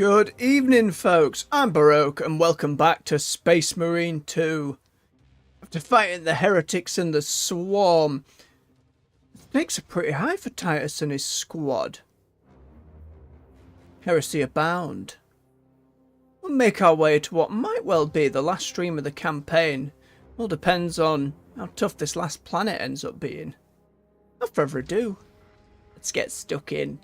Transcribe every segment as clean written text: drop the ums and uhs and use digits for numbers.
Good evening, folks. I'm Baroque, and welcome back to Space Marine 2. After fighting the heretics and the swarm, the stakes are pretty high for Titus and his squad. Heresy abound. We'll make our way to what might well be the last stream of the campaign. All depends on how tough this last planet ends up being. Without further ado, let's get stuck in.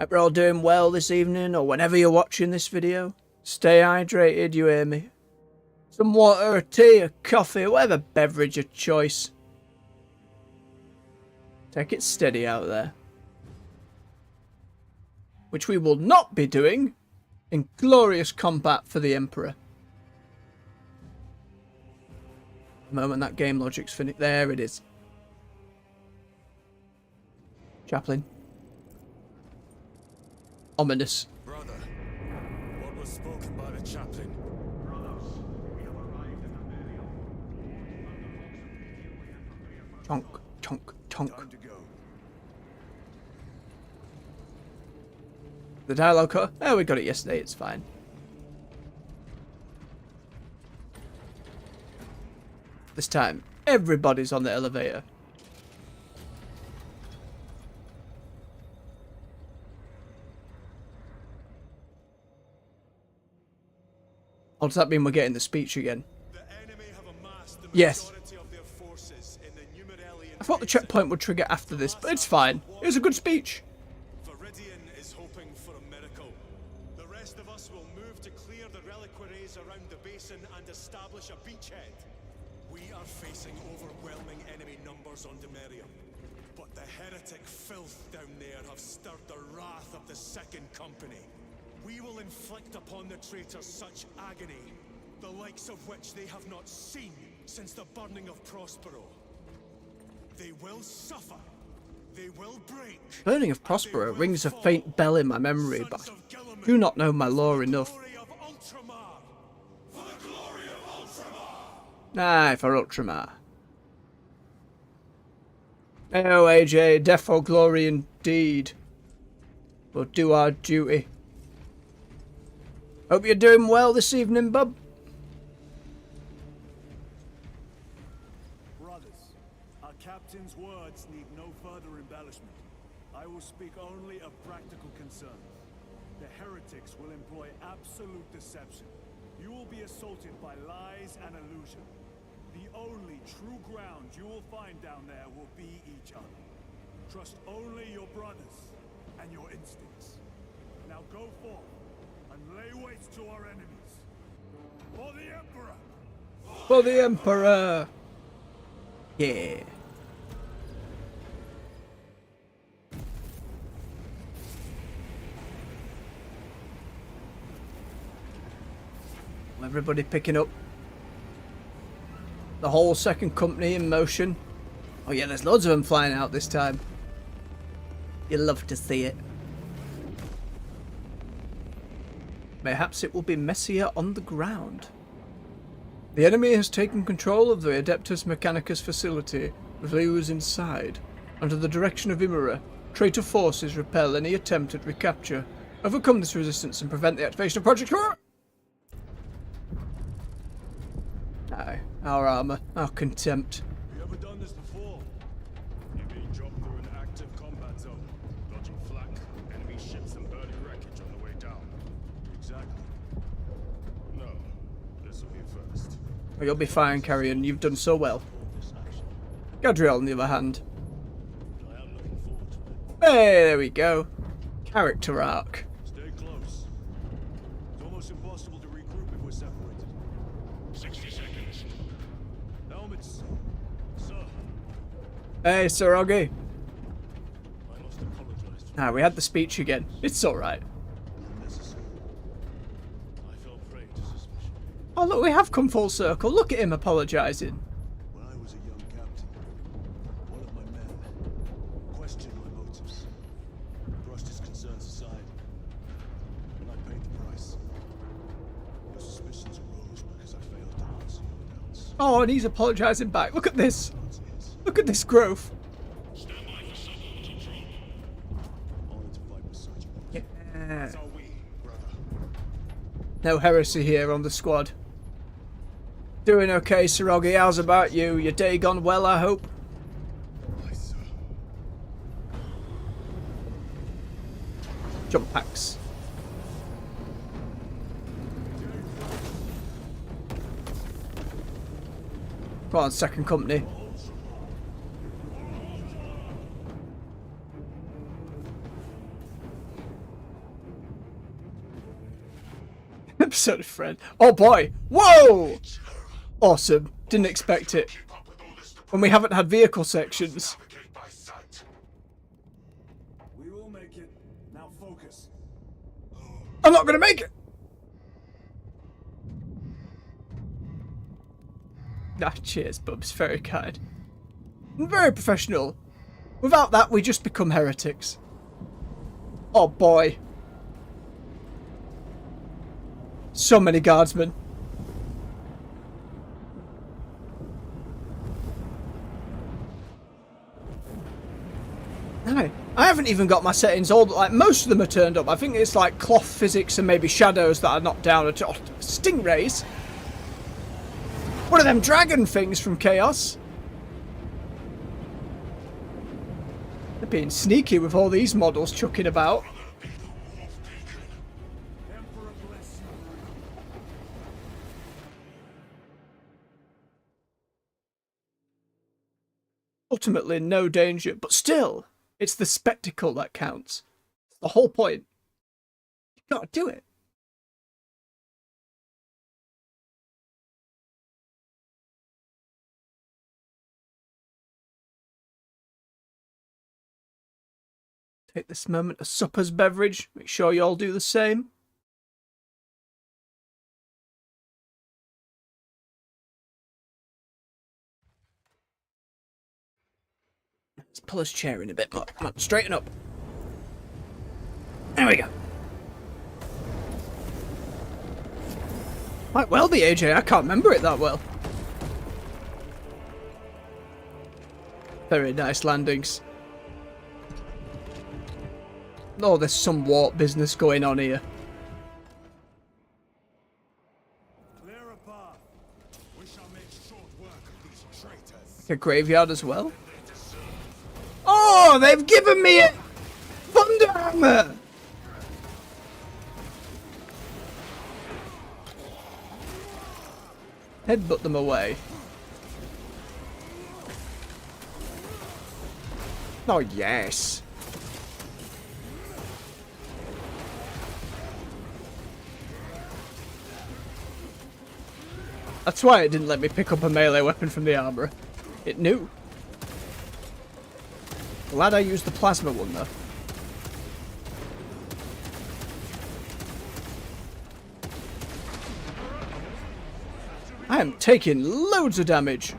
Hope you're all doing well this evening, or whenever you're watching this video. Stay hydrated, you hear me? Some water, a tea, a coffee, whatever beverage of choice. Take it steady out there. Which we will not be doing in glorious combat for the Emperor. The moment that game logic's finished, there it is. Chaplain. Ominous. Brother, what was spoken by the chaplain? Brothers, we have arrived at Ameria. Chonk, chonk, chonk. Time to go. The dialogue cut. Oh, we got it yesterday, it's fine. This time, everybody's on the elevator. Oh, does that mean we're getting the speech again? The enemy have amassed the Yes. majority of their forces in the Numeralian I thought the basin. checkpoint would trigger after this, but it's fine. It was a good speech. Viridian is hoping for a miracle. The rest of us will move to clear the reliquaries around the basin and establish a beachhead. We are facing overwhelming enemy numbers on Demerium, but the heretic filth down there have stirred the wrath of the Second Company. We will inflict upon the traitors such agony, the likes of which they have not seen since the burning of Prospero. They will suffer. They will break. Burning of Prospero rings a faint bell in my memory, but I do not know my lore enough. Aye, for Ultramar. Oh, AJ, death for glory indeed. We'll do our duty. Hope you're doing well this evening, bub. Brothers, our captain's words need no further embellishment. I will speak only of practical concerns. The heretics will employ absolute deception. You will be assaulted by lies and illusion. The only true ground you will find down there will be each other. Trust only your brothers and your instincts. Now go forth and lay waste to our enemies. For the Emperor! For the Emperor! Yeah. Everybody picking up. The whole Second Company in motion. Oh yeah, there's loads of them flying out this time. You love to see it. Perhaps it will be messier on the ground. The enemy has taken control of the Adeptus Mechanicus facility, with Lewis inside. Under the direction of Imera, traitor forces repel any attempt at recapture, overcome this resistance and prevent the activation of Project Horror. Aye, our armour, our contempt. We haven't done this before. You mean jump through an active combat zone, dodging flak, enemy ships and burning wreckage on the way down. Exactly. No, this will be a first. Oh, you'll be fine, Carrion. You've done so well. Gadriel, on the other hand. I am looking forward to it. Hey, there we go. Character arc. Stay close. It's almost impossible to regroup if we're separated. 60 seconds. Helmets. Sir, Hey, Sir Oggy. I must apologize for Ah, we had the speech again. It's alright. unnecessary. I fell prey to suspicion. Oh, look, we have come full circle. Look at him apologising. When I was a young captain, one of my men questioned my motives, brushed his concerns aside, and I paid the price. Your suspicions arose because I failed to answer your doubts. Oh, and he's apologising back. Look at this. Answer is Look at this growth. stand by for suborbital drop. Only to fight with such. Yes. No heresy here on the squad. Doing okay, Sirogi. How's about you? Your day gone well, I hope? Aye, sir. Jump packs. Come on, second company. Episode of Fred. Oh boy! Whoa! Awesome. Didn't expect it. When we haven't had vehicle sections. We will make it. Now focus. I'm not gonna make it! Ah, cheers, Bubs. Very kind. And very professional. Without that, we just become heretics. Oh boy. So many guardsmen. No, I haven't even got my settings all, like most of them are turned up. I think it's like cloth physics and maybe shadows that are not down at all. Stingrays? One of them dragon things from Chaos. They're being sneaky with all these models chucking about. Emperor bless you. Ultimately, no danger, but still, it's the spectacle that counts. The whole point. You gotta do it. Take this moment as supper's beverage. Make sure you all do the same. Let's pull his chair in a bit more. Come on, straighten up. There we go. Might well be AJ, I can't remember it that well. Very nice landings. Oh, there's some warp business going on here. Clear a path. We shall make short work of these traitors. A graveyard as well. Oh, they've given me a thunder hammer. Headbutt them away. Oh, yes. That's why it didn't let me pick up a melee weapon from the armor. It knew. Glad I used the plasma one though. I am taking loads of damage.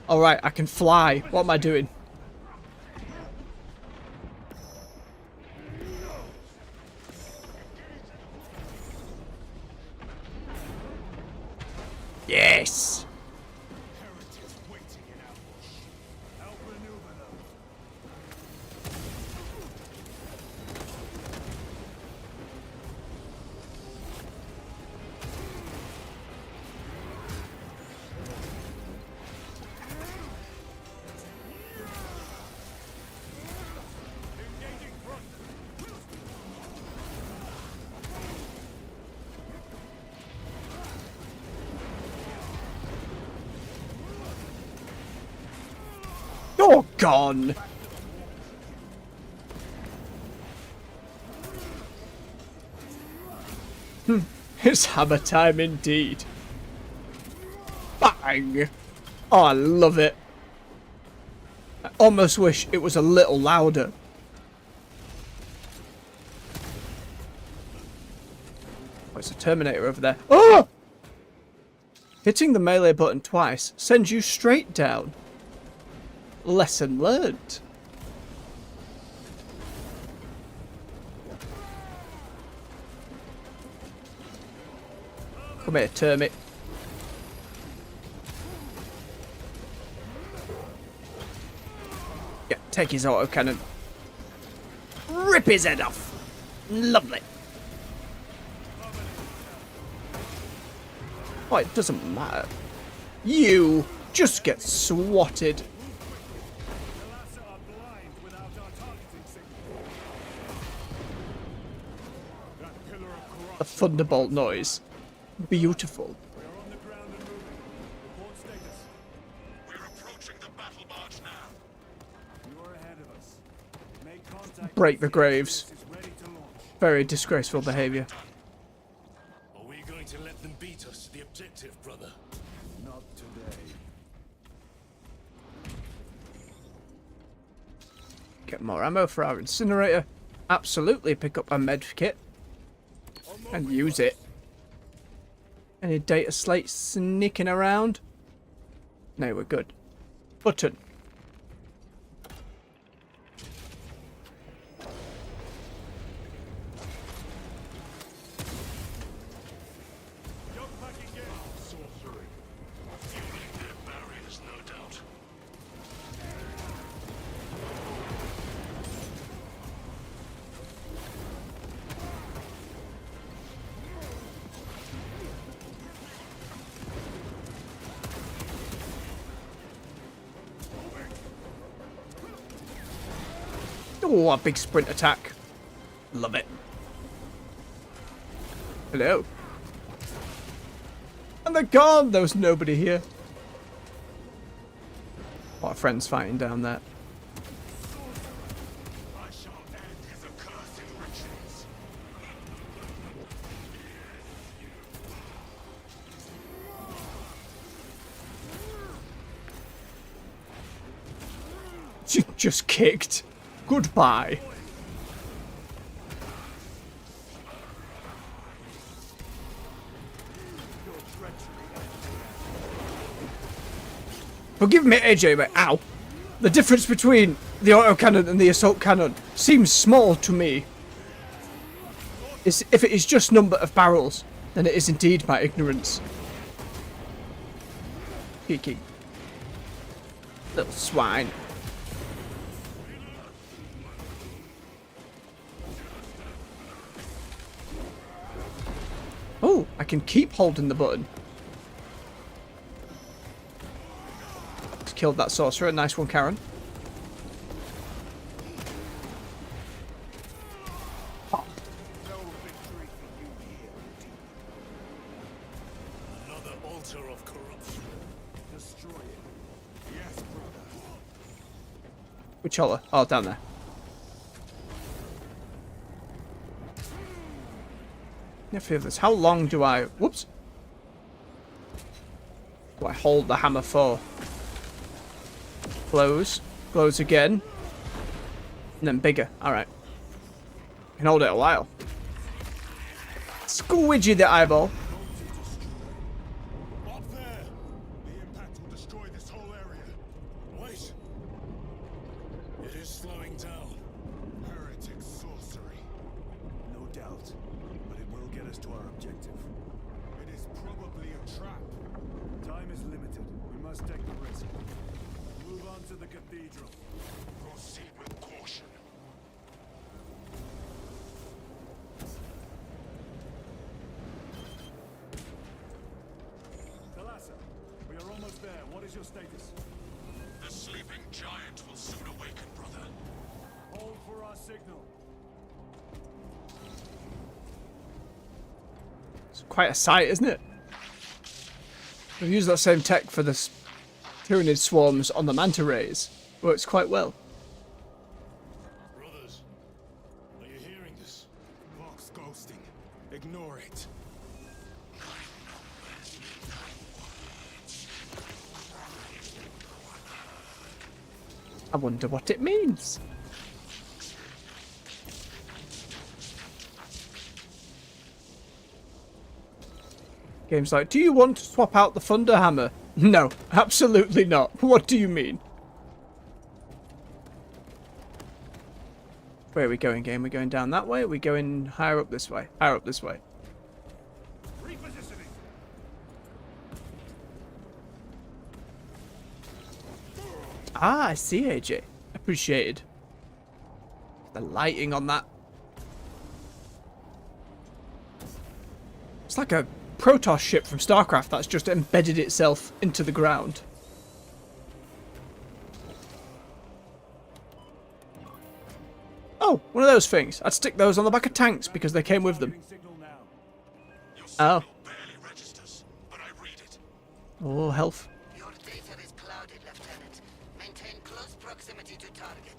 Alright, I can fly. What am I doing? Yes! Heretics waiting in ambush. Outmaneuver them. Engaging front. You're gone! It's hammer time indeed. Bang! Oh, I love it. I almost wish it was a little louder. Oh, it's a Terminator over there. Oh! Hitting the melee button twice sends you straight down. Lesson learned. Come here, Termit. Yeah, take his autocannon. Rip his head off. Lovely. Oh, it doesn't matter. You just get swatted. The latter are blind without our targeting signal. That pillar of A corruption. thunderbolt noise. Beautiful. We are on the ground and moving. Report status. We're approaching the battle barge now. You are ahead of us. Make contact. Break the graves. Is ready to launch. Very disgraceful behaviour. Are we going to let them beat us to the objective, brother? Not today. Get more ammo for our incinerator. Absolutely pick up a med kit. And use it. Any data slates sneaking around? No, we're good. Button. Sorcery. Fueling their barriers, no doubt. Oh, a big sprint attack. Love it. Hello. And they're gone! There was nobody here. A lot of friends fighting down there. I shall end his accursed riches. Just kicked. Goodbye. Forgive me, AJ, but ow. The difference between the autocannon and the assault cannon seems small to me. If it is just number of barrels, then it is indeed my ignorance. Cheeky. Little swine. Oh, I can keep holding the button. Just killed that sorcerer. Nice one, Karen. Another altar of corruption. Destroy it. Yes, brother. Which holler? Oh, down there. I feel this. How long do I... Whoops. Do I hold the hammer for? Close. Close again. And then bigger. Alright. Can hold it a while. Squidgy the eyeball. Up there! The impact will destroy this whole area. Wait! It is slowing down. Heretic sorcery. No doubt. But it will get us to our objective. It is probably a trap. Time is limited. We must take the risk. Move on to the cathedral. Proceed with caution. Thalassa, we are almost there. What is your status? The sleeping giant will soon awaken, brother. Hold for our signal. It's quite a sight, isn't it? We've used that same tech for the Tyranid swarms on the manta rays. Works quite well. Brothers, are you hearing this? Vox ghosting. Ignore it. I wonder what it means. Game's like, do you want to swap out the Thunder Hammer? No, absolutely not. What do you mean? Where are we going, game? We're going down that way? Are we going higher up this way? Higher up this way. Repositioning. Ah, I see, AJ. Appreciated. The lighting on that. It's like a Protoss ship from StarCraft that's just embedded itself into the ground. Oh, one of those things. I'd stick those on the back of tanks because they came with them. Targeting signal now. Your Oh. signal barely registers, but I read it. Oh, health. Your data is clouded, Lieutenant. Maintain close proximity to target.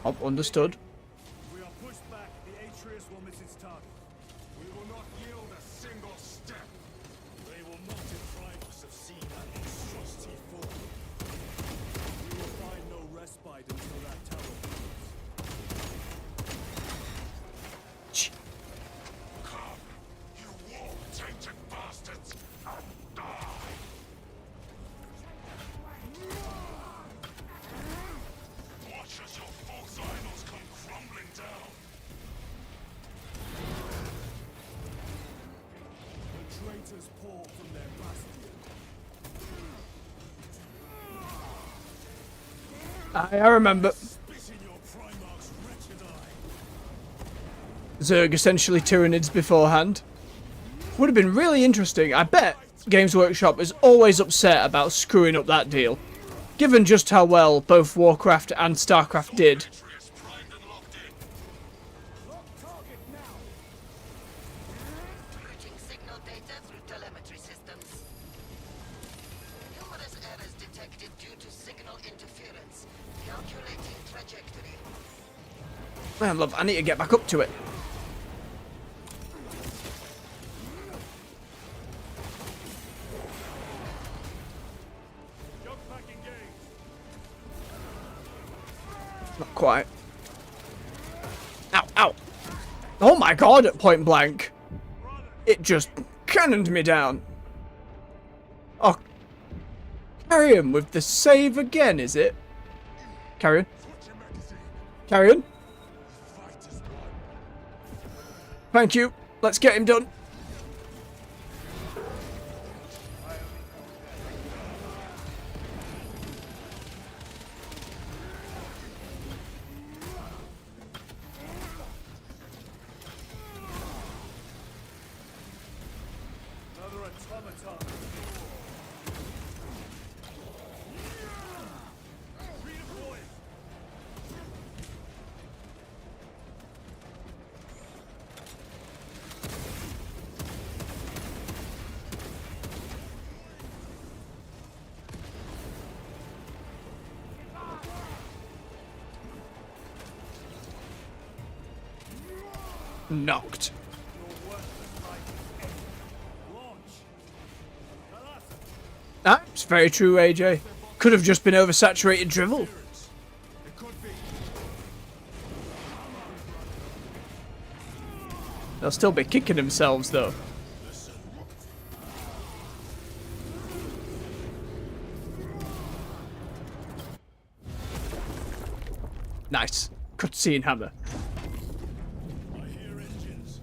Oh, understood. We are pushed back. The Atreus will miss its target. We will not yield a single step. They will not deprive us of seeing that monstrosity fall. We will find no respite until that tower Ch- Come, you war-tainted bastards, and die! Watch as your false idols come crumbling down. The traitors pour from their bastion. I remember. Spit in your Primarch's wretched eye. Zerg essentially Tyranids beforehand. Would have been really interesting. I bet Games Workshop is always upset about screwing up that deal. Given just how well both Warcraft and StarCraft did. Atreus primed and locked in. Routing signal data through telemetry systems. Numerous errors detected due to signal interference. Calculating trajectory. Man, love, I need to get back up to it. Jump back engaged. Not quite. Ow, ow. Oh my god, at point blank. It just cannoned me down. Oh. Carry on with the save again, is it? Carry on. Carry on. Thank you. Let's get him done. Another automaton. Redeploy. Knocked. Your worthless life is ended. Launch. Alas, That's very true, AJ. Could have just been oversaturated drivel. It could be. They'll still be kicking themselves, though. Nice. Cutscene hammer. I hear engines.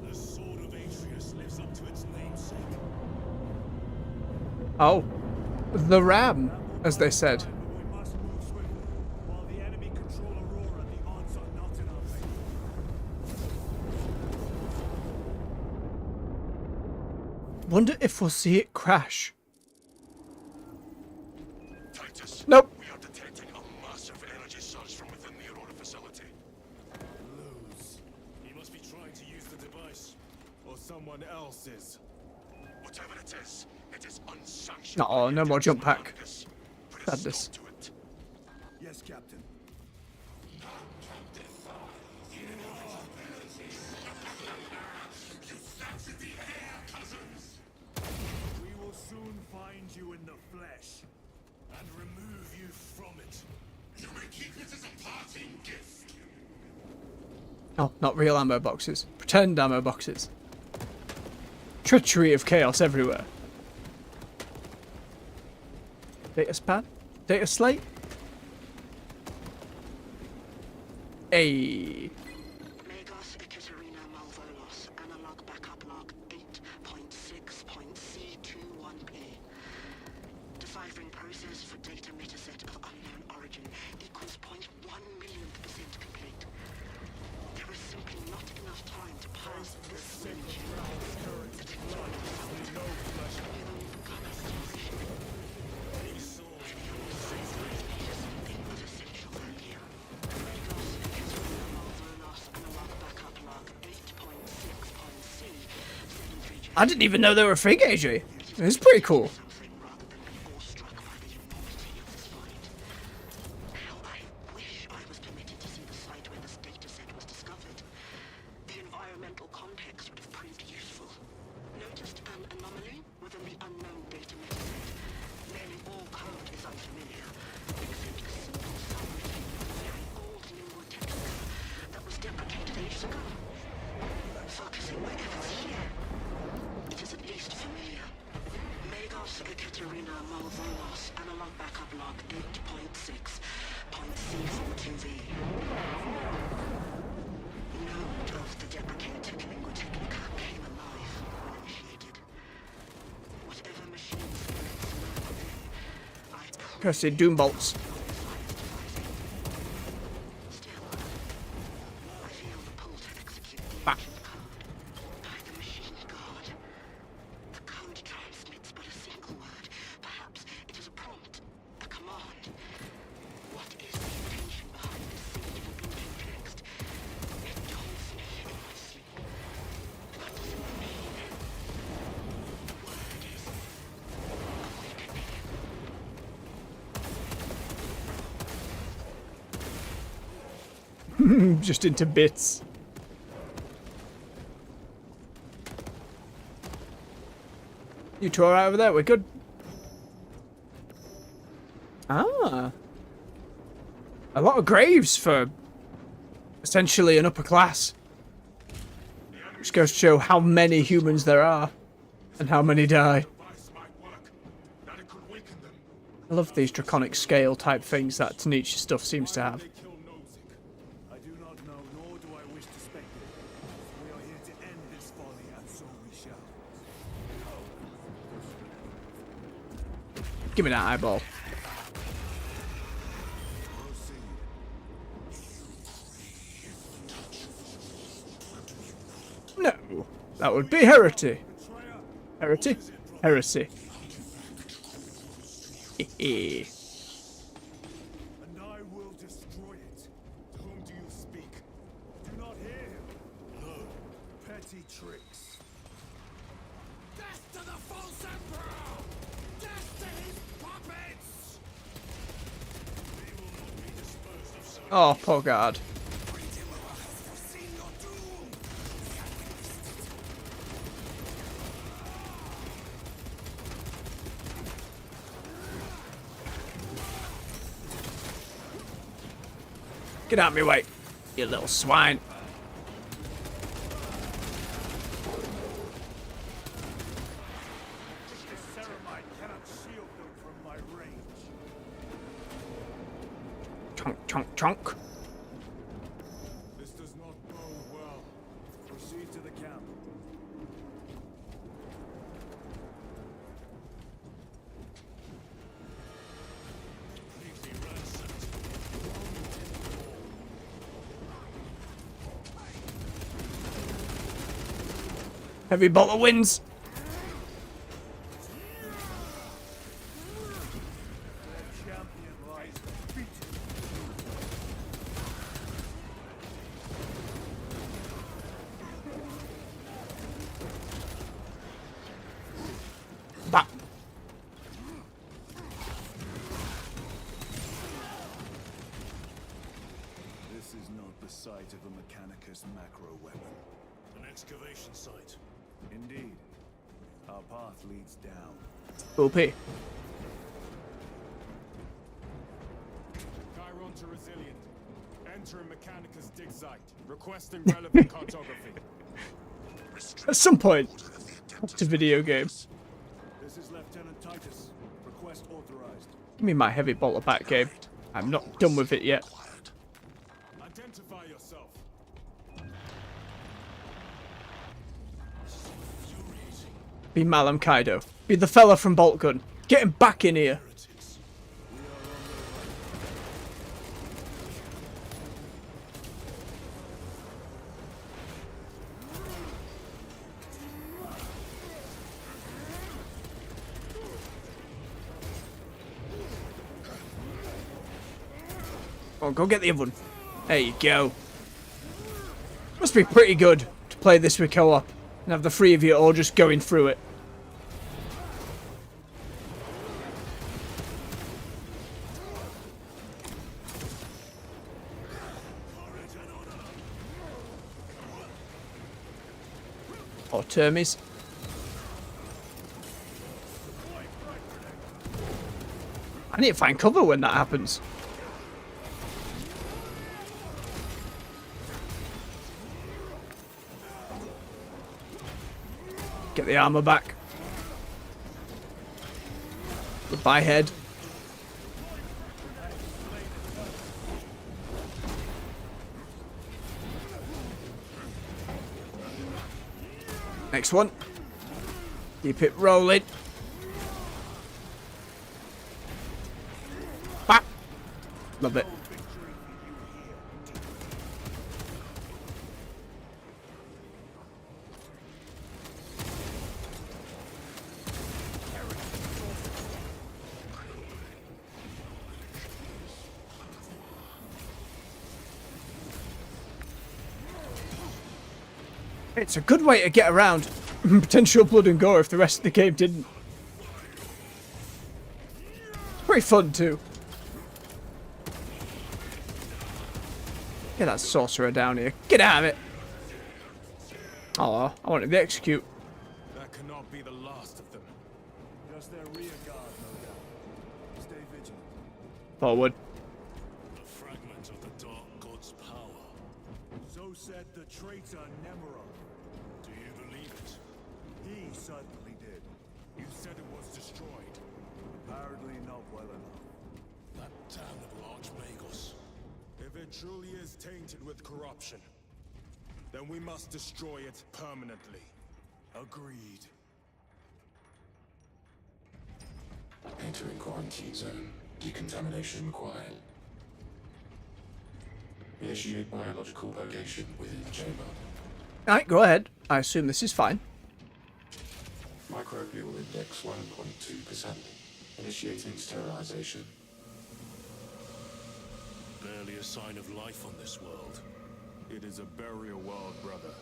The sword of Atreus lives up to its namesake. Oh. The ram, as they said. but we must move swiftly. While the enemy control Aurora, the odds are not in our favor. Wonder if we'll see it crash. Titus, Nope. we are detecting a massive energy surge from within the Aurora facility. Lose. He must be trying to use the device. Or someone else's. Whatever it is unsanctioned. Oh, no more jump pack. Put a Sadness. stop to it. Yes, Captain. We will soon find you in the flesh. And remove you from it. You may keep it as a parting gift. Oh, not real ammo boxes. Pretend ammo boxes. Treachery of chaos everywhere. Data span? Data slate? Ayy. Megos Ekaterina Malvolos, analog backup log 8.6.C21P. Deciphering process for data metaset of unknown origin equals 0.1 millionth % I didn't even know they were free gauge. It's pretty cool. Something rather than be awestruck by the enormity of this fight. How I wish I was permitted to see the site where this data set was discovered. The environmental context would have proved useful. Noticed an anomaly within the unknown data metaset. Nearly all code is unfamiliar, except a simple subroutine of a very old lingua technica that was deprecated ages ago. Focusing my efforts here, it is at least familiar. Megos Ekaterina Malvolos, analog backup log 8.6.C42V. Node of the deprecated lingua technica came alive when initiated. Whatever machine spirits lurk within, I Cursed doom bolts. Still, I feel the pull to execute the Bah. ancient code by the machine god. The code transmits but a single word. Perhaps it is a prompt, a command. What is the intention behind this singular blinking text? It taunts me in my sleep. What does it mean? The word is awakening. Just into bits. You two are right over there. We're good. Ah. A lot of graves for essentially an upper class. Which goes to show how many humans there are and how many die. Device might work. That it could weaken them. I love these draconic scale type things that Nietzsche stuff seems to have. They kill Nozick. I do not know, nor do I wish to speculate. We are here to end this folly, and so we shall. Give me that eyeball. No, that would be heresy. Heresy? Heresy. Hehe. And I will destroy it. To whom do you speak? Do not hear him. No. Petty tricks. Death to the false emperor! Death to his puppets! They will not be disposed of so. Oh, poor guard. Foreseen your doom! Get out of my way, you little swine. This ceramite cannot shield them from my range. Chunk, chunk, chunk. This does not bode well. Proceed to the camp. Completely ransacked. Heavy bolt of winds. Their champion lies defeated. Bah. This is not the site of a Mechanicus macro weapon. An excavation site. Indeed. Our path leads down. OP. Chiron to Resilient. Enter Mechanicus dig site. Requesting relevant cartography. At some point, it's a video game. This is Lieutenant Titus. Request authorized. Give me my heavy bolt of bat game. I'm not done with it yet. Identify yourself. Be Malam Kaido. Be the fella from Bolt Gun. Get him back in here. Oh, go get the other one. There you go. Must be pretty good to play this with co-op And have the three of you all just going through it. Or termies. I need to find cover when that happens. Get the armor back. Goodbye, head. Next one. Keep it rolling. Bap. Love it. It's a good way to get around potential blood and gore if the rest of the game didn't. Pretty fun too. Get that sorcerer down here. Get out of it. Oh, I wanted to execute. That cannot be the last of them. Just their rear guard, no doubt. Stay vigilant. Forward. A fragment of the Dark God's power. So said the traitor Nemorov. Do you believe it? He certainly did. You said it was destroyed. Apparently not well enough. That damnable Archmagos. If it truly is tainted with corruption, then we must destroy it permanently. Agreed. Entering quarantine zone. Decontamination required. Initiate biological purgation within the chamber. Alright, go ahead. I assume this is fine. Microbial index 1.2%. Initiating sterilization. Barely a sign of life on this world. It is a burial world, brother.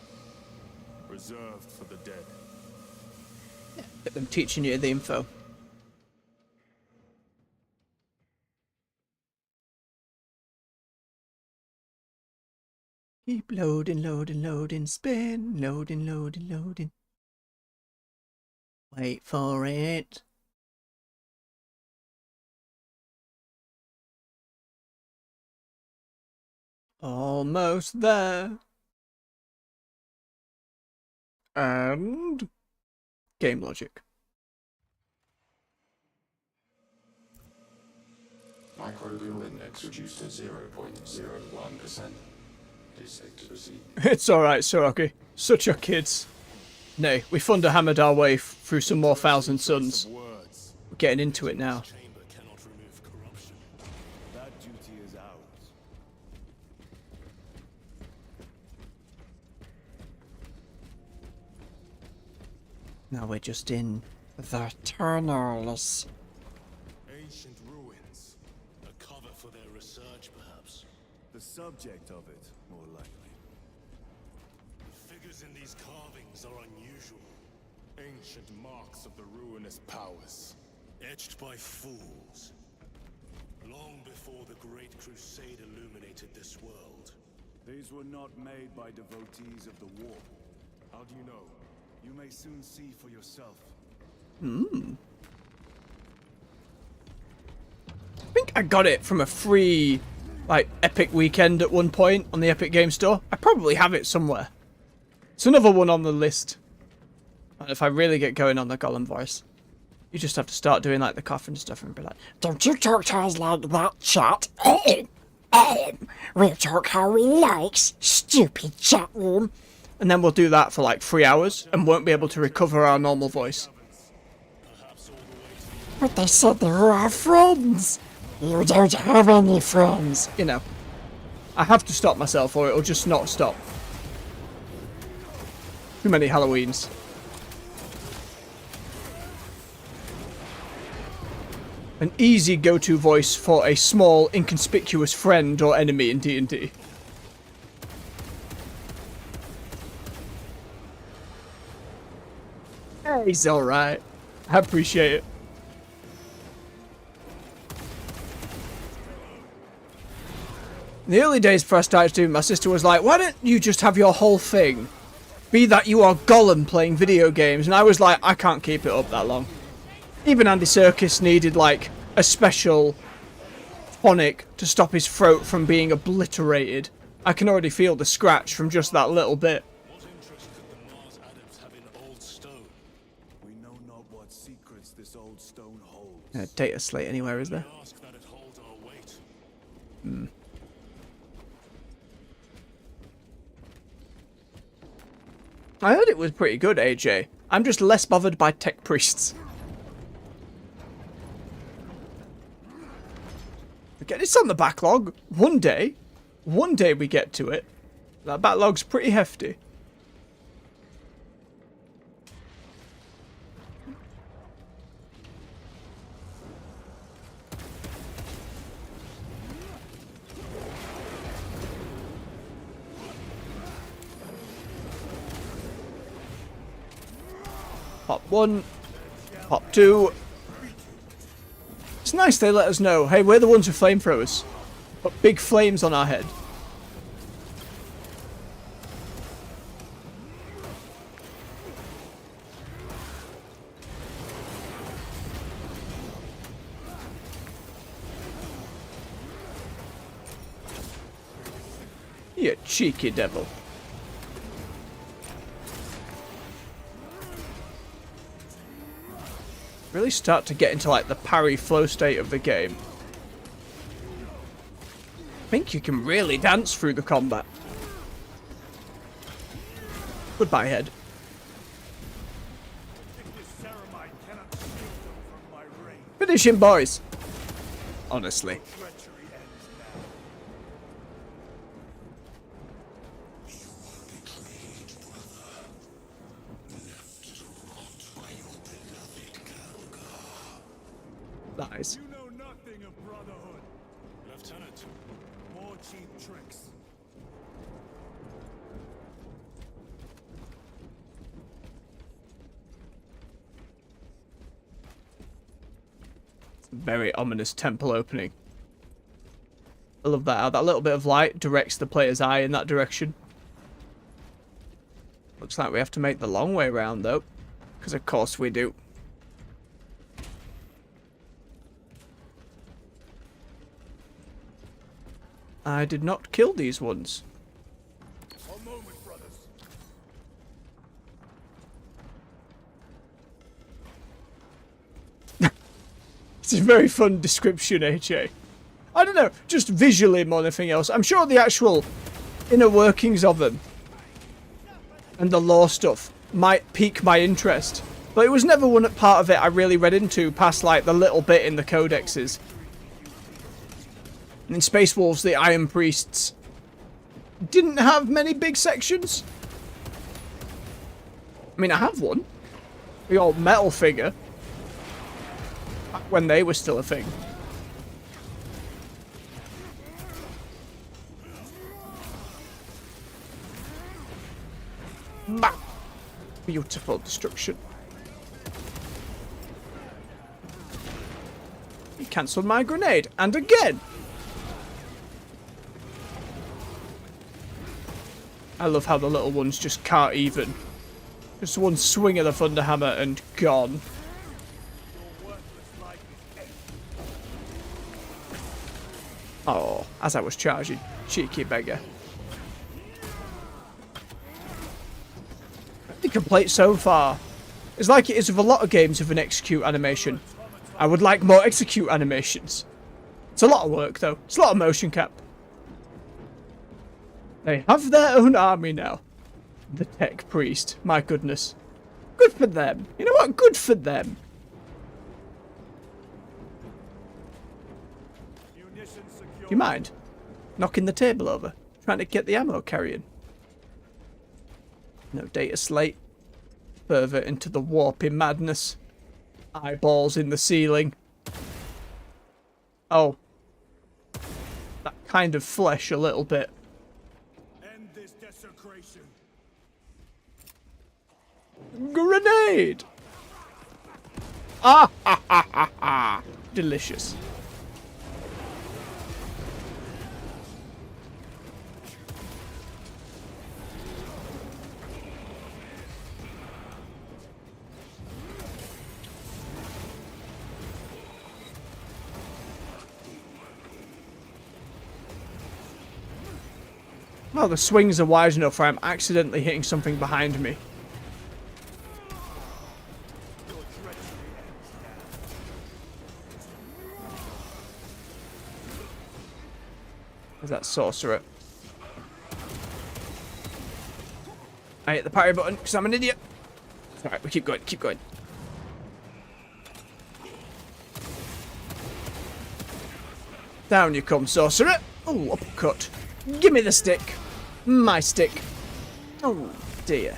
Reserved for the dead. Get them teaching you the info. Keep loading, loading, loading, spin, loading, loading, loading. Wait for it. Almost there. And game logic. Microbial index reduced to 0.01%. It is safe to proceed. It's alright, Soraki. Such are kids. Nay, we thunderhammered our way through some more Thousand Suns. Words. We're getting into it now. Chamber cannot remove corruption. That duty is ours. Now we're just in the tunnels. Ancient ruins. A cover for their research, perhaps. The subject of it, more likely. The figures in these carvings are unusual. Ancient marks of the ruinous powers. Etched by fools. Long before the Great Crusade illuminated this world. These were not made by devotees of the war. How do you know? You may soon see for yourself. I think I got it from a free, like, Epic weekend at one point on the Epic Game Store. I probably have it somewhere. It's another one on the list. And if I really get going on the Gollum voice, you just have to start doing, like, the cough and stuff and be like, Don't you talk to us like that, chat. We'll talk how we likes, stupid chat room. and then we'll do that for like 3 hours and won't be able to recover our normal voice. But they said they were our friends. You don't have any friends. You know, I have to stop myself or it'll just not stop. Too many Halloweens. An easy go-to voice for a small, inconspicuous friend or enemy in D&D. He's alright. I appreciate it. In the early days before I started doing, my sister was like, why don't you just have your whole thing be that you are Gollum playing video games? And I was like, I can't keep it up that long. Even Andy Serkis needed like a special tonic to stop his throat from being obliterated. I can already feel the scratch from just that little bit. What interest could the Mars adepts have in old stone? We know not what secrets this old stone holds. Data slate anywhere, is there? Ask that it holds our weight. I heard it was pretty good, AJ. I'm just less bothered by tech priests. Again, it's on the backlog. One day we get to it. That backlog's pretty hefty. Pop 1, pop 2. It's nice they let us know, hey, we're the ones with flamethrowers. Put big flames on our head. You cheeky devil. Really start to get into like the parry flow state of the game. I think you can really dance through the combat. Goodbye, head. This ceramite cannot shield them from my rain. Finish him, boys. Honestly. Treachery ends now. Nice. You know nothing of brotherhood. Lieutenant, More cheap tricks. Very ominous temple opening. I love that. How that little bit of light directs the player's eye in that direction. Looks like we have to make the long way round though. Because of course we do. I did not kill these ones. One moment, brothers. It's a very fun description, AJ. I don't know, just visually more than anything else. I'm sure the actual inner workings of them and the lore stuff might pique my interest. But it was never one part of it I really read into past like the little bit in the codexes. And in Space Wolves, the Iron Priests didn't have many big sections. I mean, I have one. The old metal figure. Back when they were still a thing. Bah! Beautiful destruction. He cancelled my grenade. And again! I love how the little ones just can't even. Just one swing of the Thunderhammer and gone. Oh, as I was charging. Cheeky beggar. The complaint so far is like it is with a lot of games with an execute animation. I would like more execute animations. It's a lot of work though. It's a lot of motion cap. They have their own army now. The Tech Priest. My goodness. Good for them. You know what? Good for them. Do you mind knocking the table over? Trying to get the ammo carrying. No data slate. Further into the warping madness. Eyeballs in the ceiling. Oh. That kind of flesh a little bit. End this desecration. Grenade! Ah ha ha ha ha! Delicious. Well, the swings are wide enough where I'm accidentally hitting something behind me. There's that sorcerer. I hit the parry button because I'm an idiot. Alright, we keep going, keep going. Down you come, sorcerer. Oh, uppercut. Give me the stick. My stick. Oh, dear.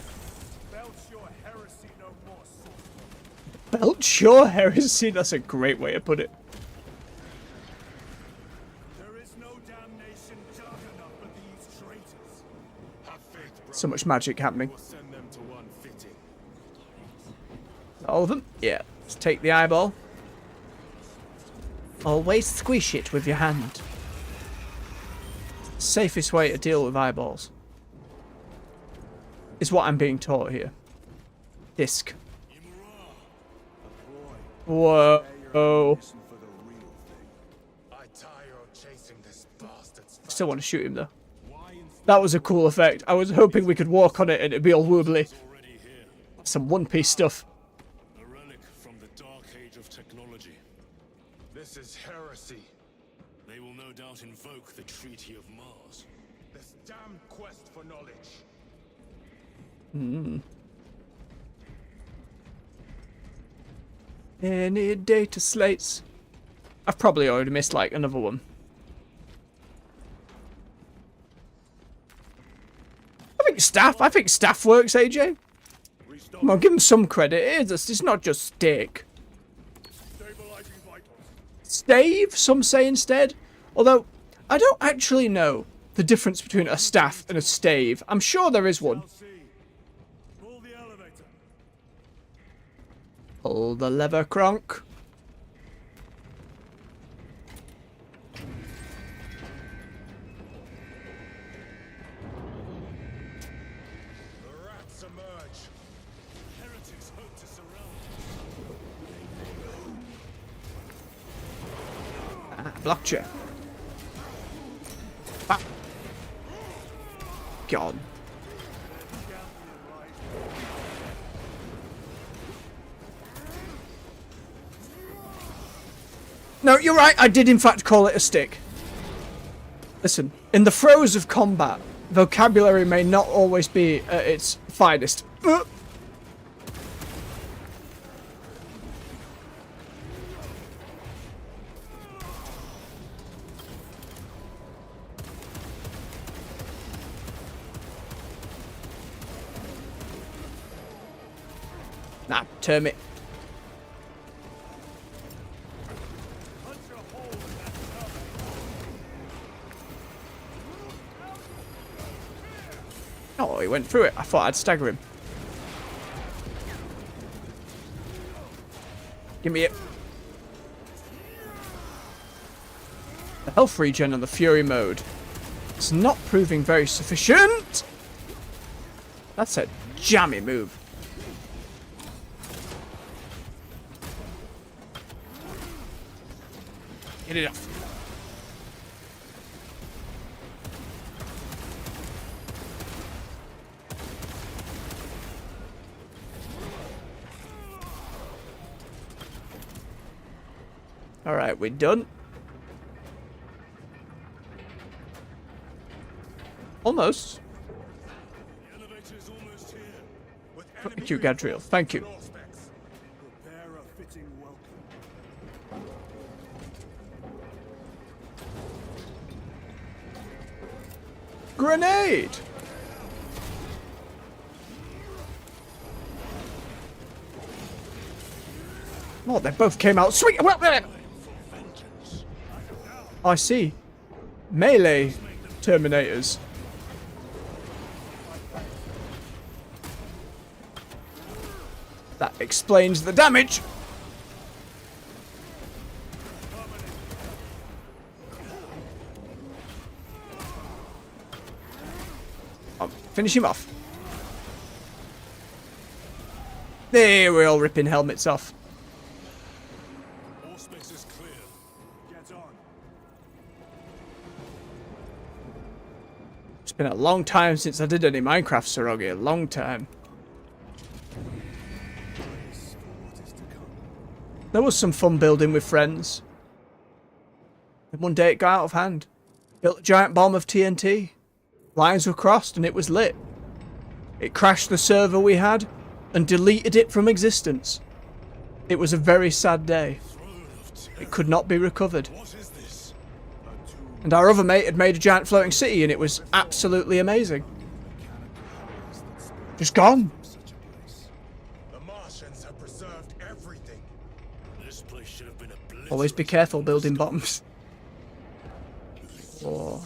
Belch your heresy no more, sword. Belch your heresy? That's a great way to put it. There is no damnation dark enough for these traitors. Have faith, bro. So much magic happening. We'll send them to one fitting. All of them? Yeah. Let's take the eyeball. Always squish it with your hand. Safest way to deal with eyeballs. Is what I'm being taught here. Disc. Whoa. Listen for the real thing. I tire of chasing this bastard's Still want to shoot him though. That was a cool effect. I was hoping we could walk on it and it'd be all wobbly. Already here. Some One Piece stuff. A relic from the dark age of technology. This is heresy. They will no doubt invoke the Treaty of Mars. This damn quest for knowledge. Any data slates. I've probably already missed like another one. I think staff works, AJ. Come on, give him some credit. It's not just steak. Stabilizing vitals. Stave, some say instead. Although, I don't actually know the difference between a staff and a stave. I'm sure there is one. I'll see. Pull the elevator. Pull the lever, Kronk. The rats emerge. Heretics hope to surround Ah, blocked you. Ah. God. No, you're right. I did in fact call it a stick. Listen, in the throes of combat, vocabulary may not always be at its finest. Nah, term it. Oh, he went through it. I thought I'd stagger him. Give me it. The health regen on the Fury mode is not proving very sufficient. That's a jammy move. Get it off. Alright, we're done. Almost. The elevator is almost here. With Thank you, Gadriel. Thank you. prospects. Prepare a fitting welcome. Grenade! Oh, they both came out sweet. I see. Melee Terminators. That explains the damage. Finish him off. There, we're all ripping helmets off. All space is clear. Get on. It's been a long time since I did any Minecraft, Sarogi. A long time. There was some fun building with friends. And one day it got out of hand. Built a giant bomb of TNT. Lines were crossed and it was lit. It crashed the server we had and deleted it from existence. It was a very sad day. It could not be recovered. What is this? And our other mate had made a giant floating city and it was absolutely amazing. Just gone. The Martians have preserved everything. This place should have been a Always be careful building bombs. Oh.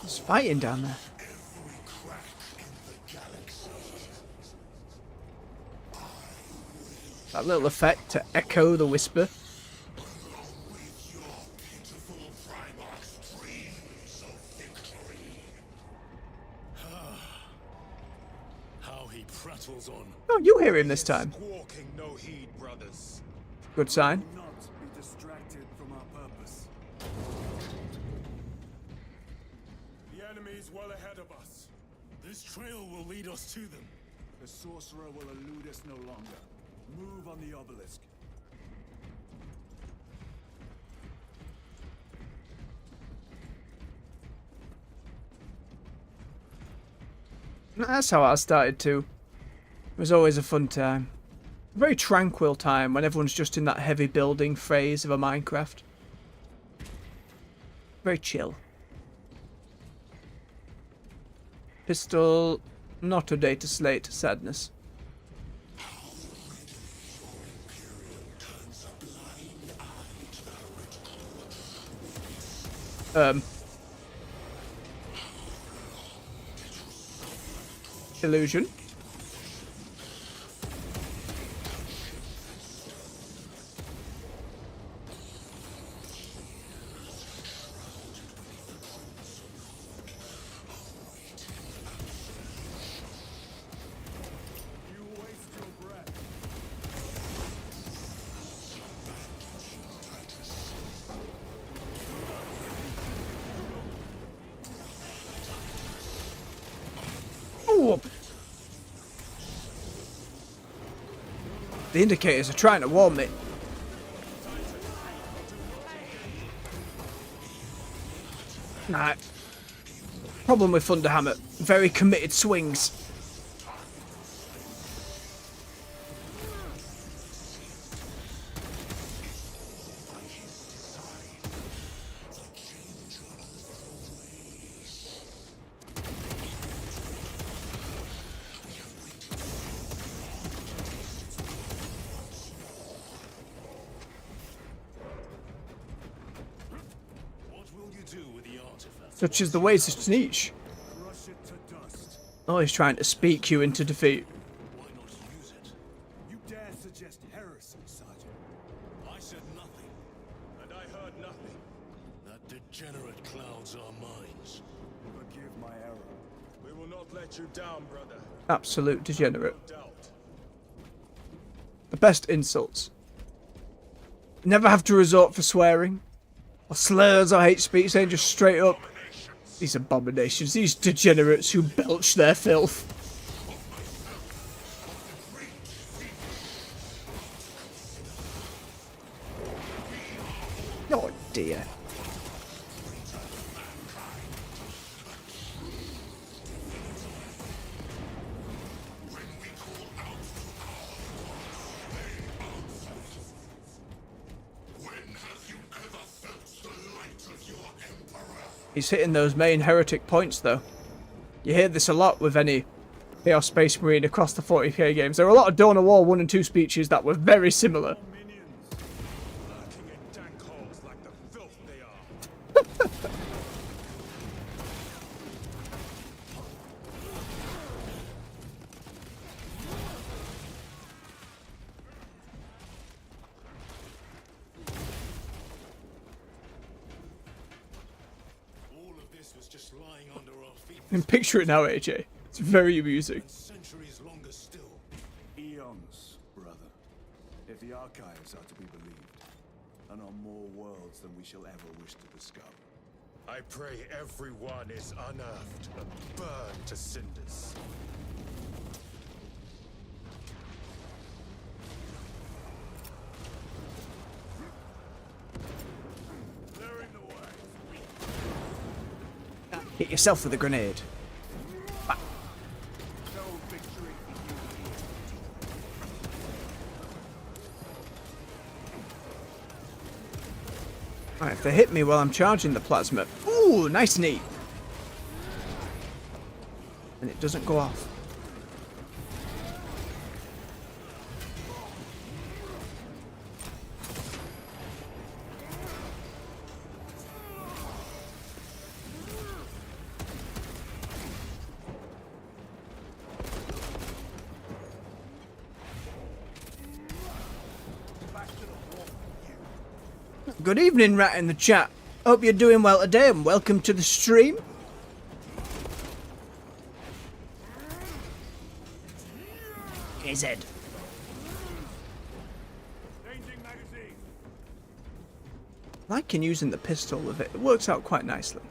There's fighting down there. That little effect to echo the whisper. How he prattles on. Oh, you hear him this time. Squawking no heed, brothers. Good sign. Do not be distracted from our purpose. The enemy is well ahead of us. This trail will lead us to them. The sorcerer will elude us no longer. Move on the obelisk. That's how I started too. It was always a fun time. A very tranquil time when everyone's just in that heavy building phase of a Minecraft. Very chill. Pistol, not a data slate, sadness. Illusion. You waste your breath. Ooh. The indicators are trying to warn me. Nah. Problem with Thunderhammer. Very committed swings. What will you do with the artifact? Such as the ways of Sneech. Crush it to dust. Oh, he's trying to speak you into defeat. Why not use it? You dare suggest heresy, Sergeant? I said nothing. And I heard nothing. That degenerate clouds our minds. Forgive my error. We will not let you down, brother. Absolute degenerate. No doubt. The best insults. Never have to resort for swearing. Or slurs or hate speech, saying just straight up. These abominations, these degenerates who belch their filth. Oh dear. He's hitting those main heretic points though. You hear this a lot with any Chaos Space Marine across the 40k games. There are a lot of Dawn of War 1 and 2 speeches that were very similar. Lurking in dank holes like the filth they are. lying under our feet. I can picture it now, AJ. It's very amusing. Centuries longer still. Eons, brother. If the archives are to be believed, and on more worlds than we shall ever wish to discover. I pray everyone is unearthed and burned to cinders. Clearing the way. Hit yourself with a grenade. No victory for you. Alright, if they hit me while I'm charging the plasma. Ooh, nice and neat. And it doesn't go off. Good evening, Rat in the chat. Hope you're doing well today and welcome to the stream. Here's Ed. Changing magazine. Liking using the pistol with it. It works out quite nicely.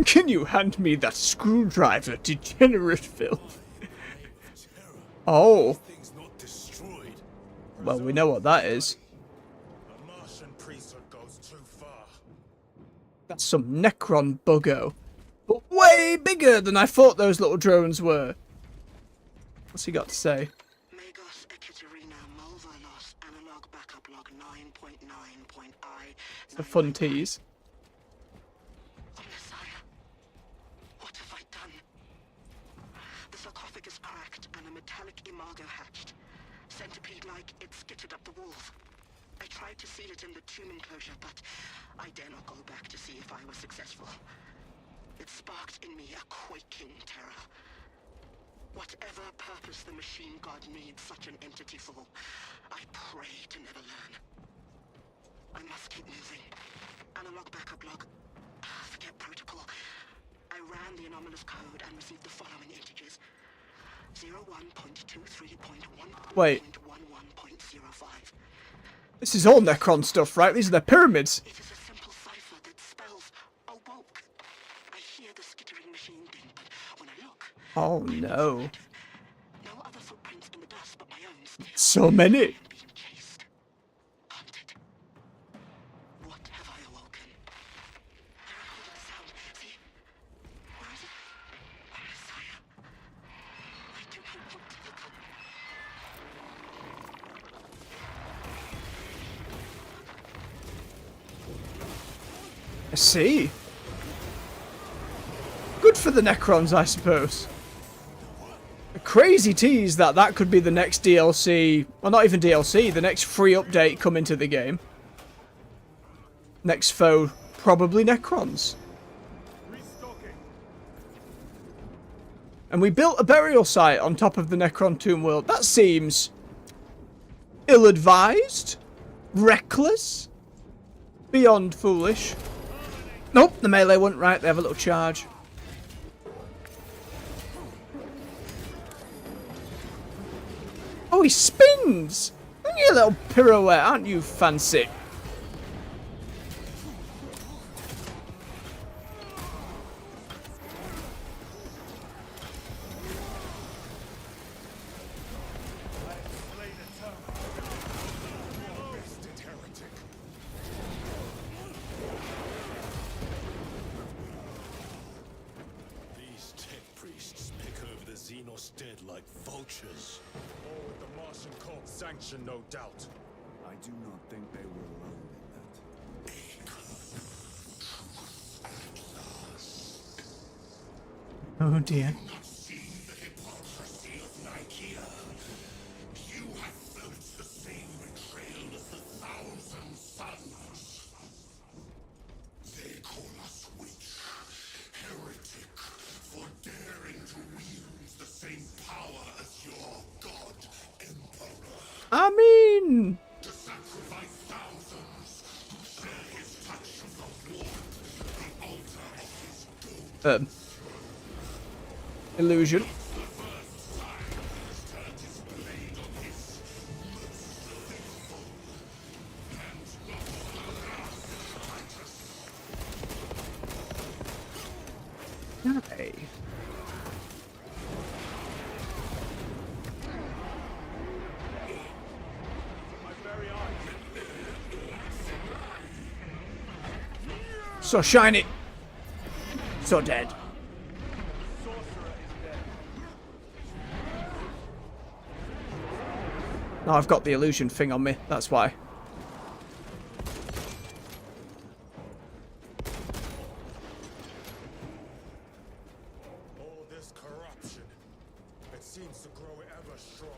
Can you hand me that screwdriver, degenerate filth? Oh. Things not destroyed. Well, we know what that is. A Martian priesthood goes too far. That's some Necron buggo. But way bigger than I thought those little drones were. What's he got to say? Megos Ekaterina Mulvalos analog backup log 9.9.I. It's a fun tease. Oh, Messiah. What have I done? The sarcophagus cracked and a metallic imago hatched. Centipede-like, it skittered up the walls. I tried to seal it in the tomb enclosure, but I dare not go back to see if I was successful. It sparked in me a quaking terror. Whatever purpose the machine god needs such an entity for, I pray to never learn. I must keep moving. Analog backup log. Forget protocol. I ran the anomalous code and received the following integers. 01.23.1.11.05. Wait. This is all Necron stuff, right? These are their pyramids. It is a simple cipher that spells awoke. I hear the skittering machine ding, but when I look, Oh no. no other footprints in the dust but my own. So many. I am being chased. Hunted. What have I awoken? I recorded the sound. See? Where is it? Messiah. I do not want to look up. I see. Good for the Necrons, I suppose. A crazy tease that could be the next DLC. Well, not even DLC, the next free update coming to the game. Next foe, probably Necrons. Restocking. And we built a burial site on top of the Necron tomb world. That seems ill-advised, reckless, beyond foolish. Nope, the melee wasn't right. They have a little charge. Oh, he spins! Aren't you a little pirouette? Aren't you fancy? These tech priests pick over the Xenos dead like vultures. All with the Martian cult sanction, no doubt. I do not think they were alone in that. Oh dear. I mean, illusion. Okay. So shiny. So dead. No, I've got the illusion thing on me, that's why. All this corruption, it seems to grow ever stronger.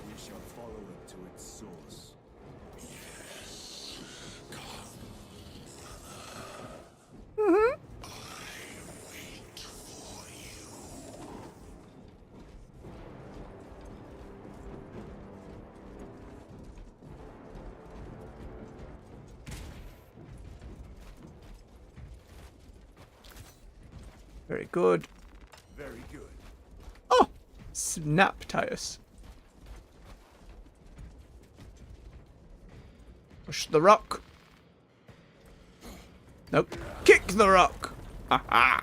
We shall follow it to its source. Very good. Very good. Oh! Snap, Titus. Push the rock. Nope. Kick the rock! Haha!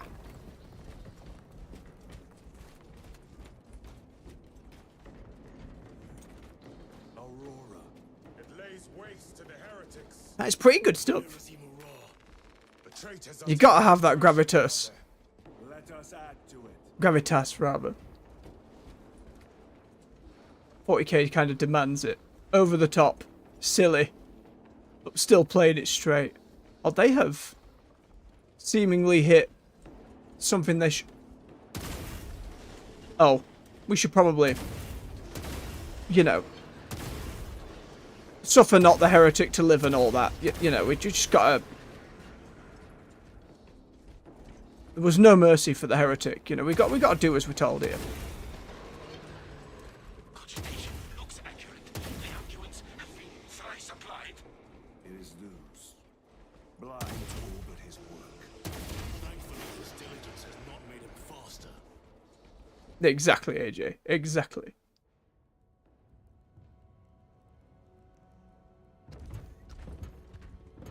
Aurora. It lays waste to the heretics. That's pretty good stuff. The traitors are You gotta have that gravitas. Let us add to it. Gravitas, rather. 40k kind of demands it. Over the top. Silly. But still playing it straight. Oh, they have seemingly hit something they should... Oh. We should probably... You know. Suffer not the heretic to live and all that. You know, we just gotta... There was no mercy for the heretic. You know, we got to do as we're told here. Conjugation looks accurate. The arguments have been thrice applied. It is loose. Blind to all but his work. Thankfully, his diligence has not made him faster. Exactly, AJ. Exactly.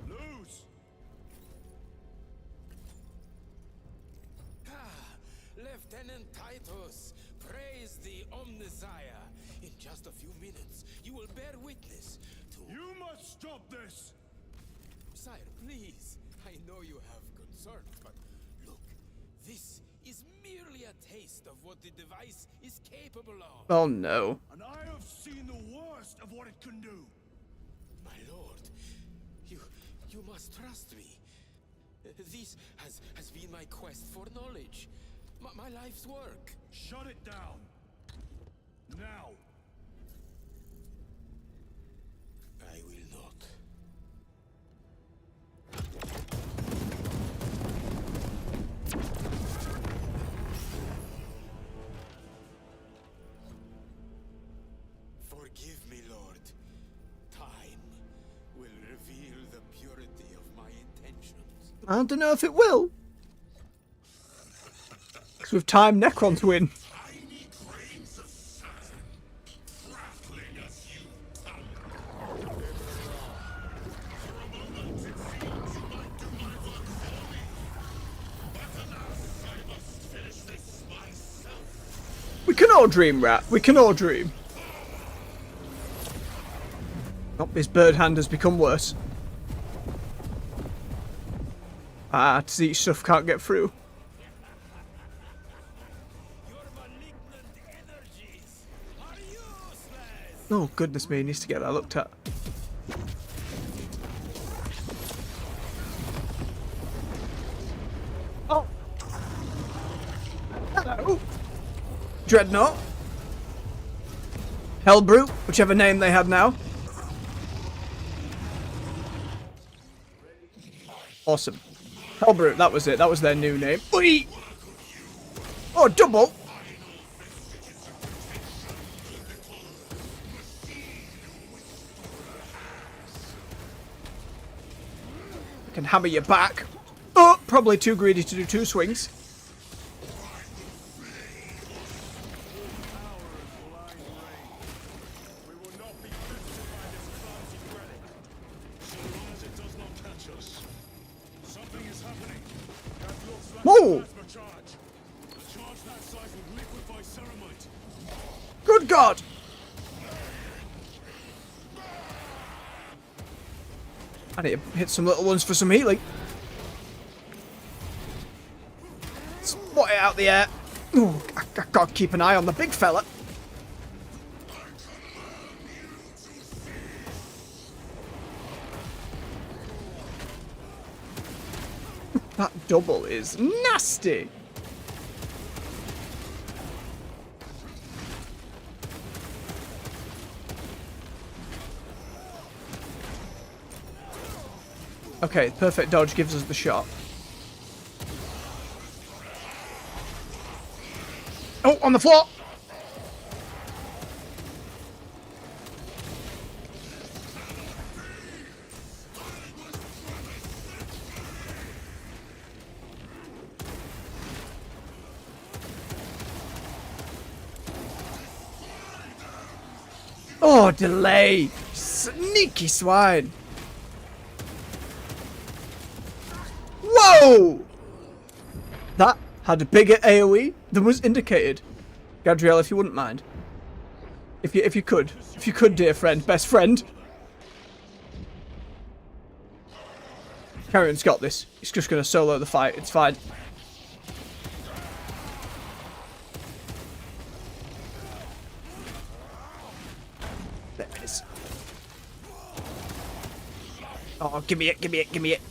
Lose! Lieutenant Titus, praise the Omnissiah. In just a few minutes, you will bear witness to... You must stop this! Sire, please. I know you have concerns, but look, this is merely a taste of what the device is capable of. Oh no. And I have seen the worst of what it can do. My lord, you must trust me. This has been my quest for knowledge. My life's work. Shut it down. Now. I will not. Forgive me, Lord. Time will reveal the purity of my intentions. I don't know if it will. Because with time, Necrons win. Tiny grains of sand, rattling as you We can all dream, Rat. We can all dream. Oh, his bird hand has become worse. Ah, Tzeentch stuff can't get through. Your malignant energies are useless! Oh, goodness me, he needs to get that looked at. Oh! Hello! Dreadnought. Hellbrute, whichever name they have now. Awesome. Hellbrute, that was it. That was their new name. Oi! Oh, double! I can hammer you back. Oh, probably too greedy to do 2 swings. We will not be visited by this clumsy relic, so long as it does not catch us. Something is happening. That looks like Whoa! a plasma charge. A charge that size would liquefy ceramite. Good God! I need to hit some little ones for some healing. Spot it out the air. Ooh, I gotta keep an eye on the big fella. That double is nasty. Okay, perfect dodge gives us the shot. Oh, on the floor! Oh, delay! Sneaky swine! Whoa! That had a bigger AoE than was indicated. Gadriel, if you wouldn't mind. If you could, dear friend, best friend. Carrion's got this. He's just gonna solo the fight. It's fine. There it is. Oh, give me it, give me it, give me it.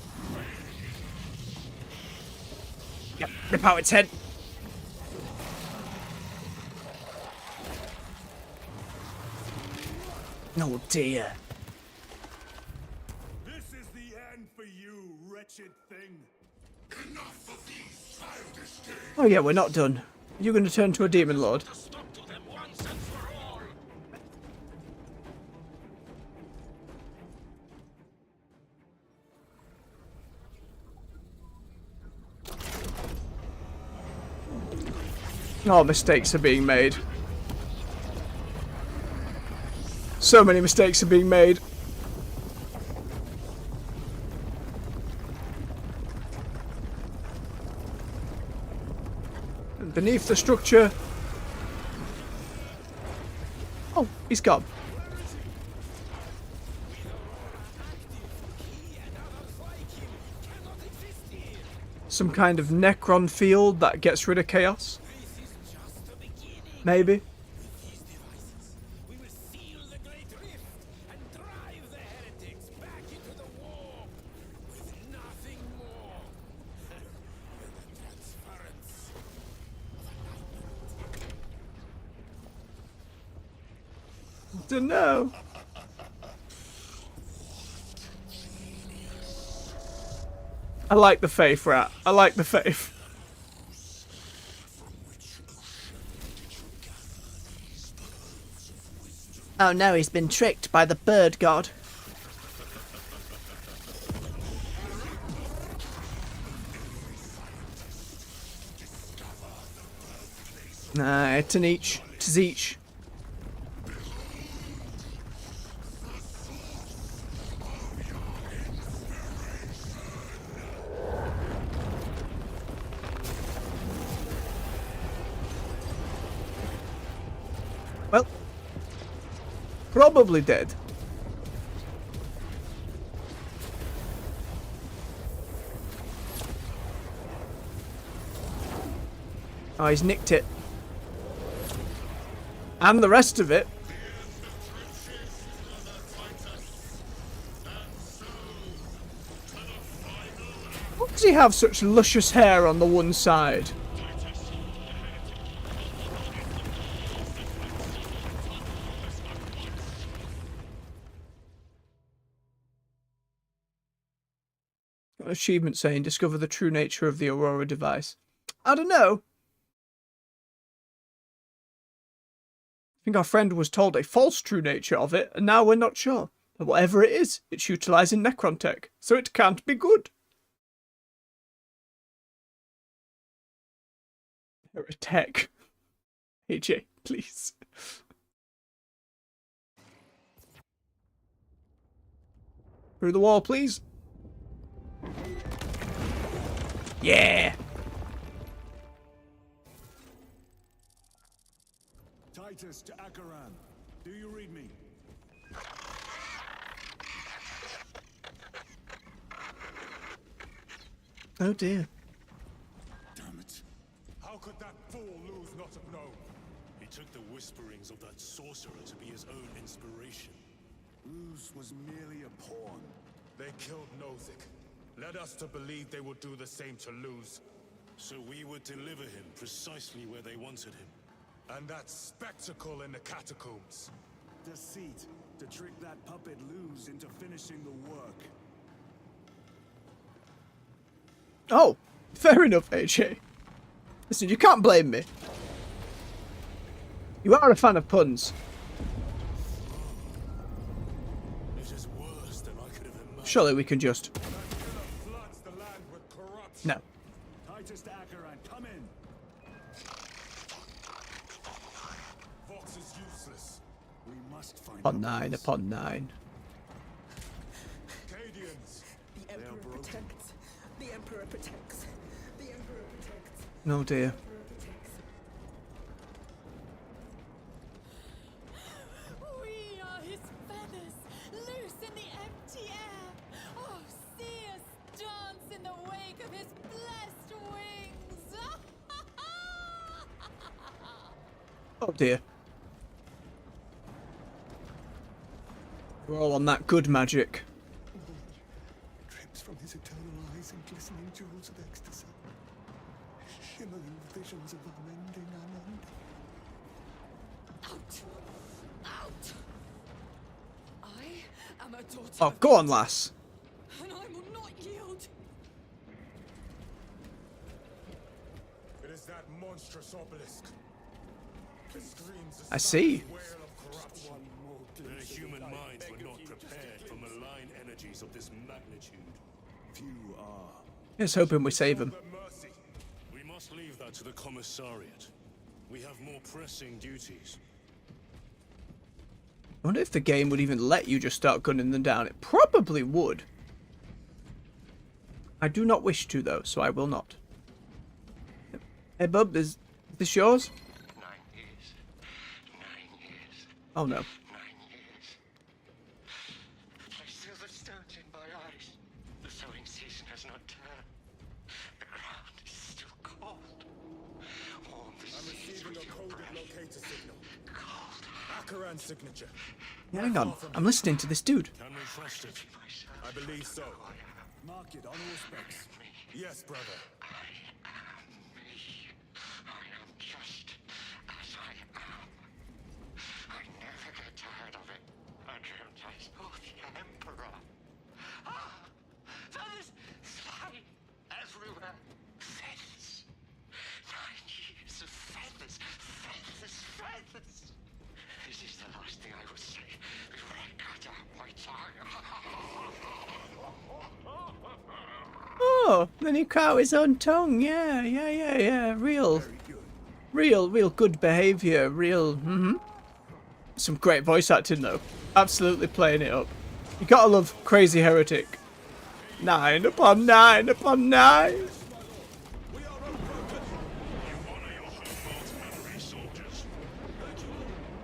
Yep, rip out its head. Oh dear. This is the end for you, wretched thing. Enough of these childish games. Oh yeah, we're not done. You're going to turn to a demon lord. Stop to them once and for all. Oh, mistakes are being made. So many mistakes are being made. And beneath the structure... Oh, he's gone. Some kind of Necron field that gets rid of chaos? Maybe. We will seal the Great Rift and drive the heretics back into the war with nothing more than the transference of Don't know. I like the faith, rat. I like the faith. Oh no, he's been tricked by the bird god. Nah, it's an each. Tis each. Well, probably dead. Oh, he's nicked it. And the rest of it. Why does he have such luscious hair on the one side? Achievement saying discover the true nature of the Aurora device. I don't know. I think our friend was told a false true nature of it, and now we're not sure. But whatever it is, it's utilising Necron tech, so it can't be good. Heretic. AJ, please. Through the wall, please. Yeah. Titus to Akaran. Do you read me? Oh dear. Damn it. How could that fool lose not have known? He took the whisperings of that sorcerer to be his own inspiration. Luz was merely a pawn. They killed Nozick, led us to believe they would do the same to Luz. So we would deliver him precisely where they wanted him. And that spectacle in the catacombs. Deceit. To trick that puppet Luz into finishing the work. Oh, fair enough, AJ. Listen, you can't blame me. You are a fan of puns. It is worse than I could have imagined. Surely we can just... That killer floods the land with corruption. No. Titus to Akaran, come in. Vox is useless. We must find Upon out 9, this. upon 9. Cadians. The Emperor protects. The Emperor protects. The Emperor protects. No dear. The Emperor protects. We are his feathers, loose in the empty air. Oh, see us dance in the wake of his blessed wings. Oh dear. We're all on that good magic. Drips from his eternal eyes and glistening jewels of ecstasy. Shimmering visions of unending Out! Out! I am a daughter. Oh, of go on, God, lass. and I will not yield. It is that monstrous obelisk. It screams I see. wail of corruption. Their human minds were not prepared for malign energies of this magnitude. Few are. Just hoping we save him. But mercy. We must leave that to the commissariat. We have more pressing duties. I wonder if the game would even let you just start gunning them down. It probably would. I do not wish to, though, so I will not. Hey, bub, is this yours? 9 years. 9 years. Oh, no. 9 years. I feel the stones in my eyes. The sowing season has not turned. The ground is still cold. Warm the I'm seas receiving with a your coded breath. locator signal. Cold. Akaran signature. Yeah, hang on. I'm listening to this dude. Can we trust it? Myself. I believe so. Mark it on all specs. Yes, brother. I am me. I am just as I am. I never get tired of it. I dreamt I saw the Emperor. Ah! Feathers flying everywhere. Feathers. 9 years of feathers. Feathers, feathers. This is the last thing I will say before I cut out my tongue. Oh, then he cut out his own tongue. Yeah. Real good behaviour. Some great voice acting, though. Absolutely playing it up. You gotta love Crazy Heretic. 9 upon 9 upon 9. We are unbroken. You honor your homeworld and free soldiers.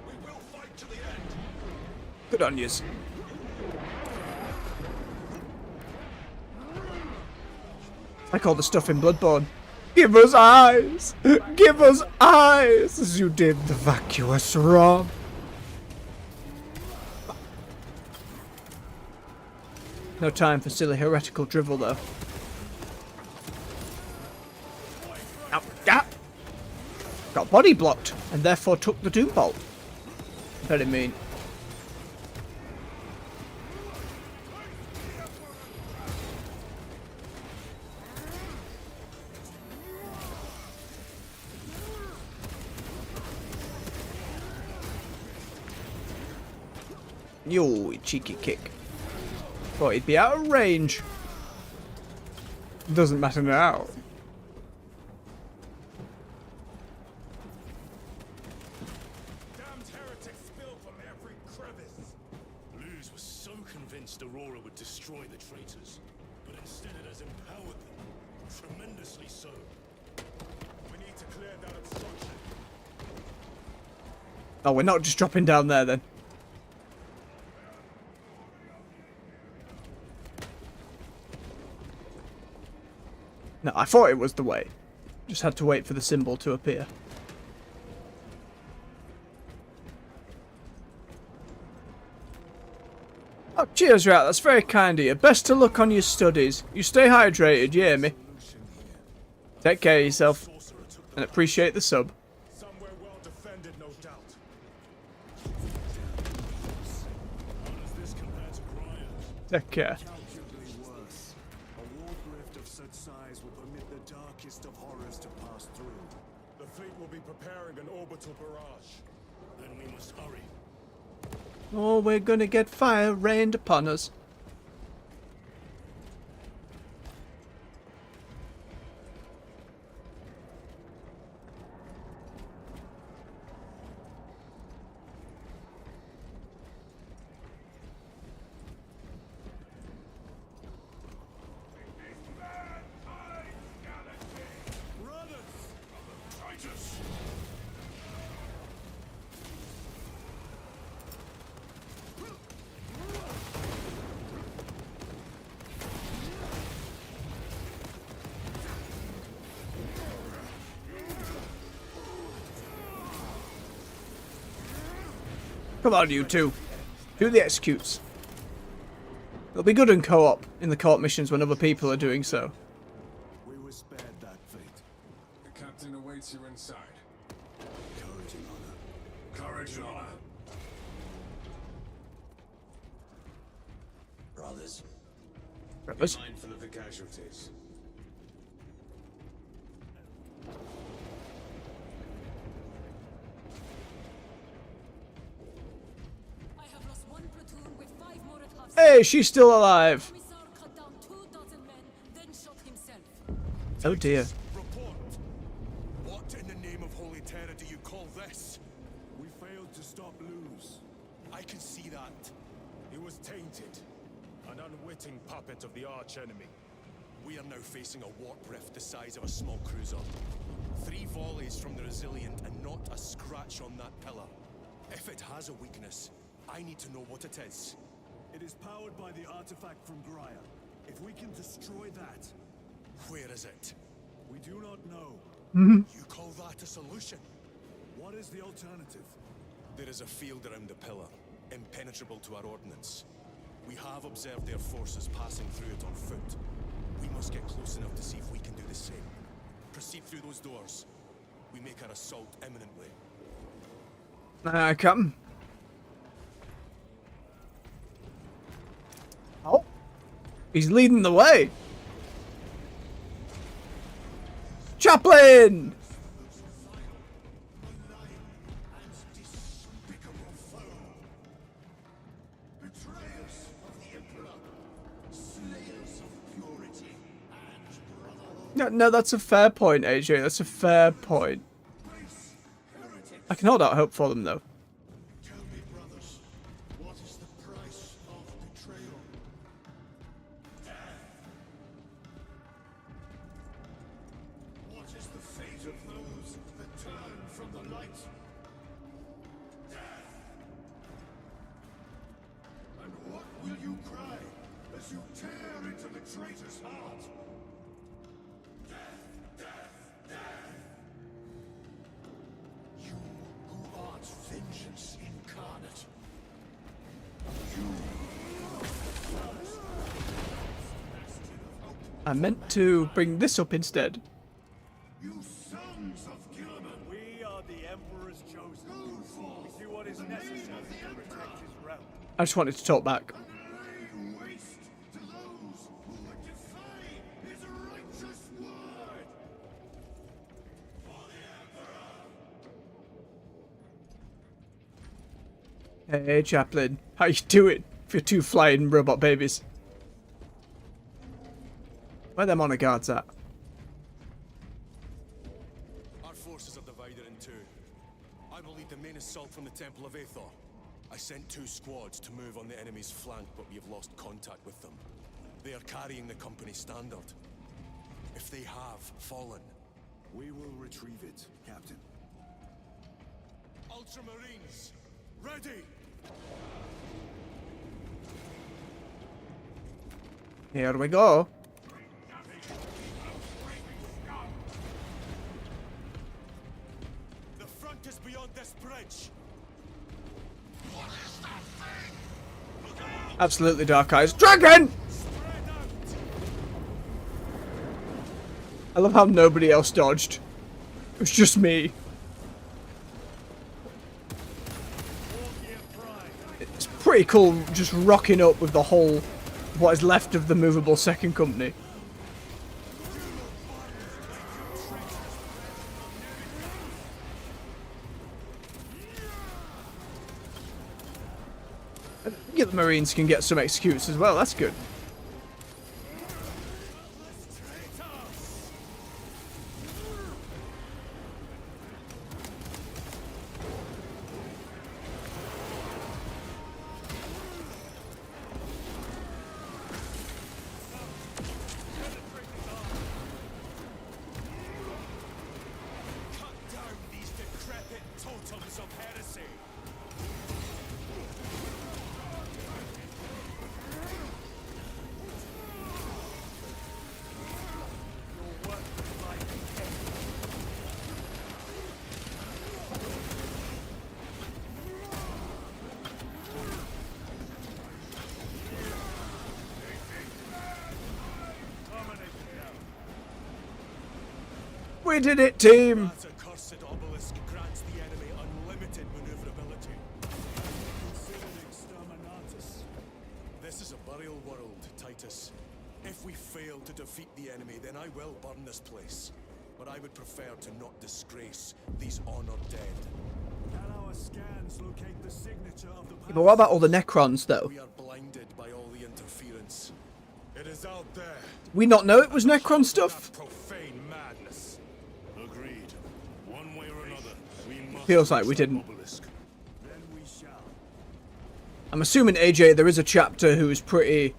We will fight to the end. Good on yous. Like all the stuff in Bloodborne. Give us eyes! Give us eyes! As you did the vacuous Rom. No time for silly heretical drivel, though. Ow, ah. Got body blocked, and therefore took the Doom Bolt. Very mean. Yo, cheeky kick. Thought he'd be out of range. Doesn't matter now. convinced Aurora would destroy the traitors, but instead it has empowered them. Tremendously so. We need to clear that obstruction. Oh, we're not just dropping down there then. No, I thought it was the way. Just had to wait for the symbol to appear. Oh, cheers, Rat. That's very kind of you. Best of luck on your studies. You stay hydrated, you hear me? Take care of yourself. And appreciate the sub. Somewhere well defended, no doubt. Take care. Calculably worse. A warp rift of such size will permit the darkest of horrors to pass through. The fleet will be preparing an orbital barrage. Then we must hurry. Oh, we're gonna get fire rained upon us. Titus! Come on, you two. Do the executes. It'll be good in co-op in the co-op missions when other people are doing so. We were spared that fate. The captain awaits you inside. Courage and honor. Courage and honor. Brothers, Brothers. Mindful of the casualties. I have lost one platoon with 5 more at half. Hey, she's still alive. Commissar cut down 24 men, then shot himself. Oh dear. report. What in the name of Holy Terror do you call this? We failed to stop Luz. I can see that. It was tainted. An unwitting puppet of the arch-enemy. We are now facing a warp rift the size of a small cruiser. 3 volleys from the Resilient and not a scratch on that pillar. If it has a weakness, I need to know what it is. It is powered by the artifact from Graia. If we can destroy that, Where is it? we do not know. You call that a solution? What is the alternative? There is a field around the pillar, impenetrable to our ordnance. We have observed their forces passing through it on foot. We must get close enough to see if we can do the same. Proceed through those doors. We make our assault imminently. Captain. Oh. He's leading the way. Chaplain! No, that's a fair point, AJ. That's a fair point. I can hold out hope for them, though. Tell me, brothers, what is the price of betrayal? Death. What is the fate of those that turn from the light? Death. And what will you cry as you tear into the traitor's heart? You who art vengeance incarnate. I meant to bring this up instead. You sons of Gilman. We are the Emperor's chosen. We do what is necessary to protect his realm. I just wanted to talk back. Lay waste to those who would defy his righteous word. For the Emperor. Hey, Chaplain. How you doing? For your 2 flying robot babies. Where them honor guards at? Our forces are divided in 2. I will lead the main assault from the Temple of Aethor. I sent 2 squads to move on the enemy's flank, but we have lost contact with them. They are carrying the company standard. If they have fallen, We will retrieve it, Captain. Ultramarines, ready! Here we go. The front is beyond this bridge. Absolutely, Dark Eyes. Dragon! Spread out! I love how nobody else dodged. It was just me. It's pretty cool just rocking up with the whole, what is left of the movable second company. Yeah, the Marines can get some excuse as well, that's good. Cut down these decrepit totems of heresy. We did it, team! That accursed obelisk grants the enemy unlimited maneuverability. Considered exterminatus. This is a burial world, Titus. If we fail to defeat the enemy, then I will burn this place. But I would prefer to not disgrace these honored dead. Can our scans locate the signature of the Yeah, but what about all the Necrons, though? We are blinded by all the interference. It is out there. We not know it was Necron stuff? That profane madness. Agreed. One way or another, we must Feels like we reach that didn't. obelisk. Then we shall. I'm assuming, AJ, there is a chapter who is pretty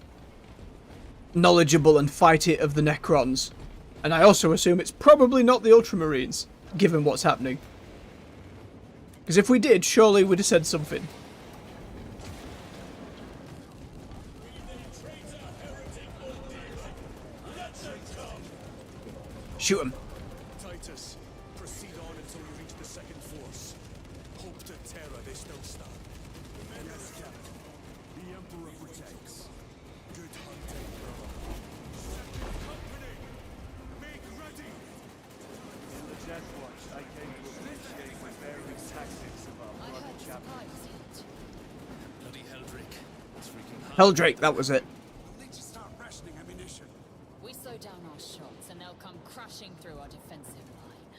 knowledgeable and fighty of the Necrons. And I also assume it's probably not the Ultramarines, given what's happening. Because if we did, surely we'd have said something. Shoot him. Titus, proceed on until you reach the second force. Hope to terror they still stand. Yes, Captain. The Emperor protects. Good hunting, brother. Second company, make ready. In the Death Watch, I came to appreciate the varying tactics of our I brother heard Captain. surprise. Bloody Heldrake. It's freaking hard. Heldrake, that was it. Need to start rationing ammunition. We slow down our shots and they'll come crashing through our defensive line.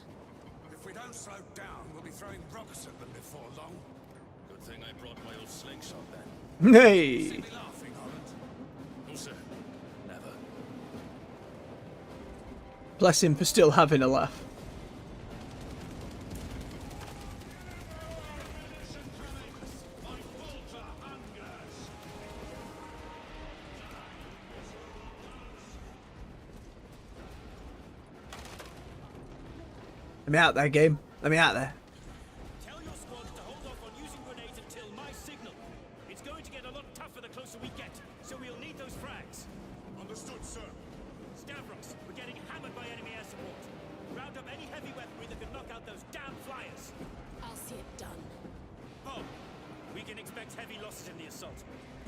If we don't slow down, we'll be throwing rockets at them before long. Good thing I brought my old slingshot then. Hey! See me laughing, Holland? No, sir. Never. Bless him for still having a laugh. Let me out there, game. Let me out there. Tell your squads to hold off on using grenades until my signal. It's going to get a lot tougher the closer we get, so we'll need those frags. Understood, sir. Stavros, we're getting hammered by enemy air support. Round up any heavy weaponry that can knock out those damn flyers. I'll see it done. Bob, we can expect heavy losses in the assault.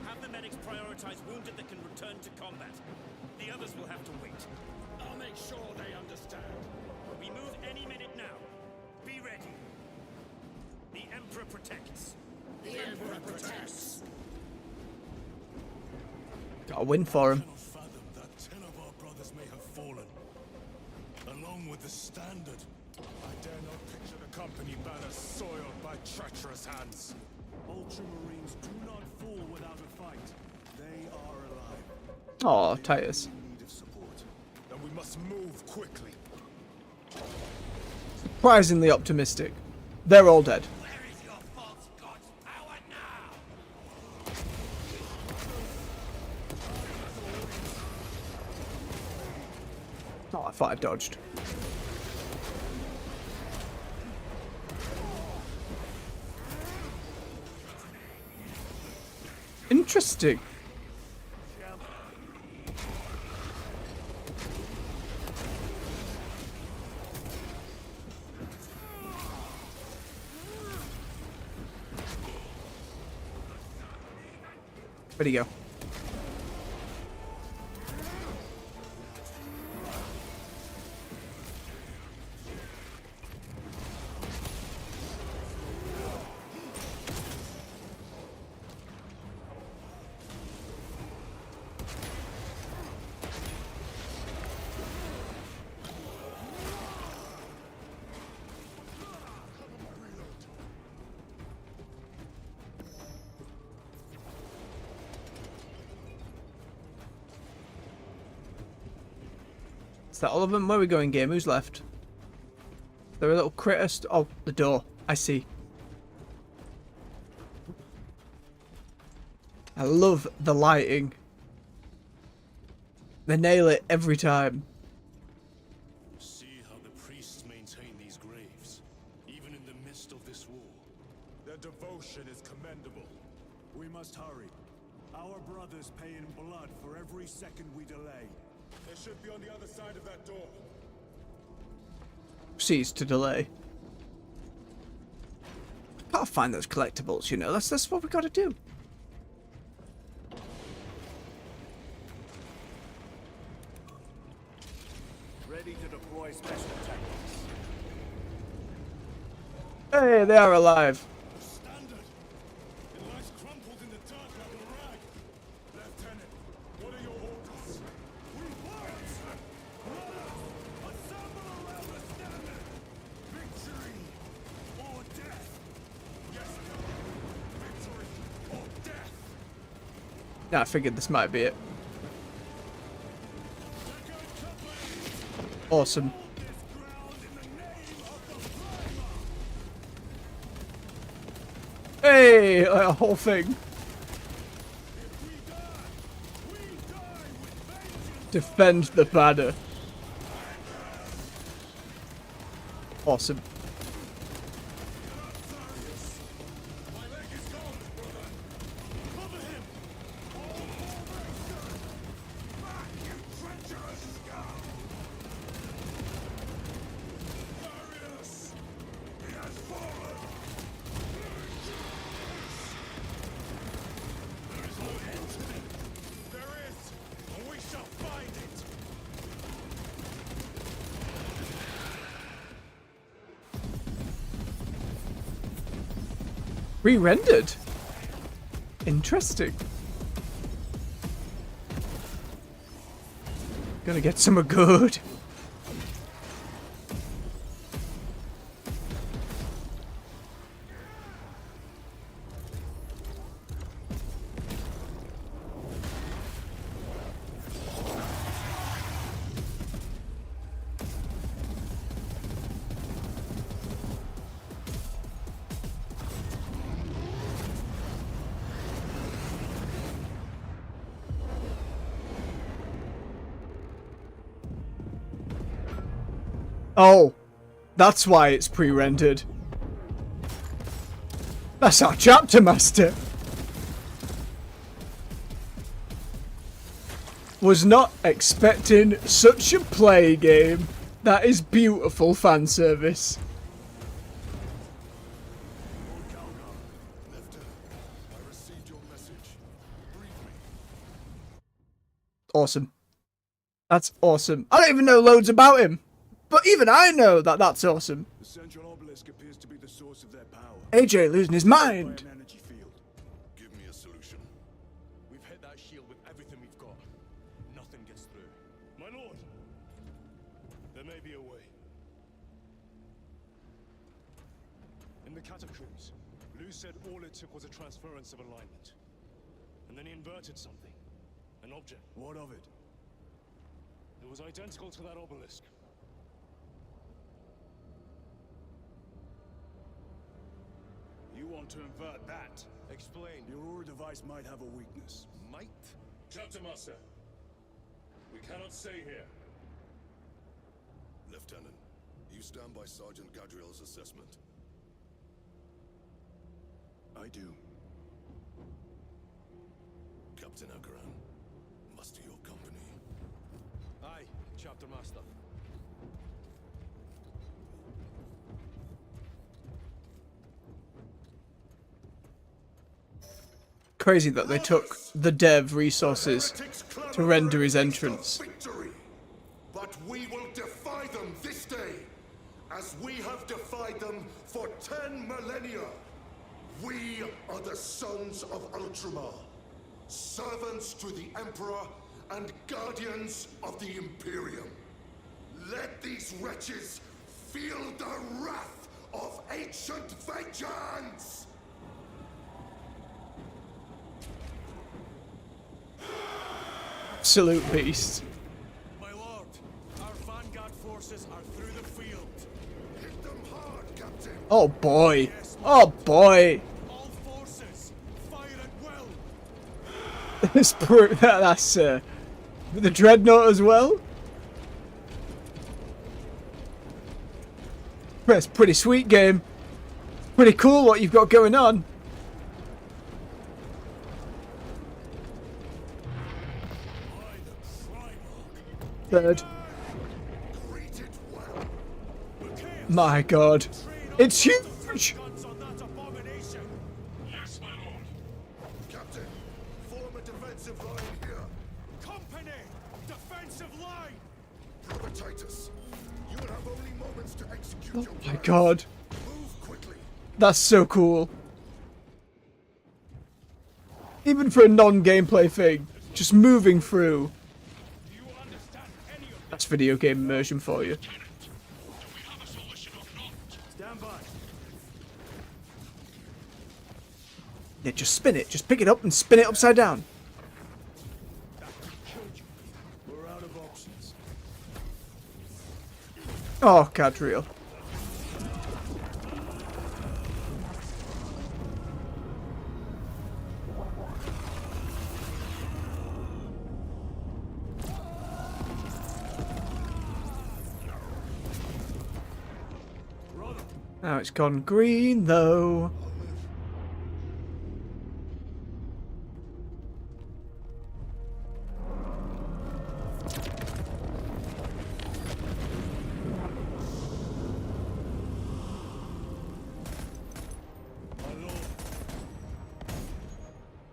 Have the medics prioritize wounded that can return to combat. The others will have to wait. I'll make sure they understand. We move any minute now. Be ready. The Emperor protects. The Emperor protects. Got a win for him. I cannot fathom that 10 of our brothers may have fallen. Along with the standard. I dare not picture the company banners soiled by treacherous hands. Ultramarines do not fall without a fight. They are alive. Aw, Titus. In need of support. Then we must move quickly. Surprisingly optimistic. They're all dead. Where is your false god's power now? Oh, I thought I dodged. Interesting. Where'd he go? Is that all of them? Where are we going, game? Who's left? There are little critters. Oh, the door. I see. I love the lighting. They nail it every time. See how the priests maintain these graves, even in the midst of this war. Their devotion is commendable. We must hurry. Our brothers pay in blood for every second we delay. They should be on the other side of that door. Cease to delay. Gotta find those collectibles, you know. That's what we gotta do. Ready to deploy special tactics. Hey, they are alive. Standard. It lies crumpled in the dirt like a rag. Lieutenant, what are your orders? We march! Brothers, assemble around the standard! Victory or death! Yes, sir. Victory or death! Yeah, I figured this might be it. Awesome. Hey, a whole thing. Defend the banner. Awesome. Re-rendered? Interesting. Gonna get some good. Oh, that's why it's pre-rendered. That's our chapter master. Was not expecting such a play game. That is beautiful fan service. I received your message. Brief me. Awesome. That's awesome. I don't even know loads about him. But even I know that that's awesome. The central obelisk appears to be the source of their power. AJ losing his mind. By an energy field. Give me a solution. We've hit that shield with everything we've got. Nothing gets through. My lord! There may be a way. In the catacombs, Lou said all it took was a transference of alignment. And then he inverted something. An object. What of it? It was identical to that obelisk. You want to invert that? Explain. Your Aura device might have a weakness. Might? Chapter Master, we cannot stay here. Lieutenant, you stand by Sergeant Gadriel's assessment? I do. Captain Akaran, muster your company. Aye, Chapter Master. Crazy that they took the dev resources to render his entrance. Victory. But we will defy them this day, as we have defied them for 10 millennia. We are the sons of Ultramar, servants to the Emperor and guardians of the Imperium. Let these wretches feel the wrath of ancient vengeance! Absolute beast. My lord, our vanguard forces are through the field. Hit them hard, Captain! Oh boy. Oh boy. All forces, fire at will. That's the dreadnought as well. That's pretty sweet game. Pretty cool what you've got going on. Third. My god. It's huge! Guns on that abomination. Yes, my lord. Captain, form a defensive line here. Company, defensive line. Brother Titus, you will have only moments to execute Oh your my plan. god. Move quickly. That's so cool. Even for a non-gameplay thing, just moving through. That's video game immersion for you. Stand by. Yeah, just spin it. Just pick it up and spin it upside down. We're out of options. Oh, Gadriel. Now it's gone green, though.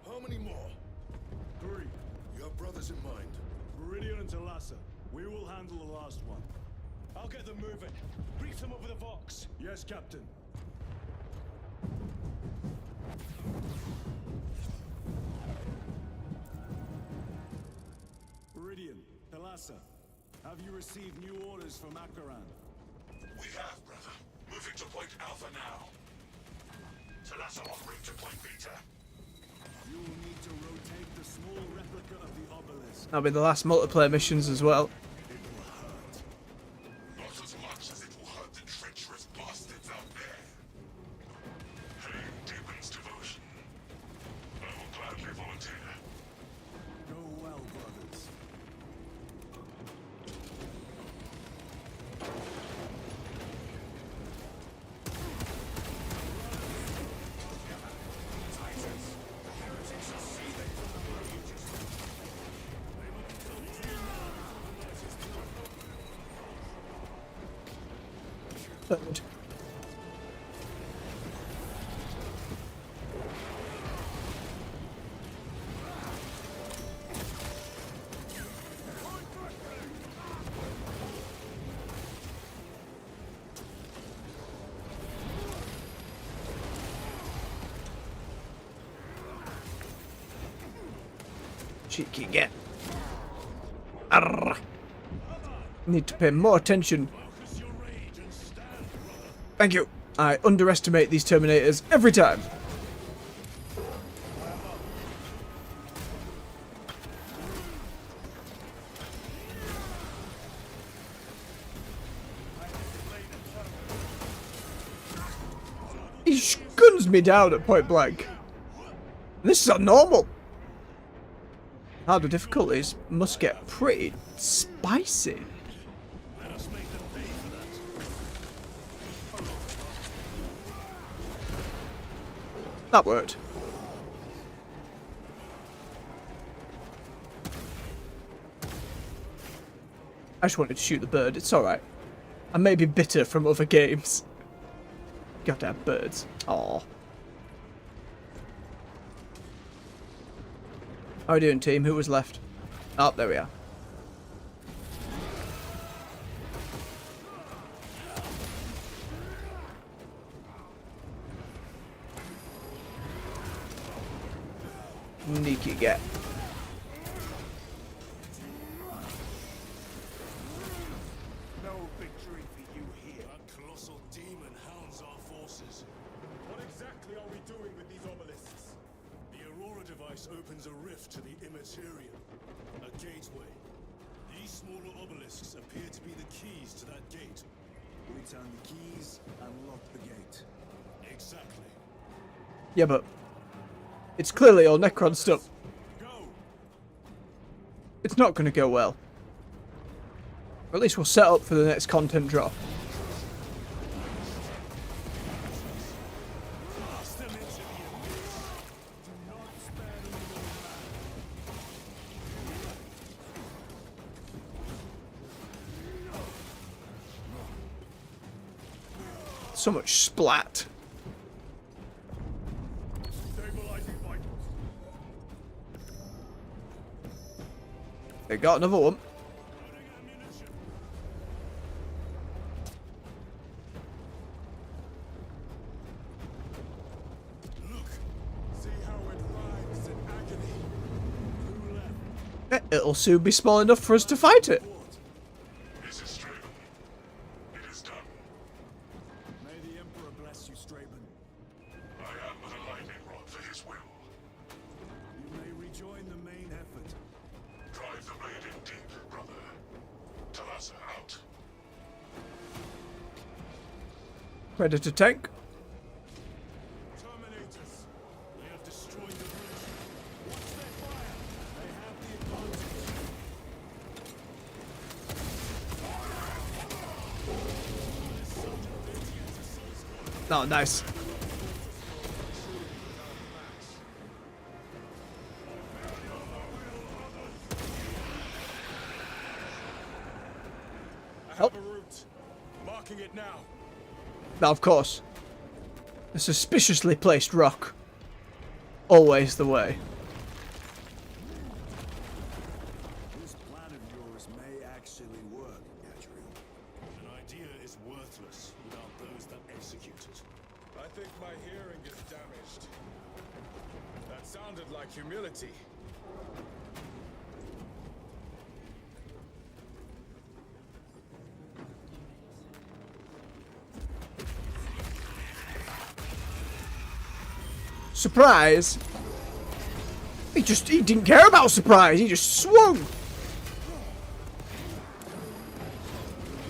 How many more? 3. You have brothers in mind. Meridian and Talassa. We will handle the last one. I'll get them moving. Brief them over the Vox. Yes, Captain. Meridian, Talassa. Have you received new orders from Akaran? We have, brother. Moving to Point Alpha now. Talassa en route to Point Beta. You will need to rotate the small replica of the obelisk. That'll be the last multiplayer missions as well. It will hurt. Not as much as it will hurt the treacherous bastards out there. Pain deepens devotion. I will gladly volunteer. Go well, brothers. Third. Cheeky get. Arrgh. Need to pay more attention. Thank you. I underestimate these Terminators every time. He guns me down at point blank. This is abnormal. Harder difficulties must get pretty spicy. Let us make them pay That worked. I just wanted to shoot the bird. It's alright. I may be bitter from other games. Goddamn birds. Aww. How are we doing, team? Who was left? Oh, there we are. Sneaky get. No victory for you here. That colossal demon hounds our forces. What exactly are we doing with these obelisks? The Aurora device opens a rift to the immaterial, a gateway. These smaller obelisks appear to be the keys to that gate. We turn the keys and lock the gate. Exactly. Yeah, but it's clearly all Necron stuff. Go! It's not going to go well. Or at least we'll set up for the next content drop. So much splat. They got another one. Look! See how it writhes in agony. Who left? It'll soon be small enough for us to fight it. This is Straven. It is done. May the Emperor bless you, Straben. I am but a lightning rod for his will. You may rejoin the main effort. Drive the blade in deep, brother. Talassa out. Predator tank. Terminators! They have destroyed the bridge. Watch their fire! They have the advantage. Oh, nice. I have a route. Marking it now. Now, of course, a suspiciously placed rock. Always the way. This plan of yours may actually work, Gadriel. An idea is worthless without those that execute it. I think my hearing is damaged. That sounded like humility. Surprise! He didn't care about surprise, he just swung!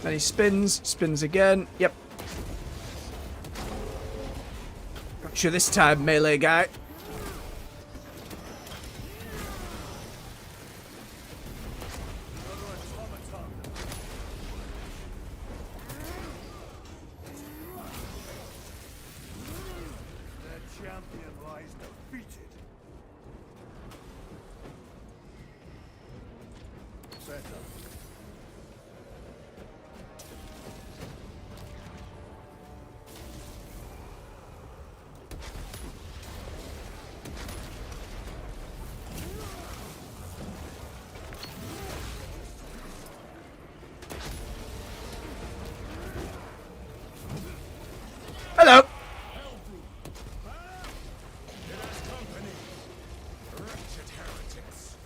Then he spins again, yep. Gotcha this time, melee guy. Their champion lies defeated. Better. Hello! Wretched heretics!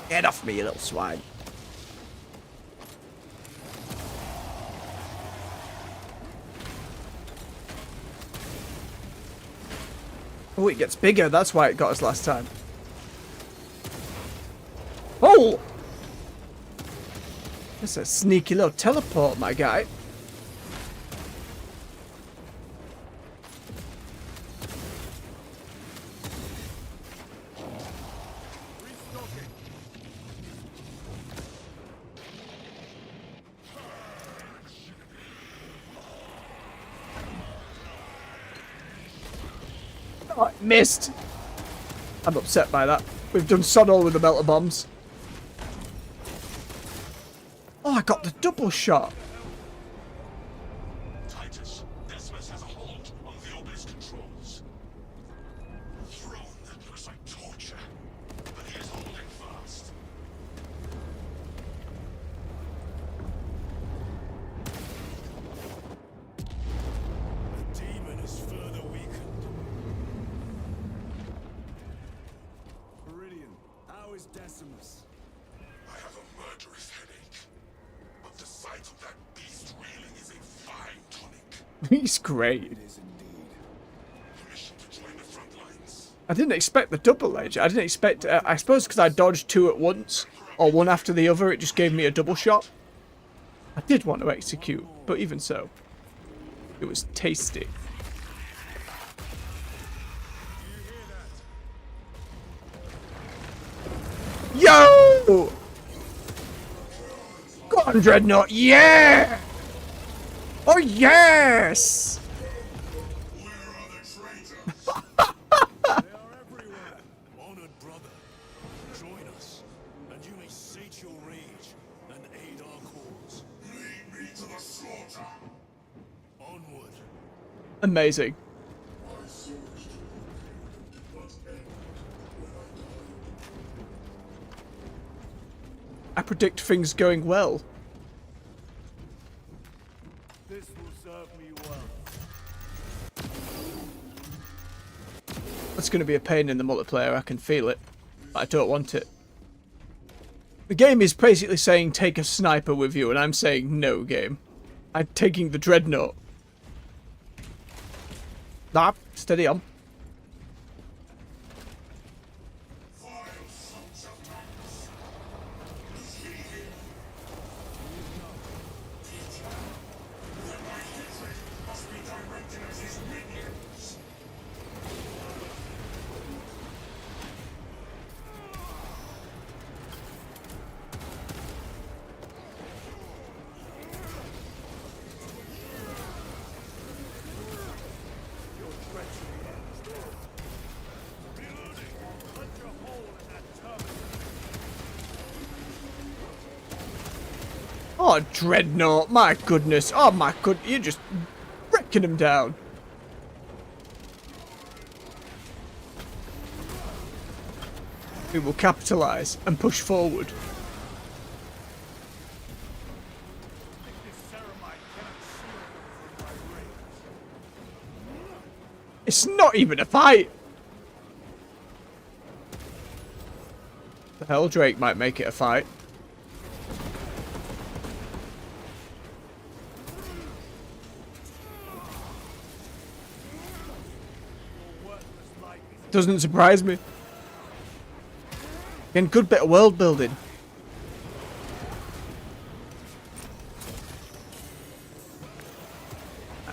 Get off me, you little swine. Oh, it gets bigger. That's why it got us last time. Oh! That's a sneaky little teleport, my guy. Oh, I missed. I'm upset by that. We've done sod all with the melter bombs. Oh, I got the double shot. Titus, Decimus has a hold on the obelisk controls. A throne that looks like torture, but he is holding fast. The demon is further weakened. Viridian, how is Decimus? I have a murderous headache, but the sight of that beast reeling is a fine tonic. He's great. It is indeed. Permission to join the front lines. I didn't expect the double edge. I didn't expect... I suppose because I dodged two at once, or one after the other, it just gave me a double shot. I did want to execute, but even so, it was tasty. Yo! Go on, Dreadnought, yeah! Oh, yes! They are everywhere. Honored brother, join us, and you may sate your rage and aid our cause. Lead me to the slaughter. Onward. Amazing. I predict things going well. This will serve me well. That's going to be a pain in the multiplayer, I can feel it. But I don't want it. The game is basically saying take a sniper with you, and I'm saying no game. I'm taking the Dreadnought. Nah, steady on. Oh, Dreadnought, my goodness. Oh, my good. You're just wrecking him down. We will capitalise and push forward. This ceramite cannot shield them from my rays. It's not even a fight. The hell, Drake might make it a fight. Doesn't surprise me. Again, good bit of world building.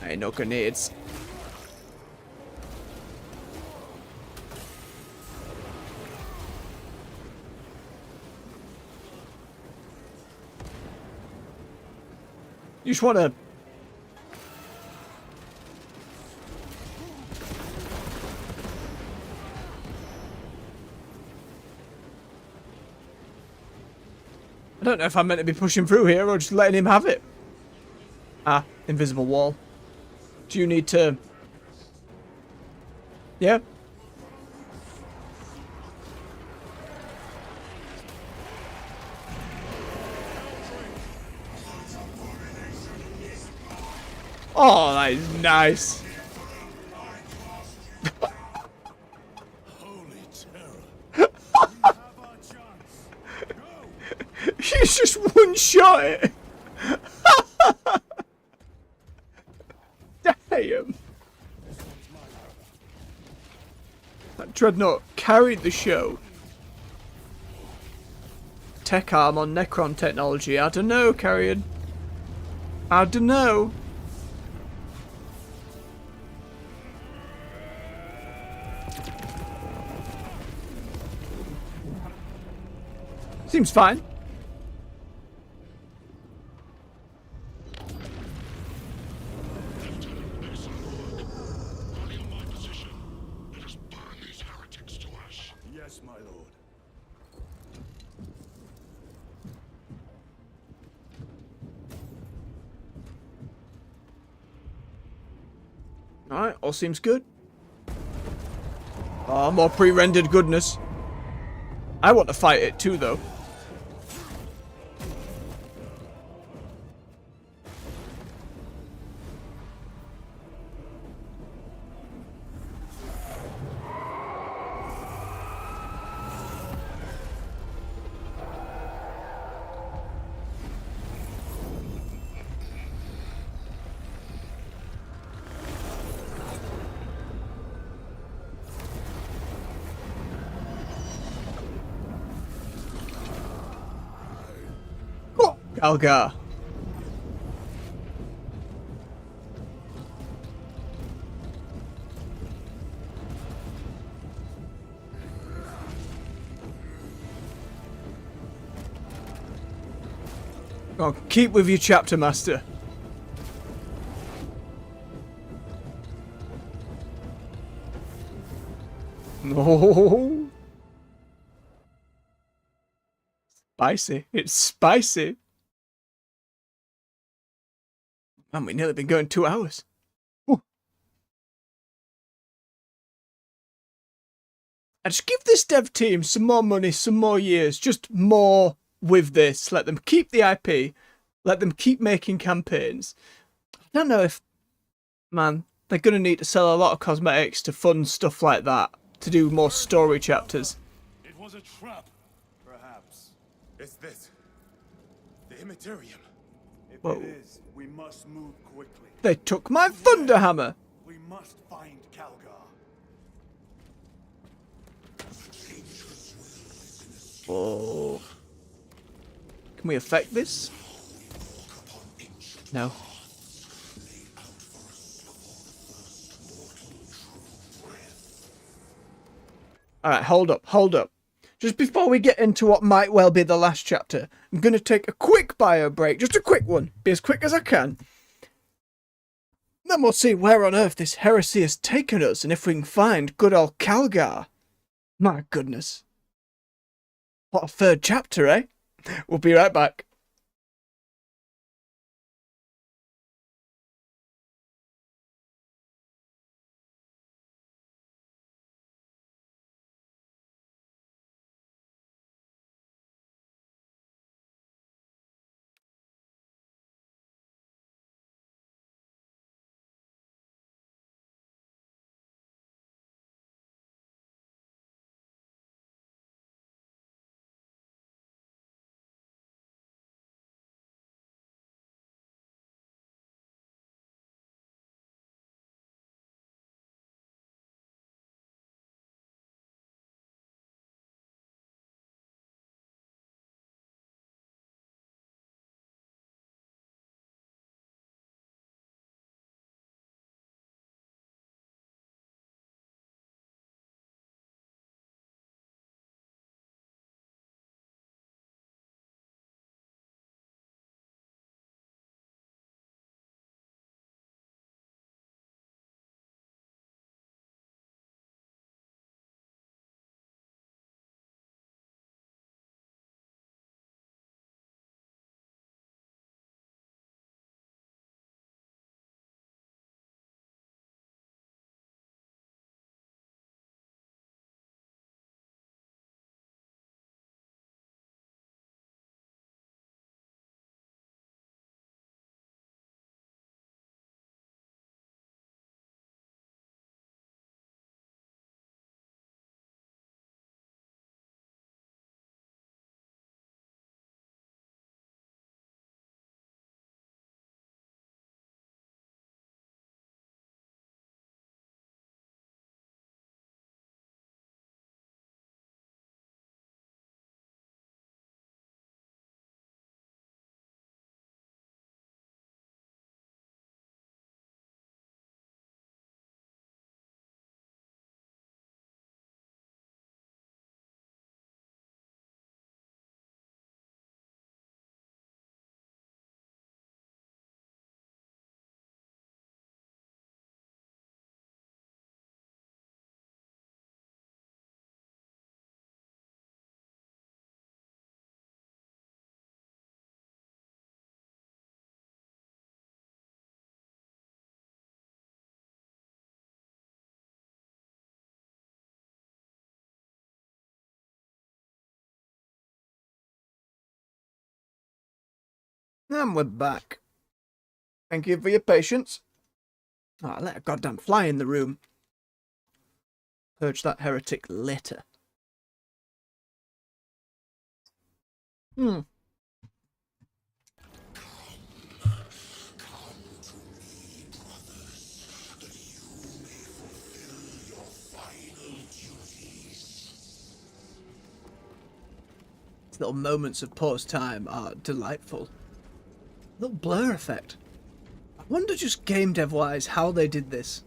I ain't no grenades. You just wanna... I don't know if I'm meant to be pushing through here or just letting him have it. Ah, invisible wall. Do you need to... Yeah? Oh, that is nice. Holy terror. We have our chance. Go! He's just one-shot it. Damn. Dreadnought carried the show. Tech arm on Necron technology. I don't know, Carrion. I don't know. Seems fine. Yes, my lord. Alright, all seems good. Oh, more pre-rendered goodness. I want to fight it too, though. Algar. Oh, keep with your chapter, master. No. Spicy. It's spicy. Man, we nearly been going 2 hours. Ooh. I just give this dev team some more money, some more years, just more with this. Let them keep the IP. Let them keep making campaigns. I don't know if, man, they're going to need to sell a lot of cosmetics to fund stuff like that, to do more story chapters. It was a trap. Perhaps. It's this. The Immaterium. If Whoa. it is, we must move quickly. They took my Thunderhammer. We must find Calgar. Oh. Can we affect this? No. Alright, hold up. Just before we get into what might well be the last chapter, I'm going to take a quick bio break. Just a quick one. Be as quick as I can. Then we'll see where on earth this heresy has taken us and if we can find good old Calgar. My goodness. What a third chapter, eh? We'll be right back. And we're back. Thank you for your patience. Oh, I let a goddamn fly in the room. Purge that heretic later. Little moments of pause time are delightful. Little blur effect. I wonder just game dev wise how they did this.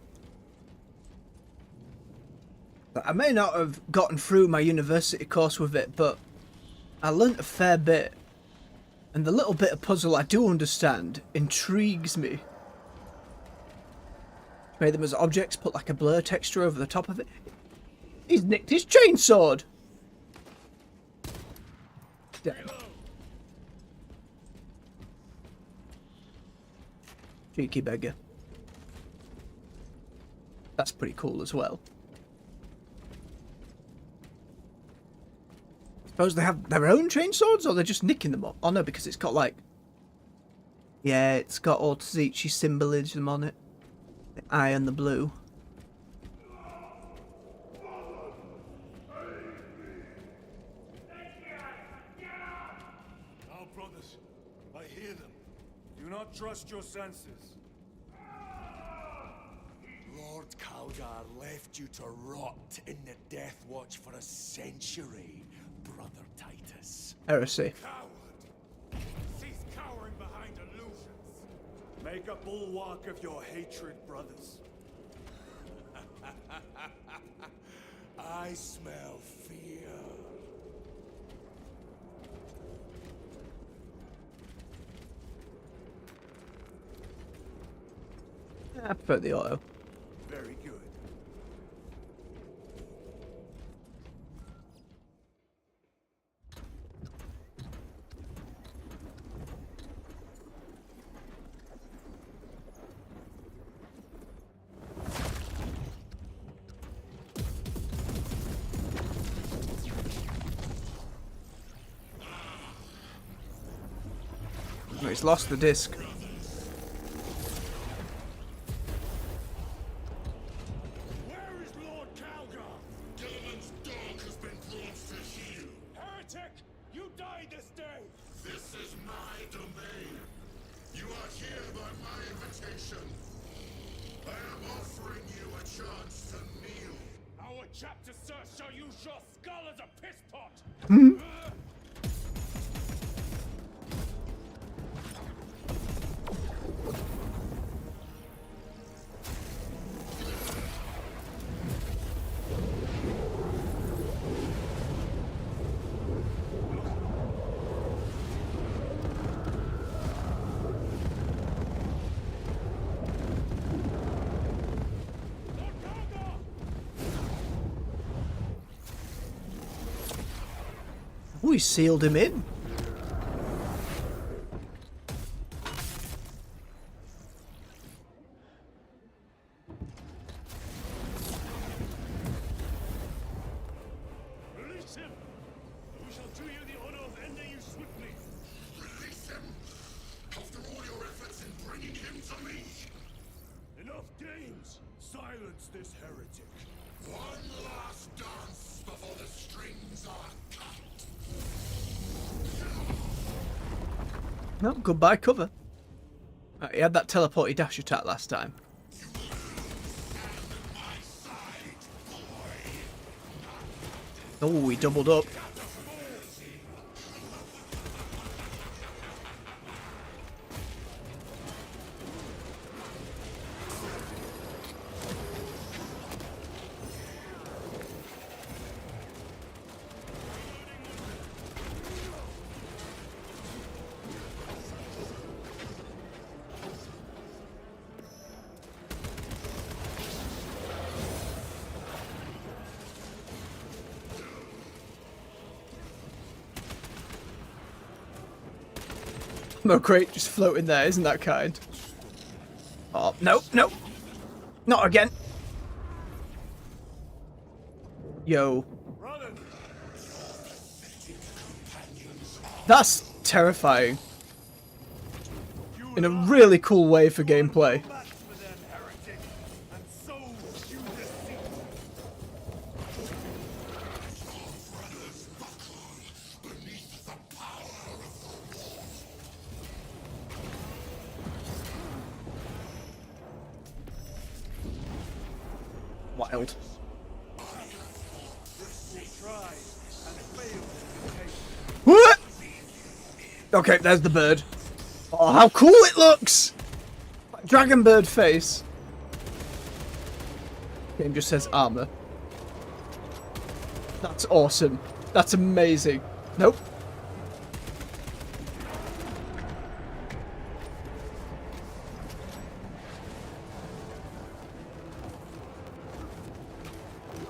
I may not have gotten through my university course with it, but I learnt a fair bit. And the little bit of puzzle I do understand intrigues me. Made them as objects, put like a blur texture over the top of it. He's nicked his chainsword! Damn. Cheeky beggar. That's pretty cool as well. Suppose they have their own chainswords, or they're just nicking them up? Oh no, because it's got like... Yeah, it's got all Tsuichi symbolism on it. The eye and the blue. Now, brothers, I hear them. Do not trust your senses. Lord Calgar left you to rot in the Death Watch for a century, Brother Titus. Heresy. Coward! Cease cowering behind illusions! Make a bulwark of your hatred, brothers. I smell fear. I prefer the auto. Very good. Oh, he's lost the disc. Chapter, sir, shall use your skull as a piss pot! Oh, he sealed him in. Release him! We shall do you the honor of ending you swiftly. Release him! After all your efforts in bringing him to me! Enough games! Silence this heretic. One last dance before the strings are cut! No, goodbye cover. He had that teleporty dash attack last time. Oh, he doubled up. No crate just floating there, isn't that kind? Oh, no, no. Not again. Yo. That's terrifying. in a really cool way for gameplay. Wild. What? Okay, there's the bird. Oh, how cool it looks! Dragon bird face. Game just says armor. That's awesome. That's amazing. Nope.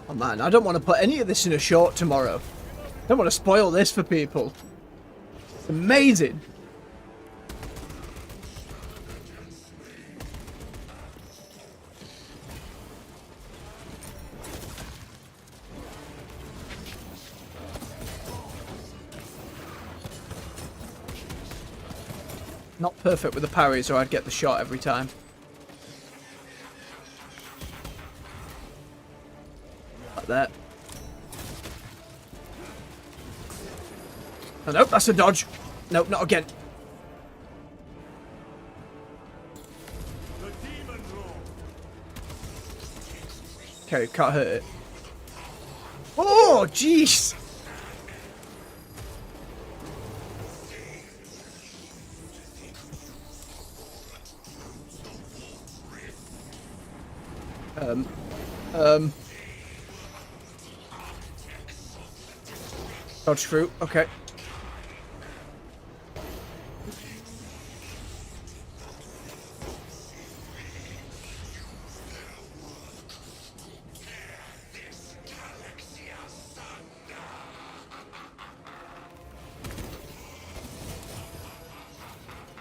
Oh man, I don't want to put any of this in a short tomorrow. I don't want to spoil this for people. It's amazing. Not perfect with the parries or I'd get the shot every time. Like that. Oh, nope, that's a dodge. Nope, not again. Okay, can't hurt it. Oh, jeez! Dodge through, okay.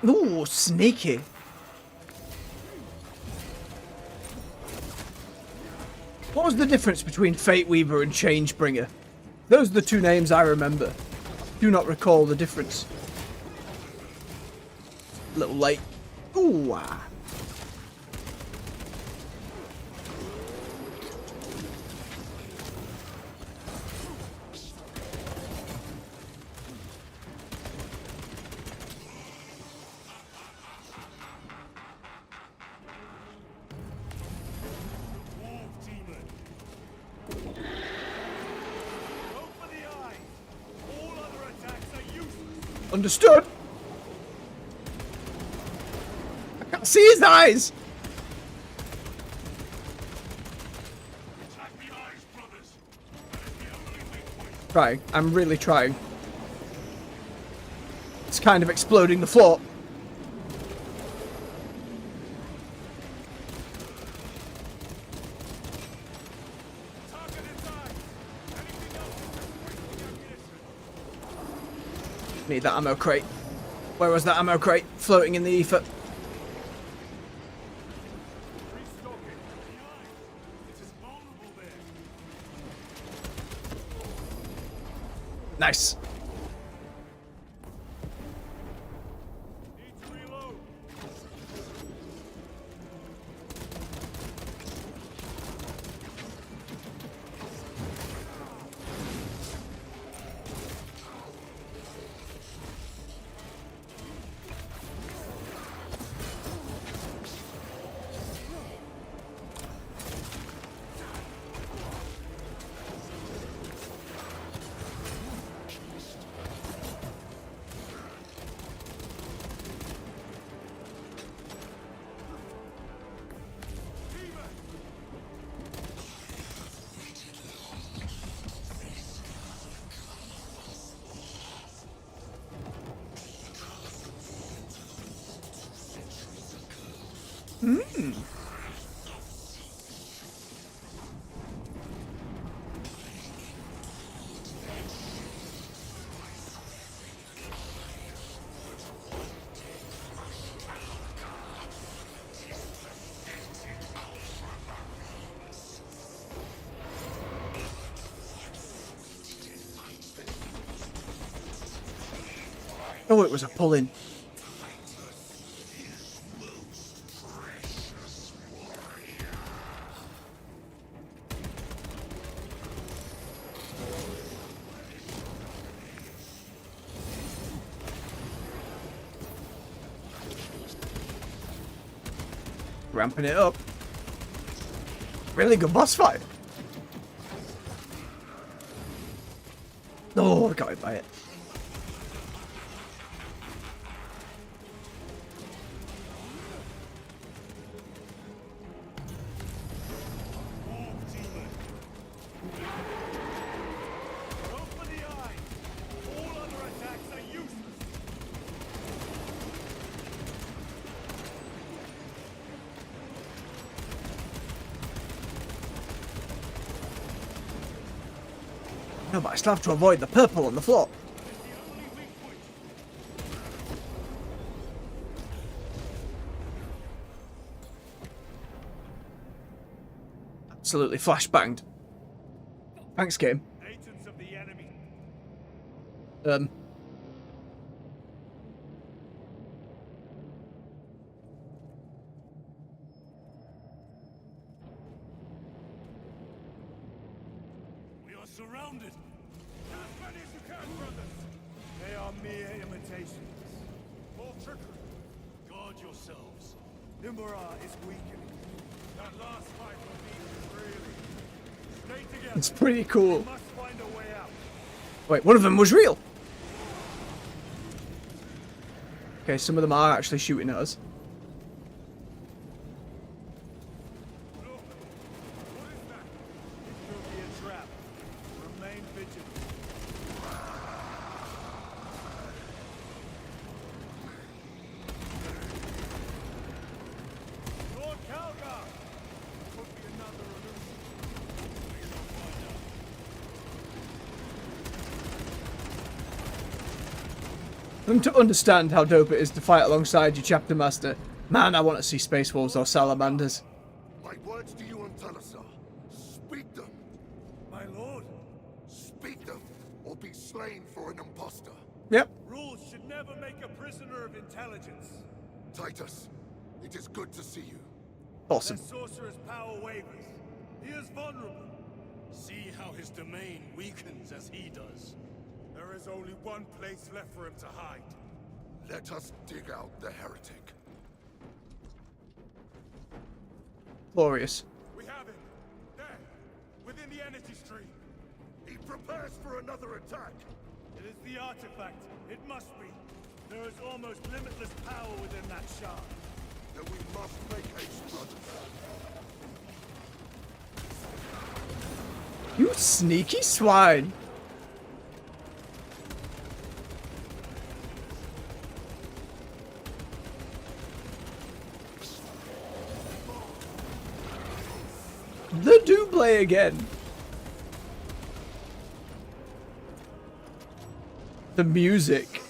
Ooh, sneaky. What was the difference between Fate Weaver and Changebringer? Those are the two names I remember. Do not recall the difference. A little late. Ooh, ah. Understood. I can't see his eyes. Trying. I'm really trying. It's kind of exploding the floor. Need that ammo crate. Where was that ammo crate? Floating in the ether. Nice. Oh, it was a pull-in. Ramping it up. Really good boss fight. Oh, I got hit by it. No, but I still have to avoid the purple on the floor. Absolutely flashbanged. Thanks, game. Agents of the enemy. We are surrounded. As many as you can, brothers. They are mere imitations. More trickery. Guard yourselves. Nimbara is weakening. That last fight will be really. Stay together. It's pretty cool. We must find a way out. Wait, one of them was real. Okay, some of them are actually shooting at us. Look. What is that? It could be a trap. Remain vigilant. Lord Calgar! Could be another illusion. We shall find out. For them to understand how dope it is to fight alongside your chapter master. Man, I want to see Space Wolves or Salamanders. My words to you on Talasar. Speak them. My lord, Speak them, or be slain for an impostor. Yep. rules should never make a prisoner of intelligence. Titus, it is good to see you. Awesome. The sorcerer's power wavers. He is vulnerable. See how his domain weakens as he does. There is only one place left for him to hide. Let us dig out the heretic. Glorious. We have him. There. Within the energy stream. He prepares for another attack. It is the artifact. It must be. There is almost limitless power within that shard. Then we must make haste, brothers. You sneaky swine. The double again. The music.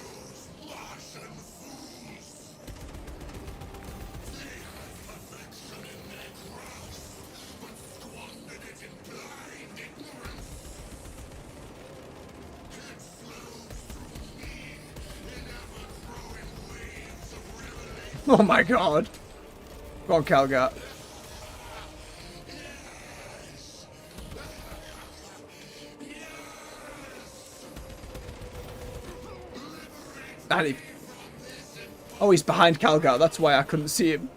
Oh my god. Go on, Calgar. And he... Oh, he's behind Calgar. That's why I couldn't see him.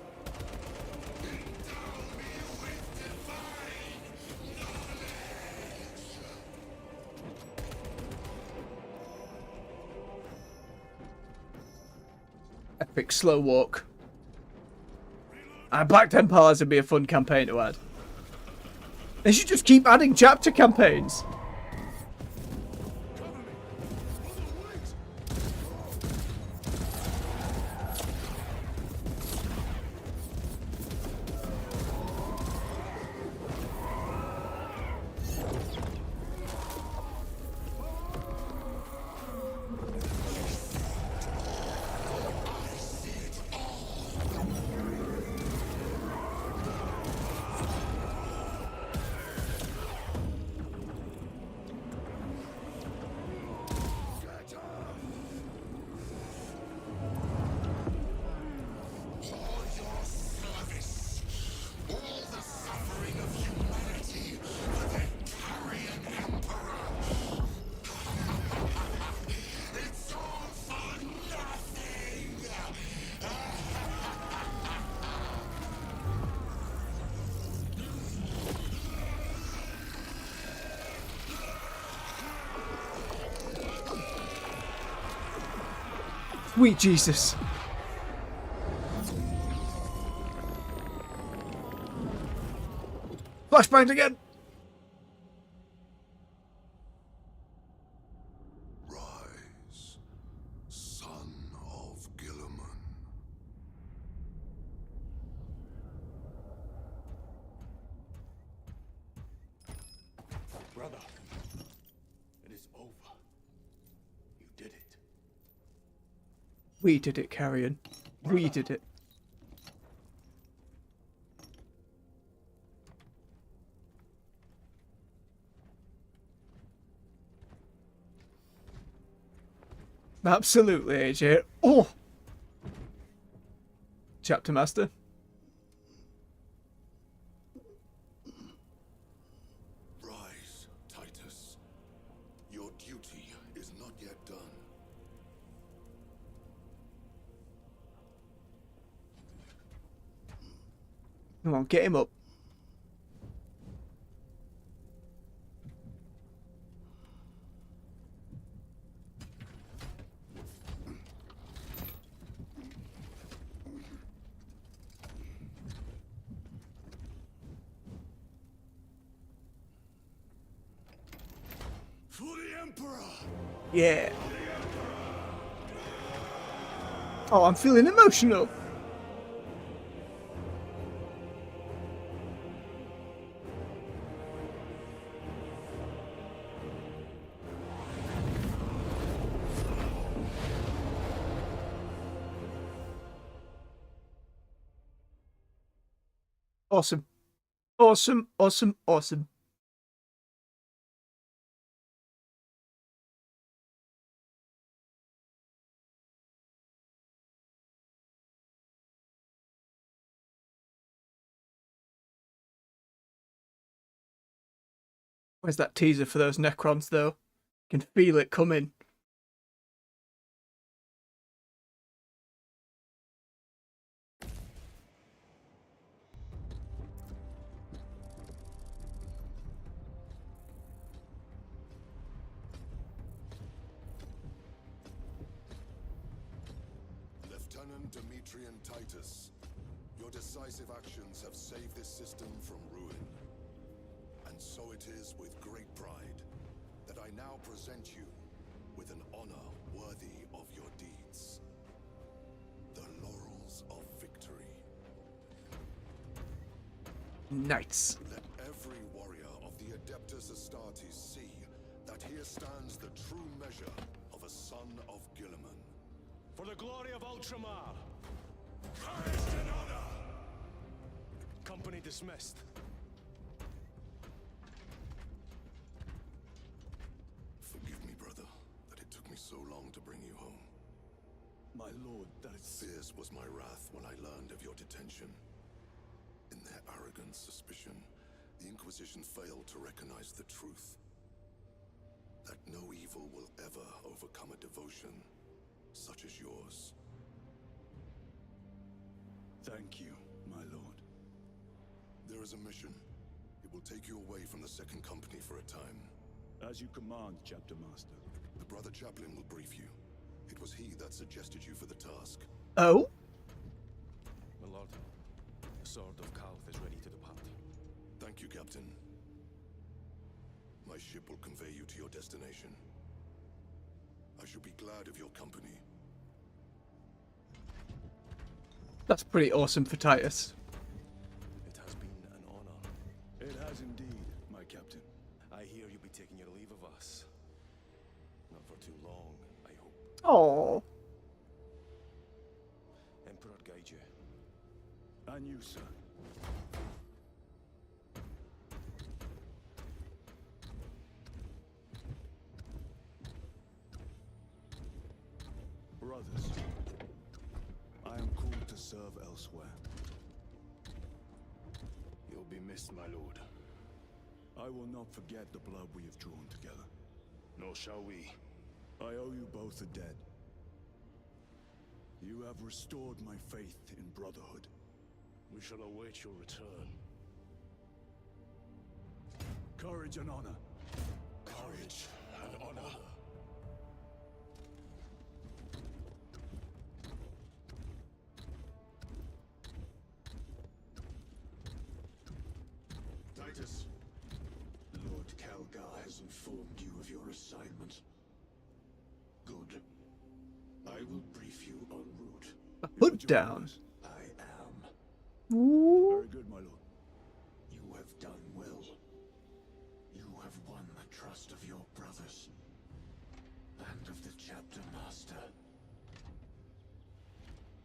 Epic slow walk. Black Templars would be a fun campaign to add. They should just keep adding chapter campaigns. Sweet Jesus. Flashbang again. Rise, son of Gilliman. Brother, it is over. You did it. We did it, Carrion. We did it. Absolutely, AJ. Oh! Chapter Master. Rise, Titus. Your duty is not yet done. Come on, get him up. For the Emperor! Yeah. Oh, I'm feeling emotional. Awesome. Awesome, awesome, awesome. Where's that teaser for those Necrons, though? Can feel it coming. Lieutenant Demetrian Titus, your decisive actions have saved this system from ruin. And so it is with great pride that I now present you with an honor worthy of your deeds. The laurels of victory. Nice. Let every warrior of the Adeptus Astartes see that here stands the true measure of a son of Gilliman. For the glory of Ultramar! Courage and honor! Company dismissed. Forgive me, brother, that it took me so long to bring you home. My lord, that is... Fierce was my wrath when I learned of your detention. In their arrogant suspicion, the Inquisition failed to recognize the truth. That no evil will ever overcome a devotion such as yours. Thank you, my lord. There is a mission. It will take you away from the Second Company for a time. As you command, Chapter Master. The Brother Chaplain will brief you. It was he that suggested you for the task. Oh? My lord, the sword of Calth is ready to depart. Thank you, Captain. My ship will convey you to your destination. I shall be glad of your company. That's pretty awesome for Titus. It has been an honor. It has indeed, my captain. I hear you'll be taking your leave of us. Not for too long, I hope. Oh. Emperor guide you. And you, sir. Brothers, I am called to serve elsewhere. You'll be missed, my lord. I will not forget the blood we have drawn together. Nor shall we. I owe you both a debt. You have restored my faith in brotherhood. We shall await your return. Courage and honor. Courage and honor. has informed you of your assignment. Good. I will brief you en route. Put down. I am. Very good, my lord. You have done well. You have won the trust of your brothers. And of the chapter master.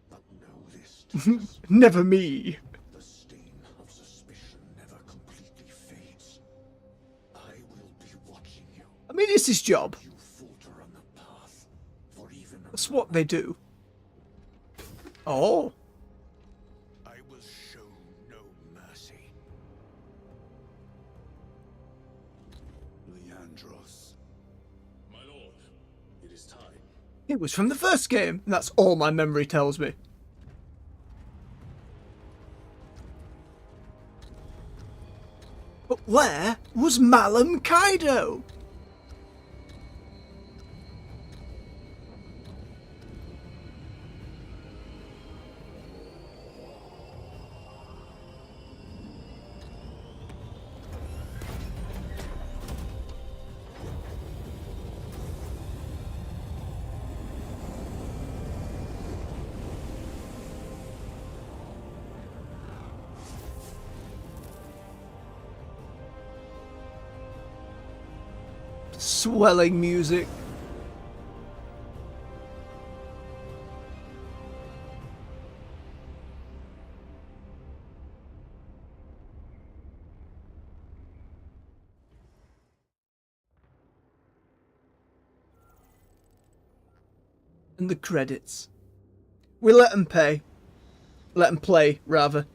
But know this, Titus. Never me. The stain of suspicion never completely fades. I will be watching you. I mean, it's his job. You falter on the path, for even That's what they do. Oh. I will show no mercy. Leandros. My lord, it is time. It was from the first game. And that's all my memory tells me. But where was Malum Kaido? Swelling music. And the credits. We let them pay. Let them play, rather.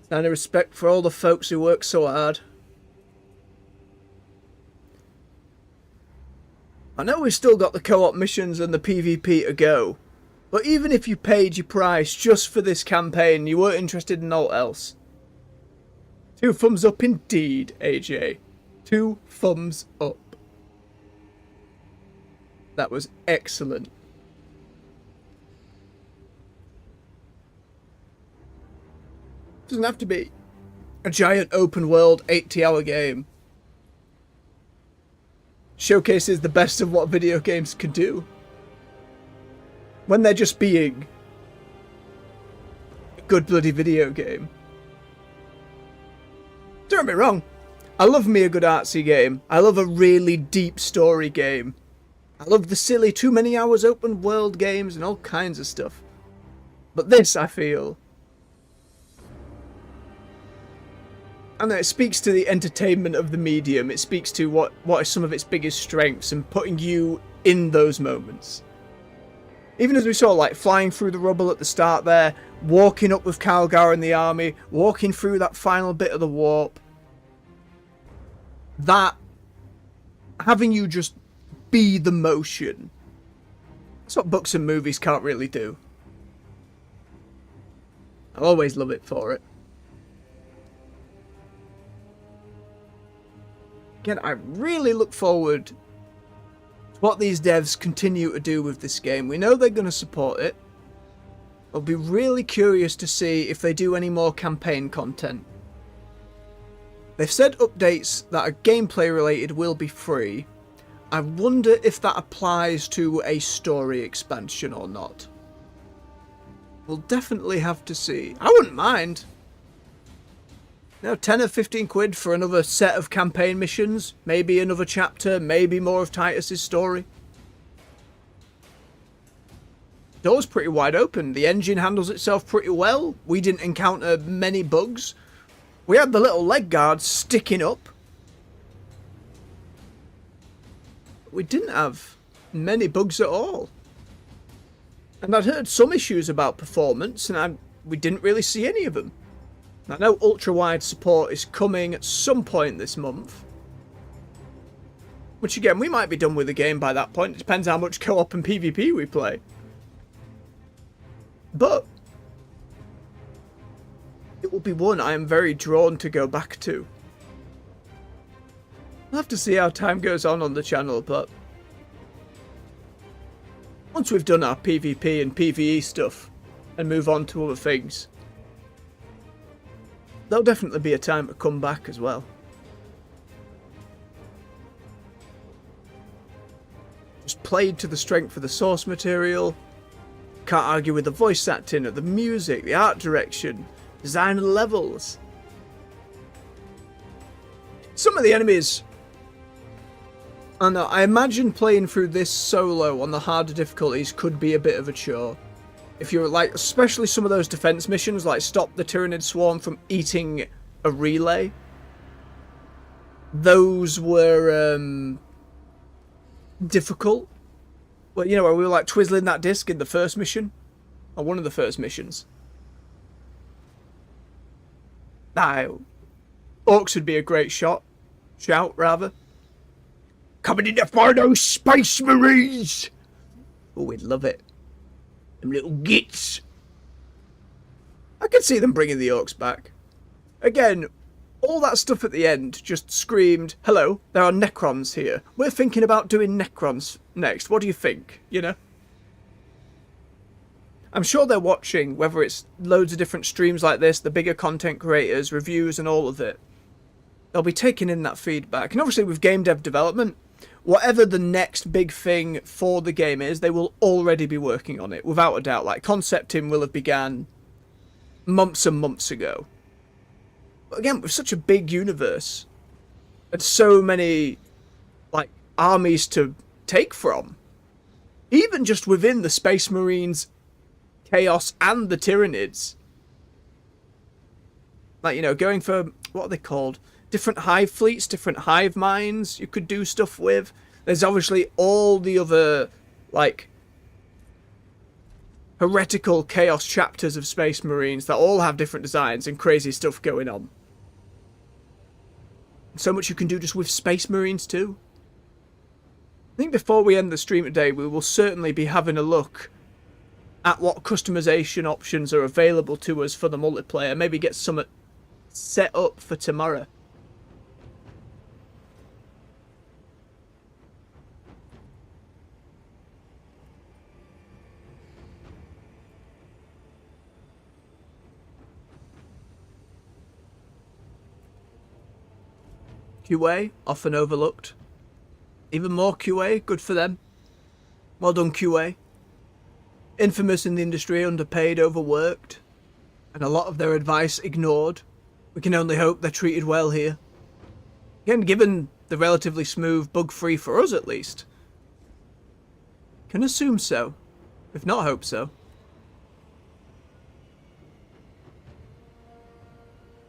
Sign of respect for all the folks who work so hard. I know we've still got the co-op missions and the PvP to go, but even if you paid your price just for this campaign, you weren't interested in all else. 2 thumbs up indeed, AJ. 2 thumbs up. That was excellent. Doesn't have to be a giant open world 80-hour game. Showcases the best of what video games can do. When they're just being a good bloody video game. Don't get me wrong. I love me a good artsy game. I love a really deep story game. I love the silly too many hours open world games and all kinds of stuff. But this, I feel... And it speaks to the entertainment of the medium. It speaks to what are some of its biggest strengths and putting you in those moments. Even as we saw, like, flying through the rubble at the start there, walking up with Calgar and the army, walking through that final bit of the warp. That, having you just be the motion. That's what books and movies can't really do. I'll always love it for it. Again, I really look forward to what these devs continue to do with this game. We know they're going to support it. I'll be really curious to see if they do any more campaign content. They've said updates that are gameplay related will be free. I wonder if that applies to a story expansion or not. We'll definitely have to see. I wouldn't mind. You know, 10 or 15 quid for another set of campaign missions, maybe another chapter, maybe more of Titus's story. Door's pretty wide open. The engine handles itself pretty well. We didn't encounter many bugs. We had the little leg guards sticking up. We didn't have many bugs at all. And I'd heard some issues about performance, and we didn't really see any of them. I know ultra-wide support is coming at some point this month. Which again, we might be done with the game by that point. It depends how much co-op and PvP we play. But it will be one I am very drawn to go back to. We'll have to see how time goes on the channel, but once we've done our PvP and PvE stuff and move on to other things, there'll definitely be a time to come back as well. Just played to the strength of the source material. Can't argue with the voice acting, or the music, the art direction, design of the levels. Some of the enemies, I know, I imagine playing through this solo on the harder difficulties could be a bit of a chore. If you're like, especially some of those defense missions, like stop the Tyranid swarm from eating a relay. Those were difficult. Well, you know, where we were like twizzling that disc in the first mission, or one of the first missions. Orcs would be a great shout, rather. Coming in to find those Space Marines! Oh, we'd love it. Them little gits. I could see them bringing the orcs back. Again, all that stuff at the end just screamed, hello, there are Necrons here. We're thinking about doing Necrons next. What do you think? You know? I'm sure they're watching, whether it's loads of different streams like this, the bigger content creators, reviews and all of it. They'll be taking in that feedback. And obviously with game dev development, whatever the next big thing for the game is, they will already be working on it, without a doubt. Like, concepting will have began months and months ago. But again, with such a big universe, and so many, like, armies to take from, even just within the Space Marines, Chaos, and the Tyranids, like, you know, going for, what are they called? Different hive fleets, different hive minds you could do stuff with. There's obviously all the other, like, heretical Chaos chapters of Space Marines that all have different designs and crazy stuff going on. So much you can do just with Space Marines too. I think before we end the stream today, we will certainly be having a look at what customization options are available to us for the multiplayer. Maybe get some set up for tomorrow. QA, often overlooked. Even more QA, good for them. Well done, QA. Infamous in the industry, underpaid, overworked, and a lot of their advice ignored. We can only hope they're treated well here. Again, given the relatively smooth, bug-free for us at least. Can assume so, if not hope so.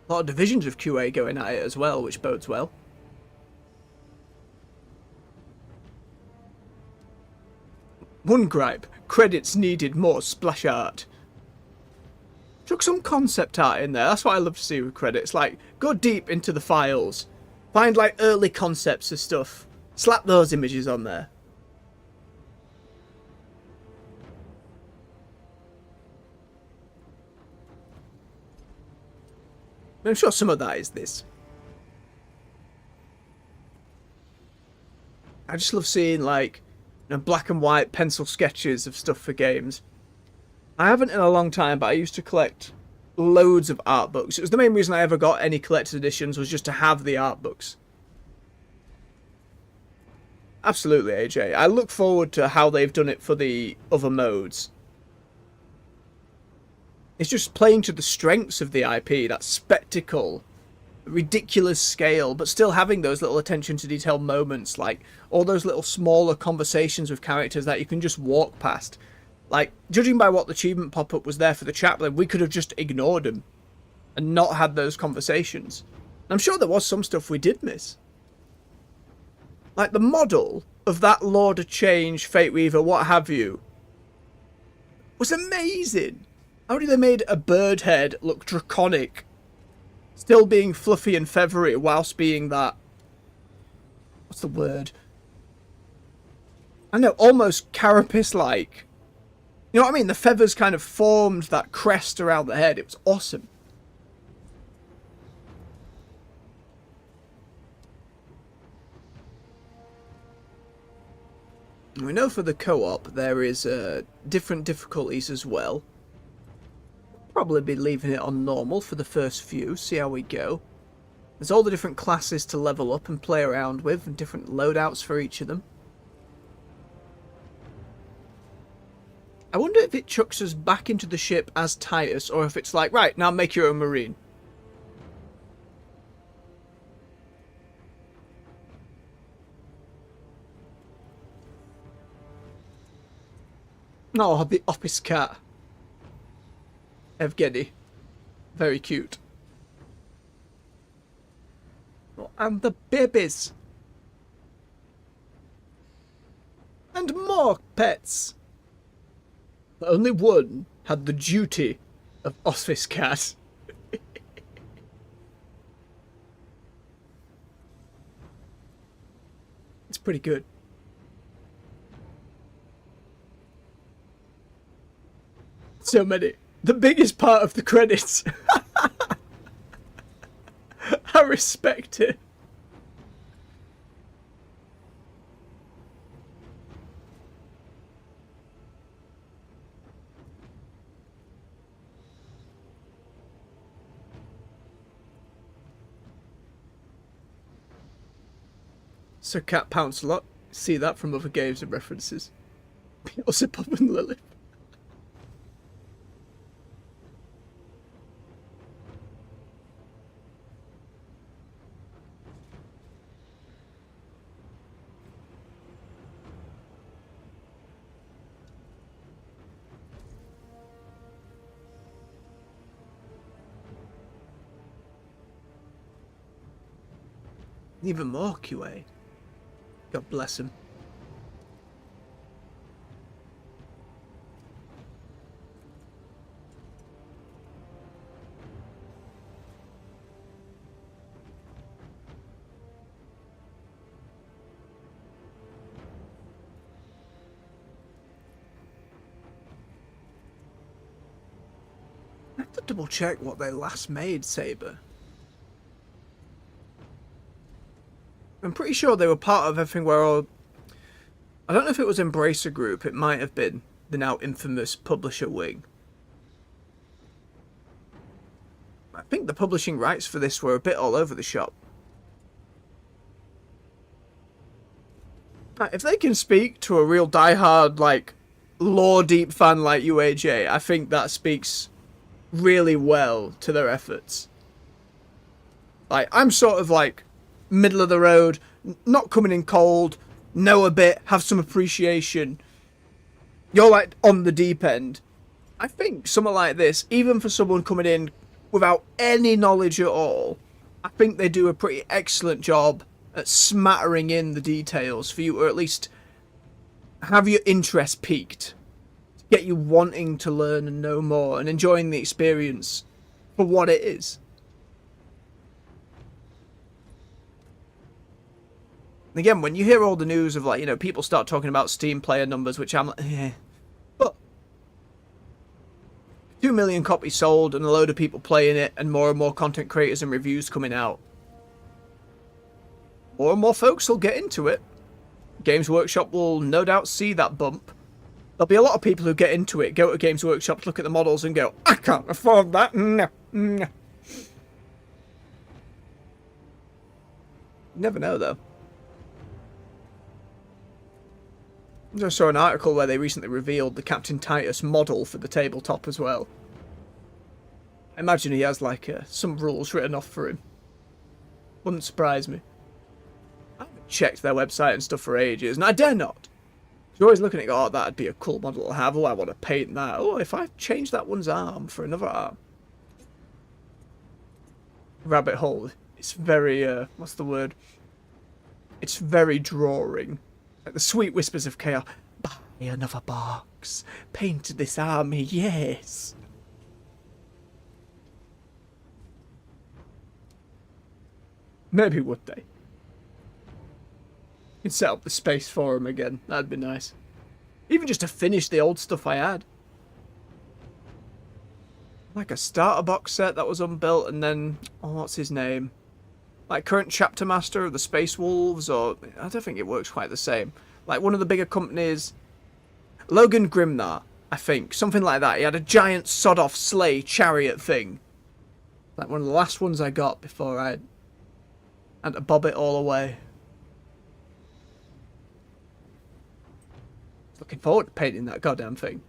A lot of divisions of QA going at it as well, which bodes well. One gripe, credits needed more splash art. Chuck some concept art in there, that's what I love to see with credits. Like, go deep into the files. Find like early concepts of stuff. Slap those images on there. I'm sure some of that is this. I just love seeing like, you know, black and white pencil sketches of stuff for games. I haven't in a long time, but I used to collect loads of art books. It was the main reason I ever got any collector's editions, was just to have the art books. Absolutely, AJ. I look forward to how they've done it for the other modes. It's just playing to the strengths of the IP, that spectacle, ridiculous scale, but still having those little attention to detail moments, like all those little smaller conversations with characters that you can just walk past. Like, judging by what the achievement pop-up was there for the chaplain, we could have just ignored him and not had those conversations. And I'm sure there was some stuff we did miss. Like, the model of that Lord of Change, Fate Weaver, what have you, was amazing. How did they made a bird head look draconic, still being fluffy and feathery whilst being that, what's the word? I know, almost carapace-like. You know what I mean? The feathers kind of formed that crest around the head. It was awesome. We know for the co-op there is different difficulties as well. probably be leaving it on normal for the first few, see how we go. There's all the different classes to level up and play around with, and different loadouts for each of them. I wonder if it chucks us back into the ship as Titus, or if it's like, right, now make your own Marine. Oh, the office cat. Evgeny. Very cute. Oh, and the babies. And more pets. But only one had the duty of office cat. It's pretty good. So many. The biggest part of the credits. I respect it. So cat pounce a lot. See that from other games and references. Beelzebub and Lilith. Even more QA. God bless him. I have to double check what they last made, Saber. I'm pretty sure they were part of everything where I don't know if it was Embracer Group, it might have been the now infamous publisher wing. I think the publishing rights for this were a bit all over the shop. If they can speak to a real diehard, like, lore-deep fan like UAJ, I think that speaks really well to their efforts. Like, I'm sort of like middle of the road, not coming in cold, know a bit, have some appreciation. You're like on the deep end. I think something like this, even for someone coming in without any knowledge at all, I think they do a pretty excellent job at smattering in the details for you, or at least have your interest piqued, to get you wanting to learn and know more and enjoying the experience for what it is. Again, when you hear all the news of, like, you know, people start talking about Steam player numbers, which I'm like, eh. But 2 million copies sold and a load of people playing it and more content creators and reviews coming out. More and more folks will get into it. Games Workshop will no doubt see that bump. There'll be a lot of people who get into it, go to Games Workshop, look at the models and go, I can't afford that. No, no. You never know, though. I just saw an article where they recently revealed the Captain Titus model for the tabletop as well. I imagine he has, like, some rules written off for him. Wouldn't surprise me. I haven't checked their website and stuff for ages, and I dare not. You're always looking at, oh, that'd be a cool model to have. Oh, I want to paint that. Oh, if I change that one's arm for another arm. Rabbit hole. It's very, what's the word? It's very drawing. Like the sweet whispers of chaos. Buy another box. Paint this army, yes. Maybe would they? You can set up the space for him again. That'd be nice. Even just to finish the old stuff I had. Like a starter box set that was unbuilt, and then, oh, what's his name? Like current chapter master of the Space Wolves, or I don't think it works quite the same. Like one of the bigger companies, Logan Grimnar. I think. Something like that. He had a giant sod-off sleigh chariot thing. Like one of the last ones I got before I had to bob it all away. Looking forward to painting that goddamn thing.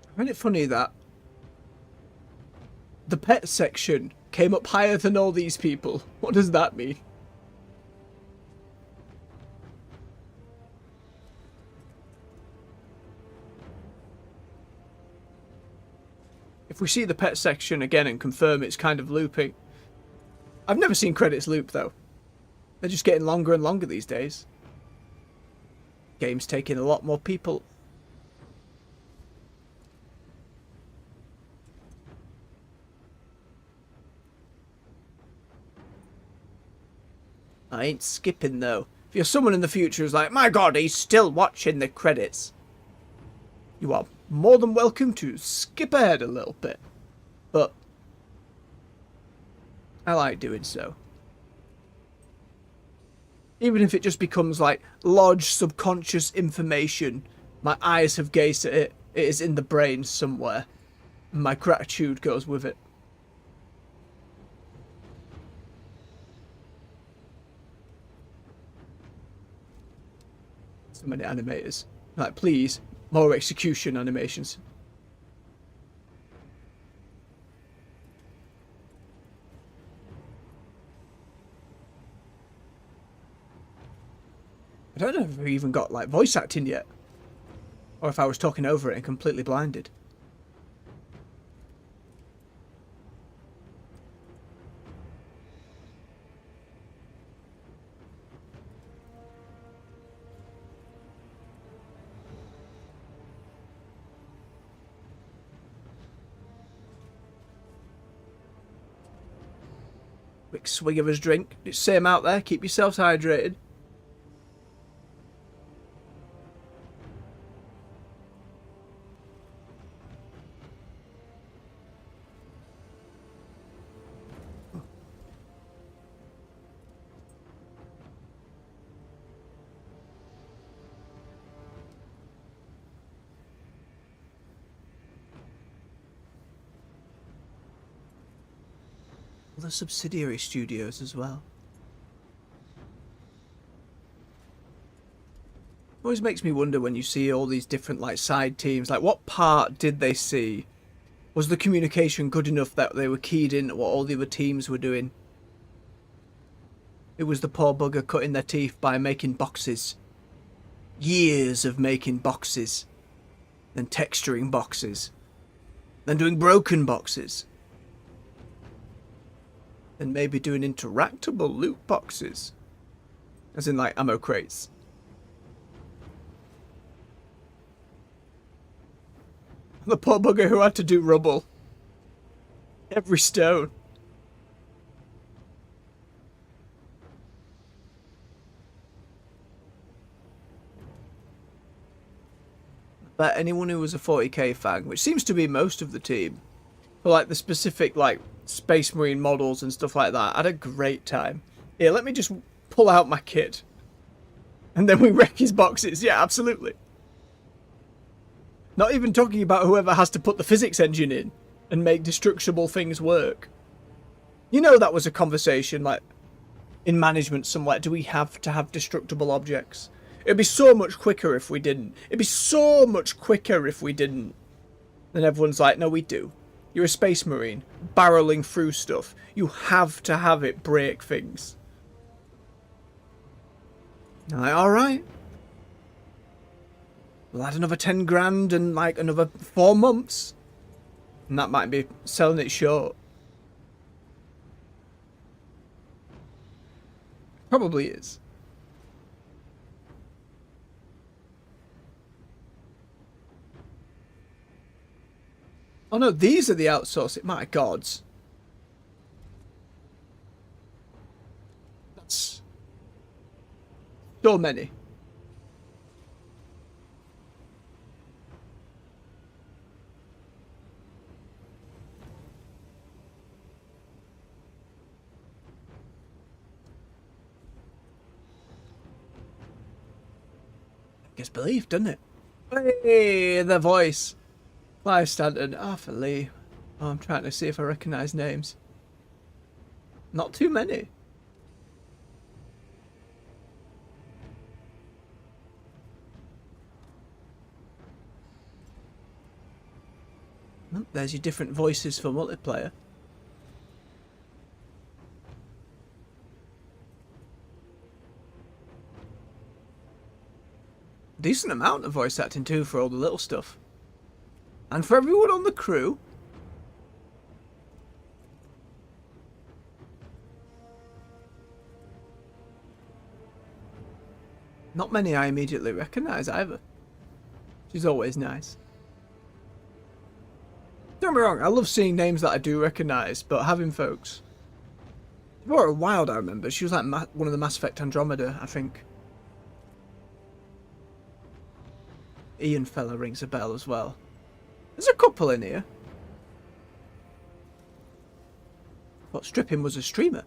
I find it funny that the pet section came up higher than all these people. What does that mean? If we see the pet section again and confirm it's kind of looping. I've never seen credits loop though. They're just getting longer and longer these days. Game's taking a lot more people. I ain't skipping though. If you're someone in the future who's like, my god, he's still watching the credits, you are more than welcome to skip ahead a little bit. But I like doing so. Even if it just becomes like large subconscious information, my eyes have gazed at it, it is in the brain somewhere, and my gratitude goes with it. So many animators. Like, please, more execution animations. I don't know if we even got, like, voice acting yet. Or if I was talking over it and completely blinded. Quick swig of his drink. Just same out there. Keep yourselves hydrated. Other subsidiary studios as well. Always makes me wonder when you see all these different like side teams, like what part did they see? Was the communication good enough that they were keyed in what all the other teams were doing? It was the poor bugger cutting their teeth by making boxes. Years of making boxes. Then texturing boxes. Then doing broken boxes. And maybe doing interactable loot boxes. As in like ammo crates. The poor bugger who had to do rubble. Every stone. But anyone who was a 40k fan, which seems to be most of the team, for like the specific like Space Marine models and stuff like that, had a great time. Here, let me just pull out my kit. And then we wreck his boxes. Yeah, absolutely. Not even talking about whoever has to put the physics engine in and make destructible things work. You know that was a conversation, like, in management somewhere. Do we have to have destructible objects? It'd be so much quicker if we didn't. It'd be so much quicker if we didn't. Then everyone's like, no, we do. You're a Space Marine, barreling through stuff. You have to have it break things. I'm like, alright. We'll add another 10 grand and like another 4 months. And that might be selling it short. Probably is. Oh no, these are the outsourcing. My gods. That's so many. Gets believed, doesn't it? Hey, the voice. Clive Stanton, Arthur Lee. Oh, I'm trying to see if I recognise names. Not too many. Oh, there's your different voices for multiplayer. Decent amount of voice acting too for all the little stuff. And for everyone on the crew. Not many I immediately recognise either. Which is always nice. Don't get me wrong, I love seeing names that I do recognise, but having folks... For a while I remember, she was like one of the Mass Effect Andromeda, I think. Ian fella rings a bell as well. There's a couple in here. But Stripping was a streamer.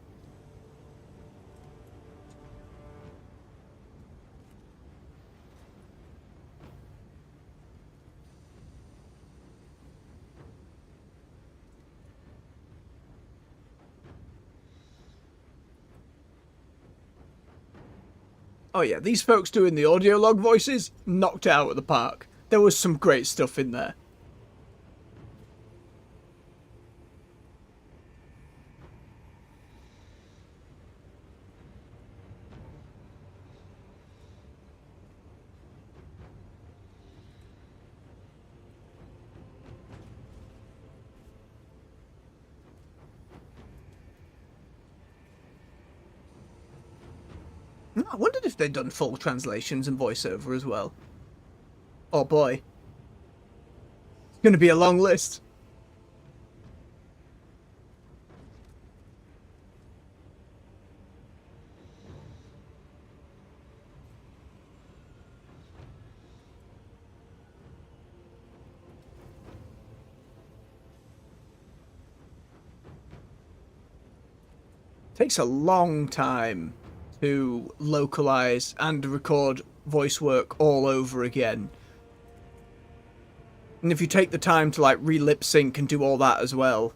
Oh yeah, these folks doing the audio log voices, knocked it out of the park. There was some great stuff in there. I wondered if they'd done full translations and voiceover as well. Oh boy. It's going to be a long list. Takes a long time to localize and record voice work all over again. And if you take the time to like re-lip sync and do all that as well,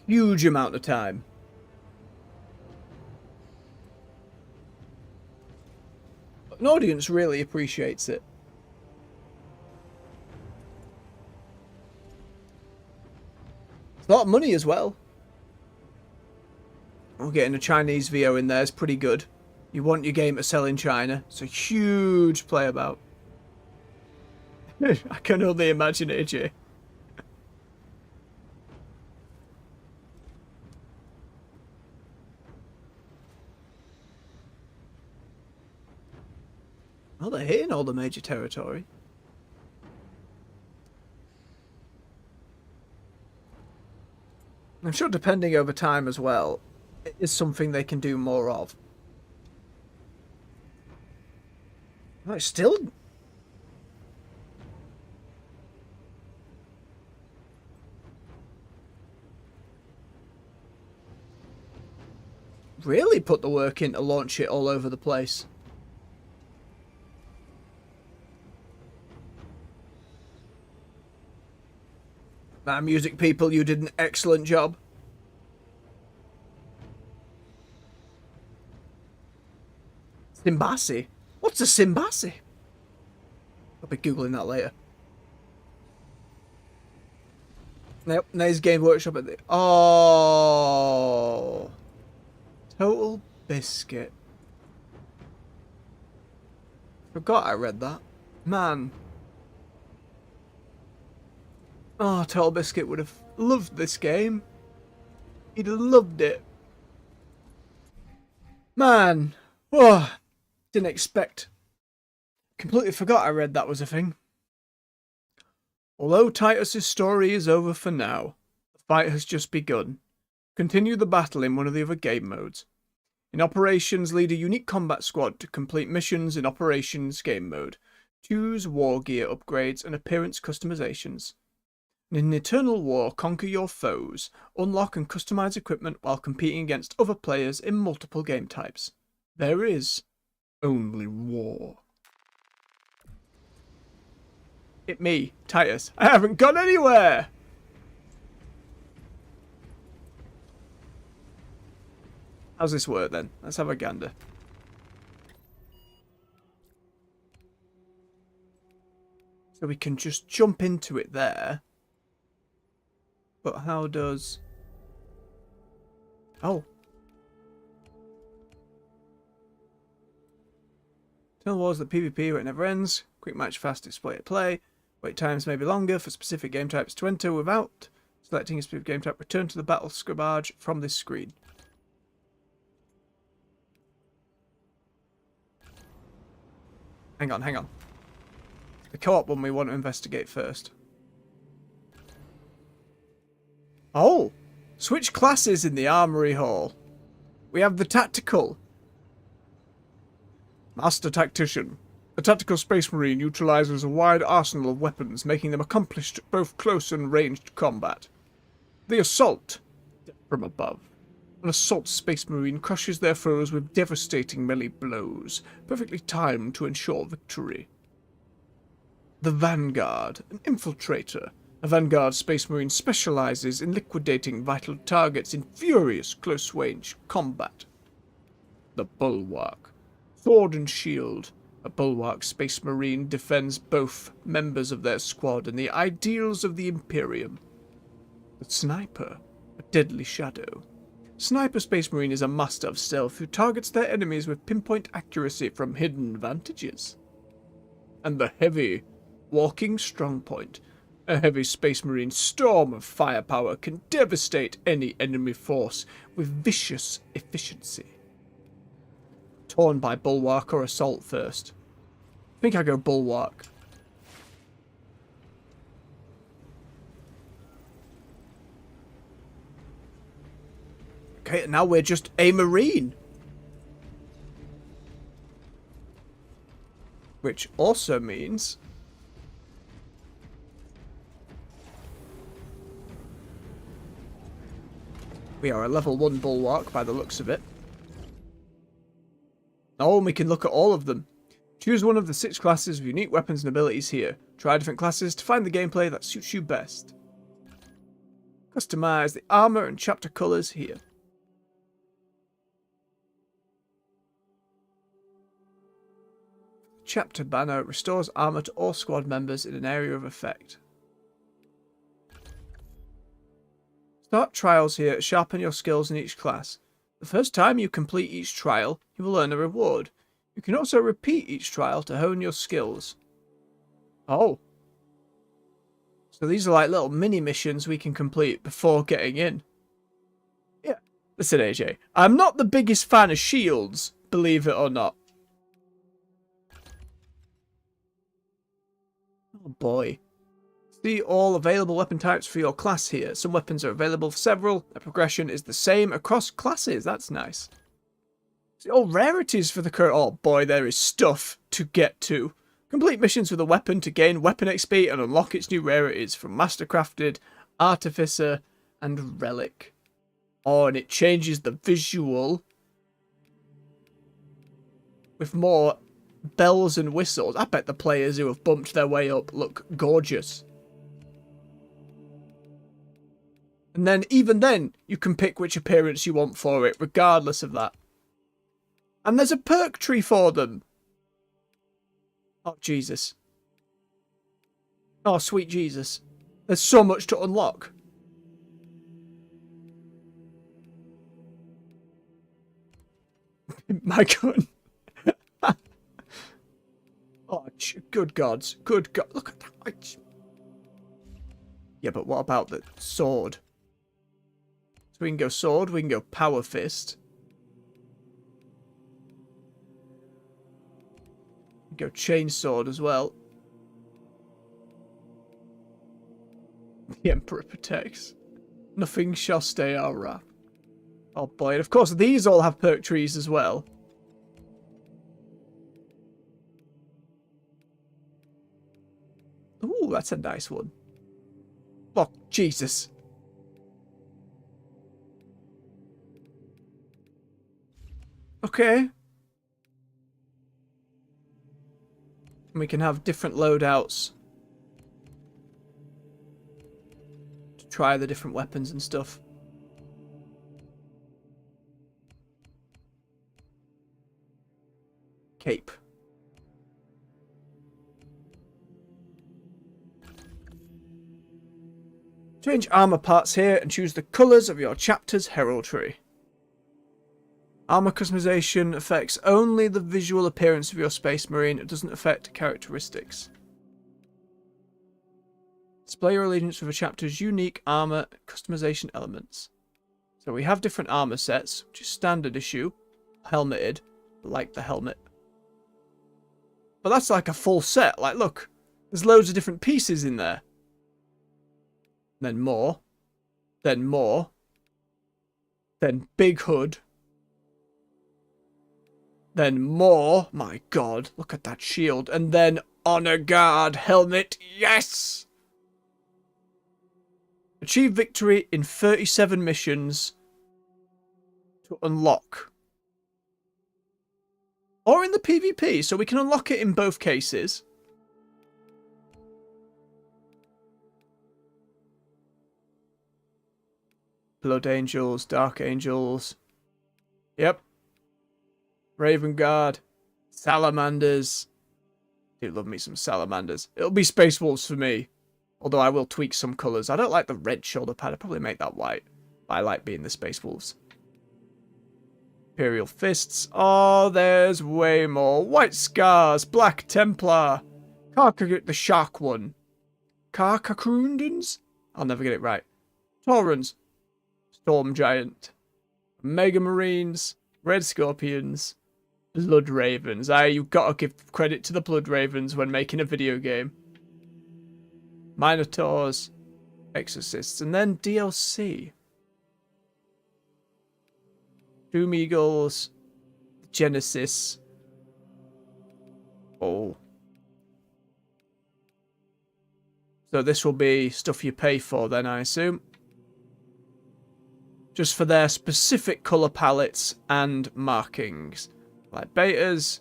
huge amount of time. But an audience really appreciates it. It's a lot of money as well. Well, getting a Chinese VO in there is pretty good. You want your game to sell in China. It's a huge play about. I can only imagine it, AJ. Well, they're hitting all the major territory. I'm sure depending over time as well, it is something they can do more of. Oh, it's still... really put the work in to launch it all over the place. Music people, you did an excellent job. Simbasi? What's a Simbasi? I'll be googling that later. Nope, nice Game Workshop at the... Oh... Total Biscuit. Forgot I read that. Man. Oh, Total Biscuit would have loved this game. He'd have loved it. Man. Oh, didn't expect. Completely forgot I read that was a thing. Although Titus' story is over for now, the fight has just begun. Continue the battle in one of the other game modes. In Operations, lead a unique combat squad to complete missions in Operations game mode. Choose war gear upgrades and appearance customizations. In Eternal War, conquer your foes, unlock and customize equipment while competing against other players in multiple game types. There is only war. It me, Titus. I haven't gone anywhere! How's this work then? Let's have a gander. So we can just jump into it there. But how does... Oh. Eternal War is the PvP where it never ends. Quick match, fast display at play. Wait times may be longer for specific game types to enter without selecting a specific game type. Return to the battle scribage from this screen. Hang on, hang on. The co-op one we want to investigate first. Oh! Switch classes in the Armory Hall. We have the Tactical. Master Tactician. The Tactical Space Marine utilizes a wide arsenal of weapons, making them accomplished at both close and ranged combat. The Assault. From above. An Assault Space Marine crushes their foes with devastating melee blows, perfectly timed to ensure victory. The Vanguard. An Infiltrator. A Vanguard Space Marine specializes in liquidating vital targets in furious close-range combat. The Bulwark. Sword and Shield. A Bulwark Space Marine defends both members of their squad and the ideals of the Imperium. The Sniper. A deadly shadow. Sniper Space Marine is a master of stealth who targets their enemies with pinpoint accuracy from hidden vantages. And the Heavy. Walking Strongpoint. A Heavy Space Marine storm of firepower can devastate any enemy force with vicious efficiency. Torn by Bulwark or Assault first. I think I go Bulwark. Okay, now we're just a Marine. Which also means... we are a level 1 Bulwark by the looks of it. Oh, and we can look at all of them. Choose one of the 6 classes with unique weapons and abilities here. Try different classes to find the gameplay that suits you best. Customize the armor and chapter colors here. Chapter banner restores armor to all squad members in an area of effect. Start trials here to sharpen your skills in each class. The first time you complete each trial, you will earn a reward. You can also repeat each trial to hone your skills. Oh. So these are like little mini missions we can complete before getting in. Yeah. Listen, AJ, I'm not the biggest fan of shields, believe it or not. Oh boy. See all available weapon types for your class here. Some weapons are available for several. The progression is the same across classes. That's nice. See all rarities for the current. Oh boy, there is stuff to get to. Complete missions with a weapon to gain weapon XP and unlock its new rarities from Mastercrafted, Artificer, and Relic. Oh, and it changes the visual with more bells and whistles. I bet the players who have bumped their way up look gorgeous. And then, even then, you can pick which appearance you want for it, regardless of that. And there's a perk tree for them. Oh, Jesus. Oh, sweet Jesus. There's so much to unlock. My gun. Oh, good gods. Good God. Look at that. Yeah, but what about the sword? So we can go sword, we can go power fist. We can go chainsword as well. The Emperor protects. Nothing shall stay our wrath. Oh boy, and of course these all have perk trees as well. Ooh, that's a nice one. Oh, Jesus. Okay. We can have different loadouts to try the different weapons and stuff. Cape. Change armor parts here and choose the colours of your chapter's heraldry. Armor customization affects only the visual appearance of your Space Marine. It doesn't affect characteristics. Display your allegiance with a chapter's unique armor customization elements. So we have different armor sets, which is standard issue, helmeted, like the helmet. But that's like a full set. Like, look, there's loads of different pieces in there. Then more. Then more. Then big hood. Then more. My god, look at that shield. And then honor guard helmet. Yes! Achieve victory in 37 missions to unlock. Or in the PvP, so we can unlock it in both cases. Blood Angels, Dark Angels. Yep. Raven Guard. Salamanders. Do love me some Salamanders. It'll be Space Wolves for me. Although I will tweak some colours. I don't like the red shoulder pad. I'll probably make that white. But I like being the Space Wolves. Imperial Fists. Oh, there's way more. White Scars. Black Templar. The Shark one. Karkakrundans? I'll never get it right. Taurens. Storm Giant. Mega Marines. Red Scorpions. Blood Ravens. You've got to give credit to the Blood Ravens when making a video game. Minotaurs. Exorcists. And then DLC. Doom Eagles. Genesis. Oh. So this will be stuff you pay for then, I assume. Just for their specific colour palettes and markings. Like Betas,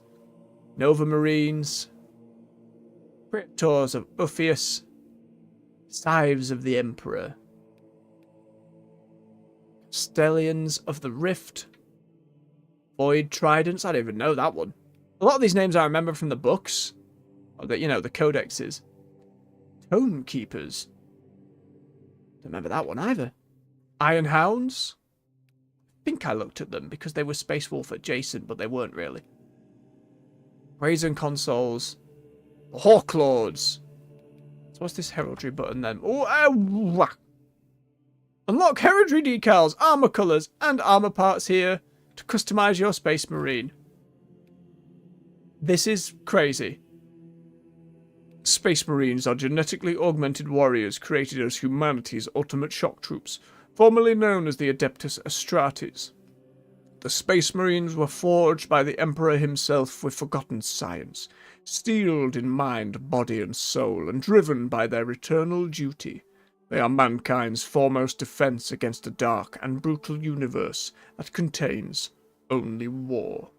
Nova Marines, Praetors of Uffius, Scythes of the Emperor, Stellions of the Rift, Void Tridents. I don't even know that one. A lot of these names I remember from the books, or the, you know, the codexes. Tome Keepers. Don't remember that one either. Iron Hounds. I think I looked at them because they were Space Wolf adjacent, but they weren't really. Brazen Consoles. The Hawklords. So what's this heraldry button then? Oh, unlock heraldry decals, armor colours, and armor parts here to customize your Space Marine. This is crazy. Space Marines are genetically augmented warriors created as humanity's ultimate shock troops, formerly known as the Adeptus Astartes. The Space Marines were forged by the Emperor himself with forgotten science, steeled in mind, body and soul, and driven by their eternal duty. They are mankind's foremost defense against a dark and brutal universe that contains only war.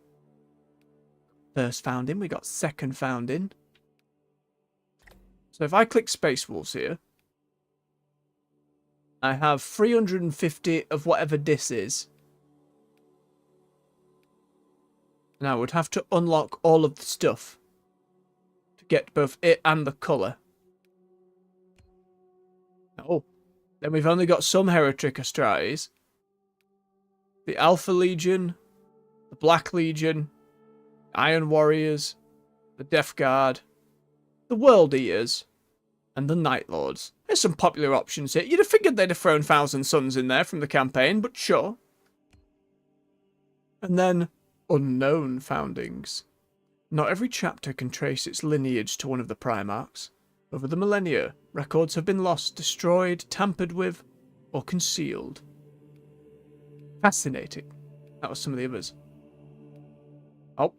First founding, we got second founding. So if I click Space Wolves here, I have 350 of whatever this is. And I would have to unlock all of the stuff to get both it and the colour. Oh, then we've only got some Heretic Astartes. The Alpha Legion, the Black Legion, Iron Warriors, the Death Guard, the World Eaters, and the Night Lords. There's some popular options here. You'd have figured they'd have thrown Thousand Suns in there from the campaign, but sure. And then, unknown foundings. Not every chapter can trace its lineage to one of the Primarchs. Over the millennia, records have been lost, destroyed, tampered with, or concealed. Fascinating. That was some of the others. Oh.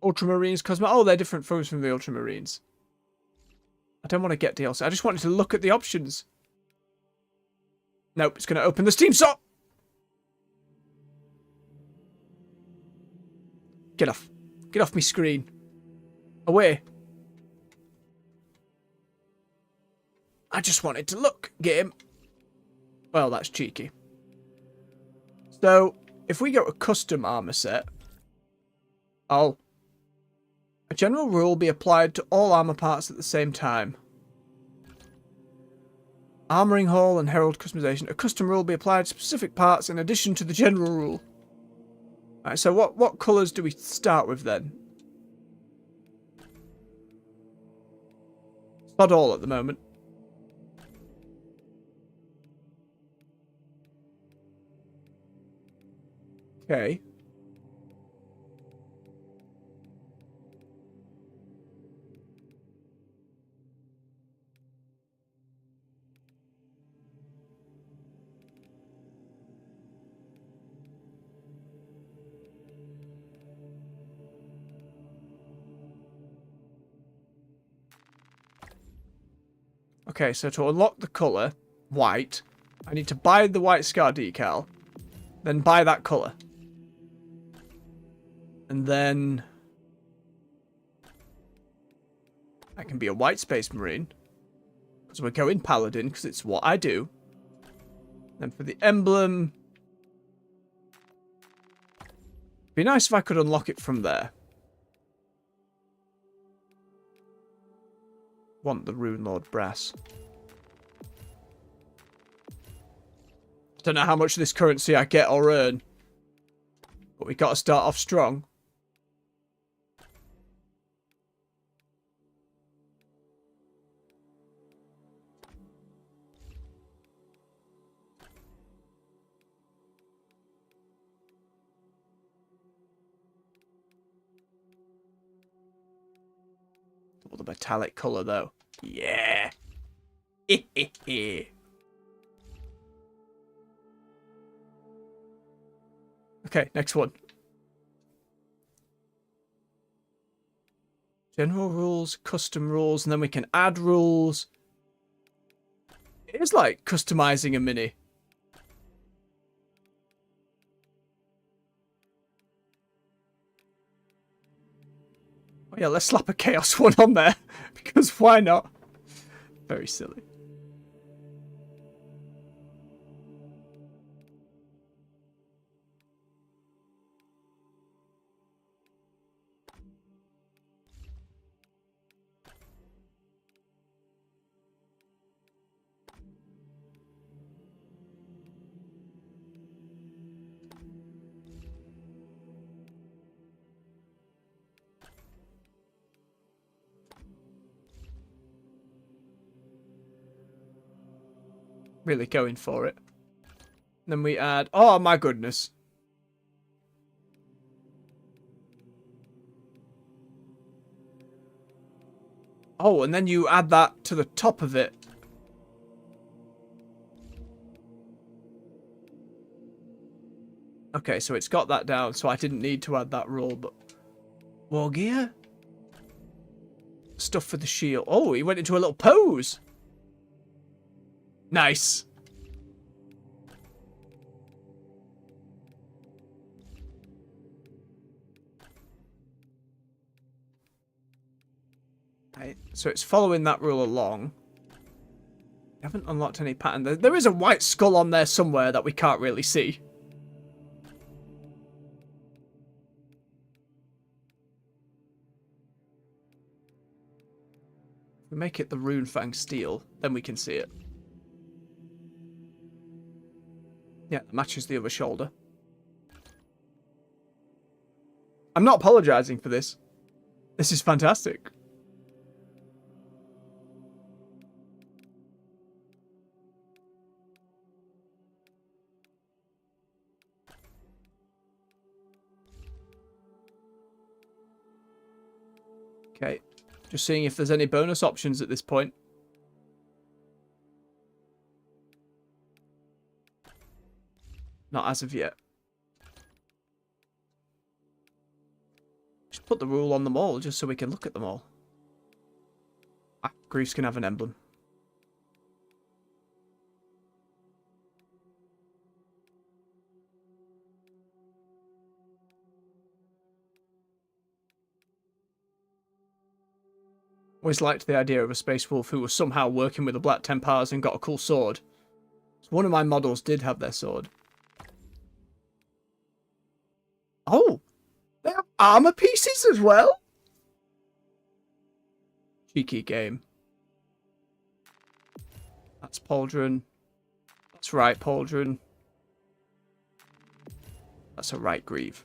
Ultramarines, Cosmo. Oh, they're different foes from the Ultramarines. I don't want to get DLC. I just wanted to look at the options. Nope, it's going to open the Steam shop. Get off. Get off me screen. Away. I just wanted to look. Game. Well, that's cheeky. So, if we go to custom armor set. Oh. A general rule be applied to all armor parts at the same time. Armoring Hall and Herald customization. A custom rule be applied to specific parts in addition to the general rule. Alright, so what colours do we start with then? It's not all at the moment. Okay. Okay, so to unlock the colour, white, I need to buy the white scar decal, then buy that colour. And then I can be a white space marine, because we're going paladin, because it's what I do. Then for the emblem, be nice if I could unlock it from there. Want the Rune Lord brass. Don't know how much of this currency I get or earn, but we got to start off strong. All the metallic colour though. Yeah. Okay, next one. General rules, custom rules, and then we can add rules. It is like customizing a mini. Oh yeah, let's slap a chaos one on there, because why not? Very silly. Really going for it. Then we add... Oh my goodness. Oh, and then you add that to the top of it. Okay, so it's got that down, so I didn't need to add that rule, but... War gear? Stuff for the shield. Oh, he went into a little pose. Nice. Right, so it's following that rule along. We haven't unlocked any pattern. There is a white skull on there somewhere that we can't really see. If we make it the Rune Fang steel, then we can see it. Yeah, it matches the other shoulder. I'm not apologizing for this. This is fantastic. Okay, just seeing if there's any bonus options at this point. Not as of yet. Just put the rule on them all, just so we can look at them all. Ah, Greaves can have an emblem. Always liked the idea of a space wolf who was somehow working with the Black Templars and got a cool sword. So one of my models did have their sword. Oh! They have armor pieces as well? Cheeky game. That's Pauldron. That's right, Pauldron. That's a right Grieve.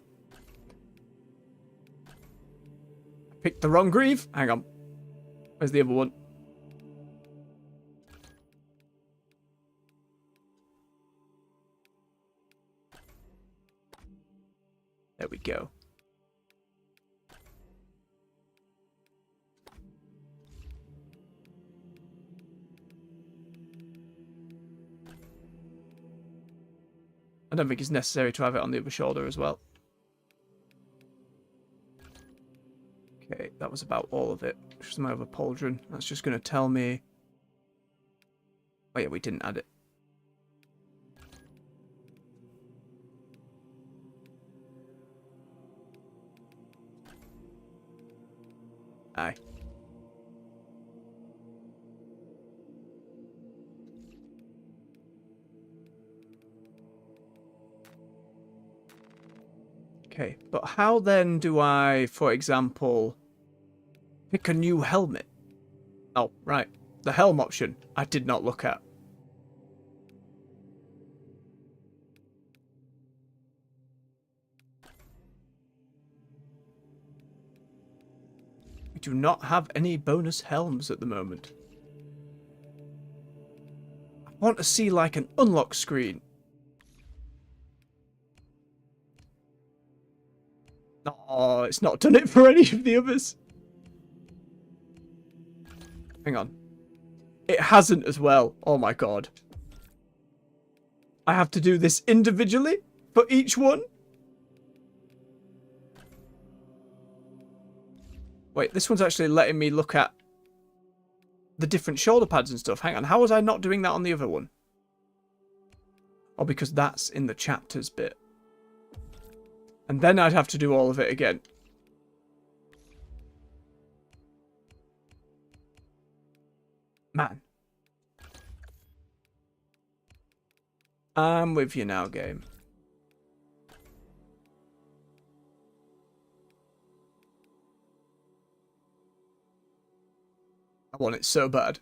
I picked the wrong Grieve. Hang on. Where's the other one? There we go. I don't think it's necessary to have it on the other shoulder as well. Okay, that was about all of it. Just my other pauldron. That's just going to tell me... Oh yeah, we didn't add it. Aye. Okay, but how then do I, for example, pick a new helmet? Oh, right. The helm option I did not look at. We do not have any bonus helms at the moment. I want to see like an unlock screen. Oh, it's not done it for any of the others. Hang on. It hasn't as well. Oh my god. I have to do this individually for each one? Wait, this one's actually letting me look at the different shoulder pads and stuff. Hang on, how was I not doing that on the other one? Oh, because that's in the chapters bit. And then I'd have to do all of it again. Man. I'm with you now, game. I want it so bad.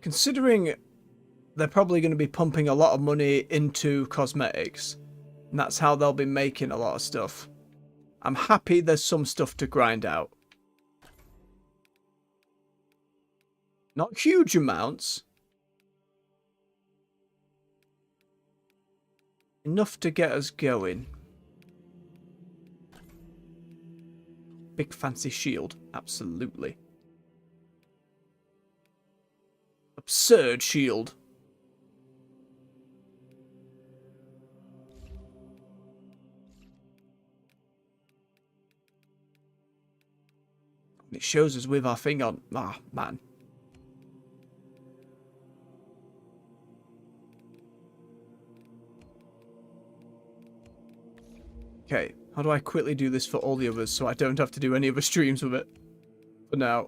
Considering they're probably going to be pumping a lot of money into cosmetics, and that's how they'll be making a lot of stuff, I'm happy there's some stuff to grind out. Not huge amounts. Enough to get us going. Big fancy shield, absolutely. Absurd shield. It shows us with our thing on. Ah, man. Okay, how do I quickly do this for all the others so I don't have to do any other streams with it? For now.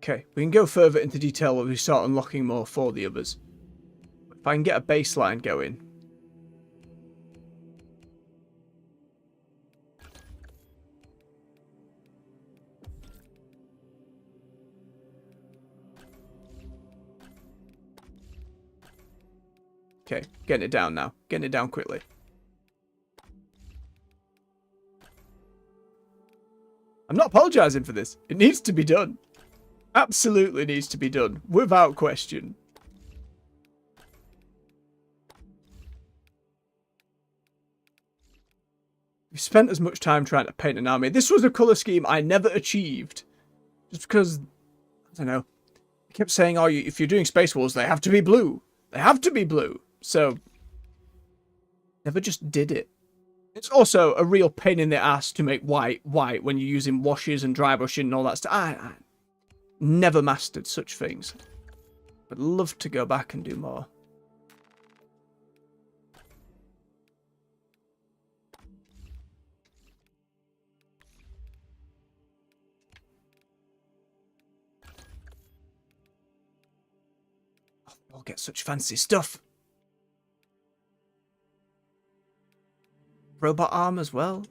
Okay, we can go further into detail when we start unlocking more for the others. If I can get a baseline going. Okay, getting it down now. Getting it down quickly. I'm not apologising for this. It needs to be done. Absolutely needs to be done. Without question. We spent as much time trying to paint an army. This was a colour scheme I never achieved. Just because, I don't know. I kept saying, oh, if you're doing Space Wars, they have to be blue. They have to be blue. So, never just did it. It's also a real pain in the ass to make white when you're using washes and dry brushing and all that stuff. I never mastered such things. Would love to go back and do more. Oh, they all get such fancy stuff. Robot arm as well.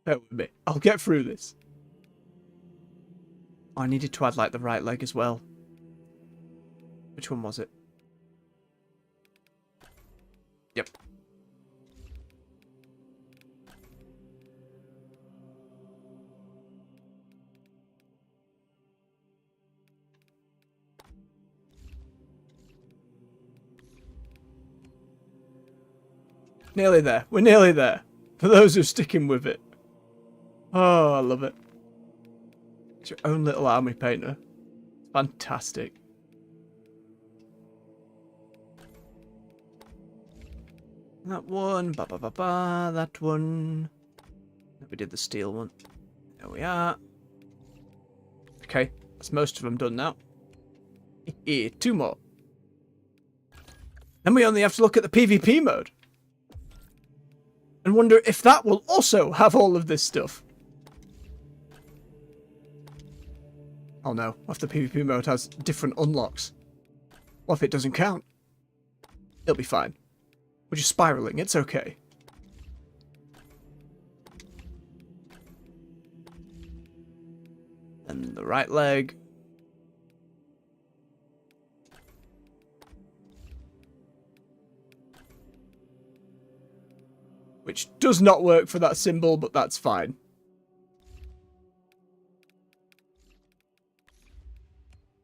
Bear with me. I'll get through this. Oh, I needed to add like the right leg as well. Which one was it? Yep. Nearly there. We're nearly there. For those who are sticking with it. Oh, I love it. It's your own little army painter. Fantastic. That one, that one. We did the steel one. There we are. Okay, that's most of them done now. Two more. Then we only have to look at the PvP mode. And wonder if that will also have all of this stuff. Oh no, what if the PvP mode has different unlocks? What if it doesn't count? It'll be fine. We're just spiraling, it's okay. And the right leg. Which does not work for that symbol, but that's fine.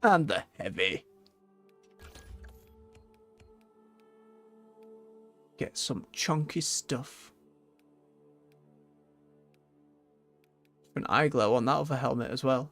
And the heavy. Get some chunky stuff. An eye glow on that other helmet as well.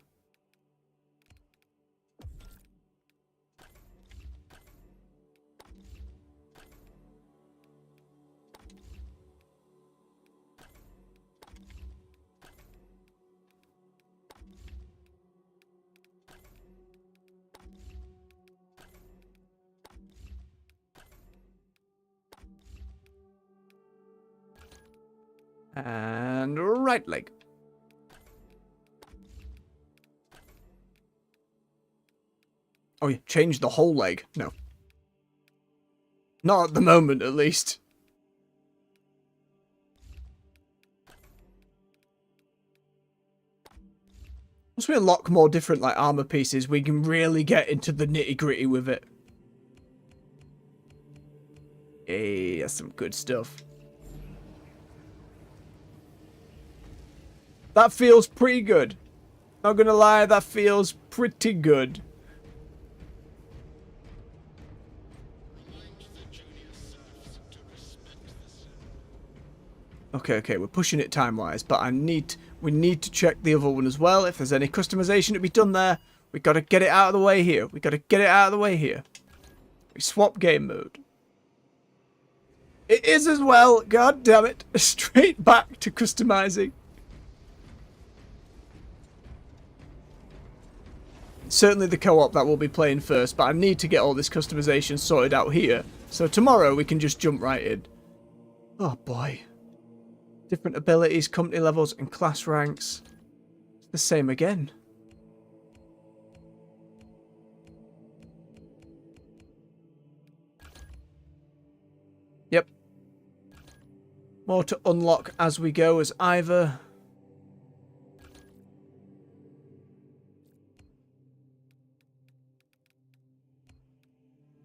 And right leg. Oh, yeah, change the whole leg. No. Not at the moment, at least. Once we unlock more different, like, armor pieces, we can really get into the nitty-gritty with it. Hey, that's some good stuff. That feels pretty good. Not gonna lie, that feels pretty good. Okay, we're pushing it time-wise, but we need to check the other one as well. If there's any customization to be done there, we gotta get it out of the way here. We swap game mode. It is as well, god damn it, straight back to customizing. certainly the co-op that we'll be playing first, but I need to get all this customization sorted out here. So tomorrow we can just jump right in. Oh boy. Different abilities, company levels, and class ranks. It's the same again. Yep. More to unlock as we go as either.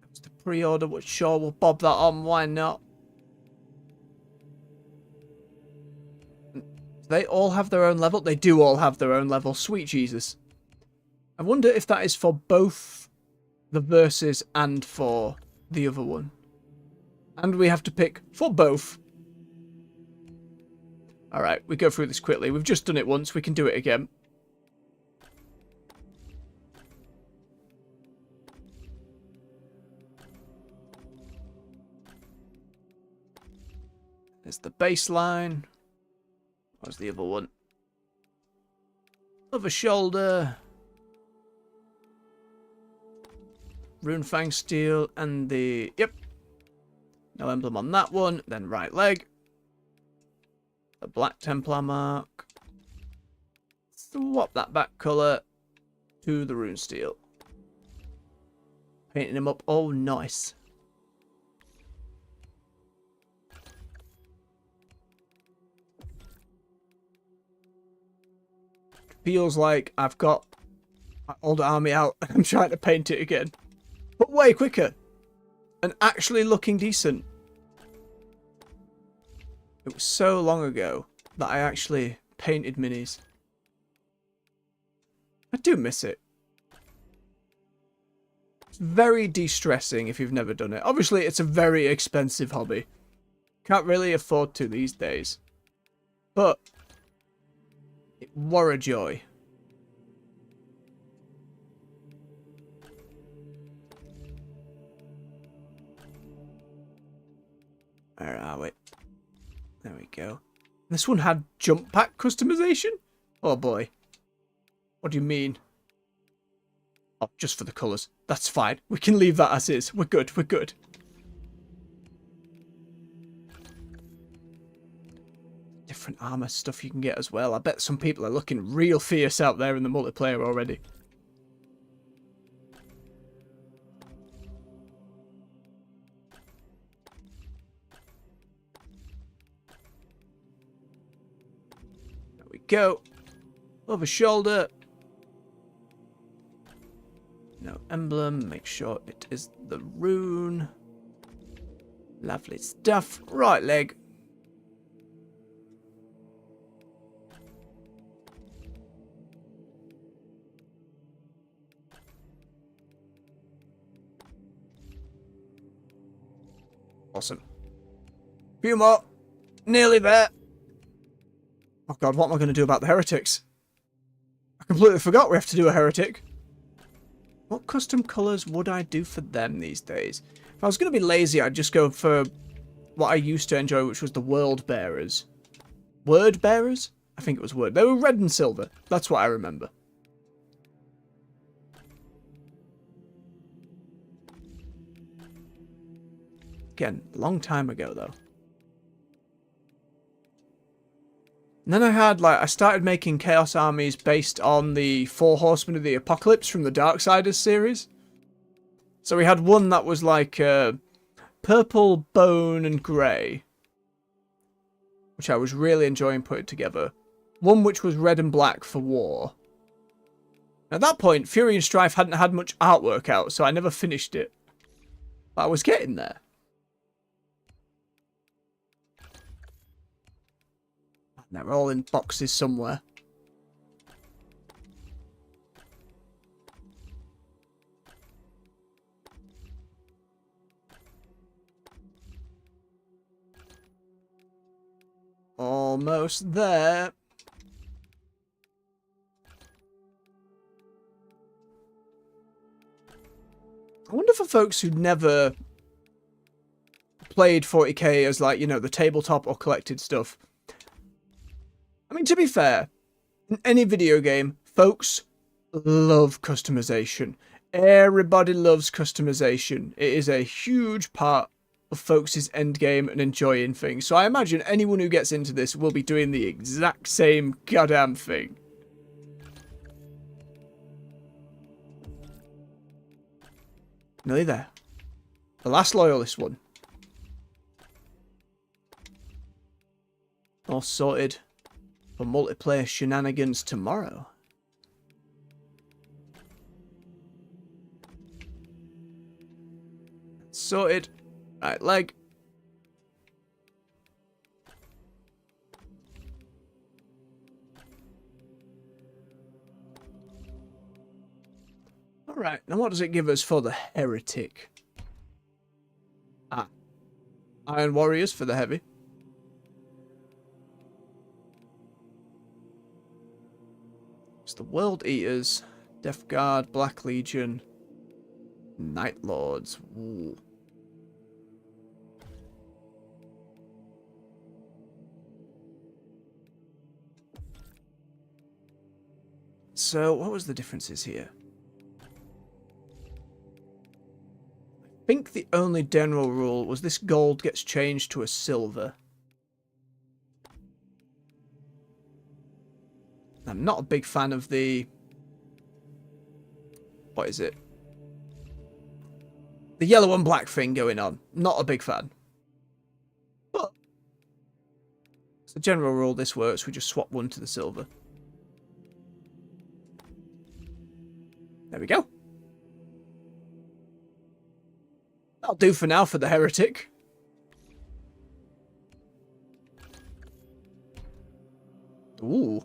That's the pre-order, which sure we'll bob that on, why not? They all have their own level? They do all have their own level. Sweet Jesus. I wonder if that is for both the Versus and for the other one. And we have to pick for both. Alright, we go through this quickly. We've just done it once. We can do it again. There's the baseline. What's the other one? Other shoulder. Runefang steel and the... Yep. No emblem on that one. Then right leg. The black Templar mark. Swap that back colour to the rune steel. Painting him up. Oh, nice. Feels like I've got my old army out and I'm trying to paint it again. But way quicker. And actually looking decent. It was so long ago that I actually painted minis. I do miss it. It's very de-stressing if you've never done it. Obviously, it's a very expensive hobby. Can't really afford to these days. But... it were a joy. Where are we? There we go. This one had jump pack customization? Oh boy. What do you mean? Oh, just for the colours. That's fine. We can leave that as is. We're good, we're good. Different armor stuff you can get as well. I bet some people are looking real fierce out there in the multiplayer already. There we go. Over shoulder. No emblem. Make sure it is the rune. Lovely stuff. Right leg. Awesome. Few more. Nearly there. Oh god, what am I going to do about the heretics? I completely forgot we have to do a heretic. What custom colours would I do for them these days? If I was going to be lazy, I'd just go for what I used to enjoy, which was the World Bearers. Word Bearers? I think it was Word. They were red and silver. That's what I remember. Again, long time ago though. And then I started making Chaos armies based on the 4 Horsemen of the Apocalypse from the Darksiders series. So we had one that was like purple, bone and grey, which I was really enjoying putting together. One which was red and black for war. At that point, Fury and Strife hadn't had much artwork out, so I never finished it. But I was getting there. They're all in boxes somewhere. Almost there. I wonder for folks who never played 40k as like, you know, the tabletop or collected stuff. I mean, to be fair, in any video game, folks love customization. Everybody loves customization. It is a huge part of folks' endgame and enjoying things. So I imagine anyone who gets into this will be doing the exact same goddamn thing. Nearly there. The last loyalist one. All sorted for multiplayer shenanigans tomorrow. Sorted. Right leg. Alright, now what does it give us for the heretic? Ah. Iron Warriors for the heavy. It's the World Eaters, Death Guard, Black Legion, Night Lords. Ooh. So, what was the differences here? I think the only general rule was this gold gets changed to a silver. I'm not a big fan of the... What is it? The yellow and black thing going on. Not a big fan. But as a general rule, this works. We just swap one to the silver. There we go. That'll do for now for the heretic. Ooh.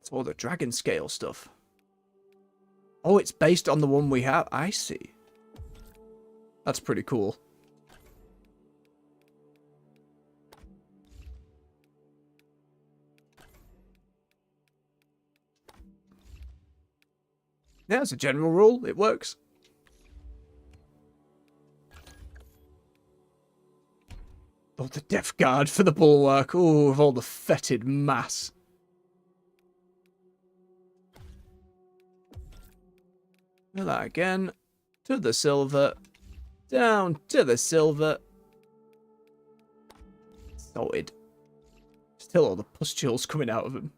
It's all the dragon scale stuff. Oh, it's based on the one we have. I see. That's pretty cool. Yeah, as a general rule, it works. Oh, the Death Guard for the bulwark. Oh, with all the fetid mass. Do that again. To the silver. Down to the silver. Sorted. Still all the pustules coming out of him.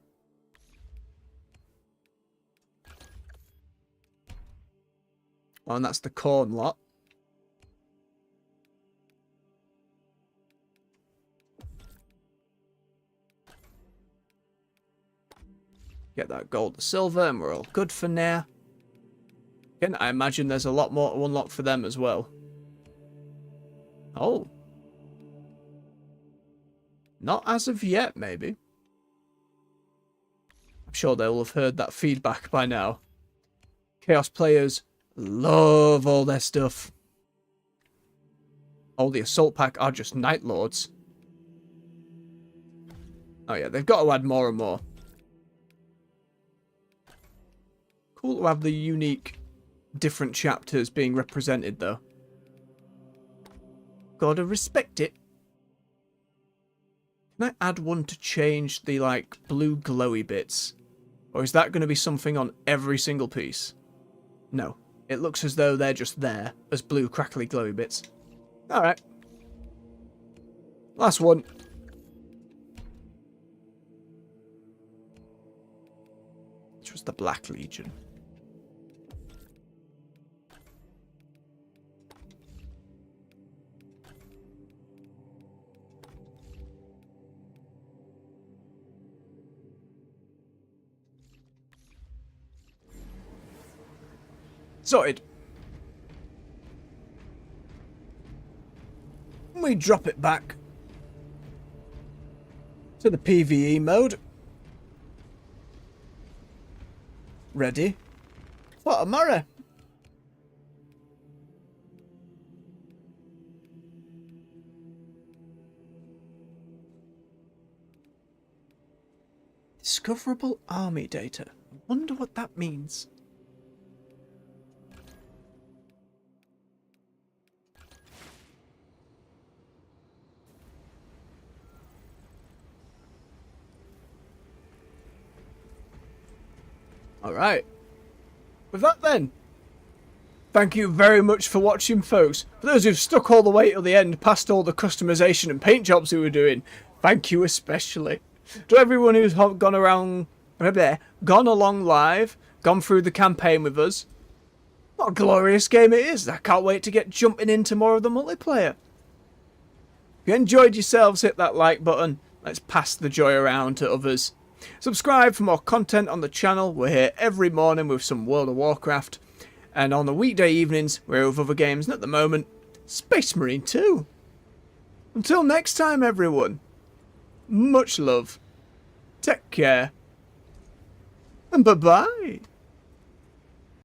Oh, and that's the corn lot. Get that gold to silver and we're all good for now. Again, I imagine there's a lot more to unlock for them as well. Oh. Not as of yet, maybe. I'm sure they'll have heard that feedback by now. Chaos players love all their stuff. All the assault pack are just Night Lords. Oh yeah, they've got to add more and more. Cool to have the unique, different chapters being represented though. Gotta respect it. Can I add one to change the, like, blue glowy bits? Or is that going to be something on every single piece? No. It looks as though they're just there as blue crackly glowy bits. Alright. Last one. Which was the Black Legion. Sorted. We drop it back to the PvE mode. Ready for tomorrow. Discoverable army data. I wonder what that means. Alright. With that then, thank you very much for watching, folks. For those who've stuck all the way till the end, past all the customization and paint jobs we were doing, thank you especially. To everyone who's gone along live, gone through the campaign with us, what a glorious game it is. I can't wait to get jumping into more of the multiplayer. If you enjoyed yourselves, hit that like button. Let's pass the joy around to others. Subscribe for more content on the channel. We're here every morning with some World of Warcraft. And on the weekday evenings, we're here with other games. And at the moment, Space Marine 2. Until next time, everyone. Much love. Take care. And bye-bye.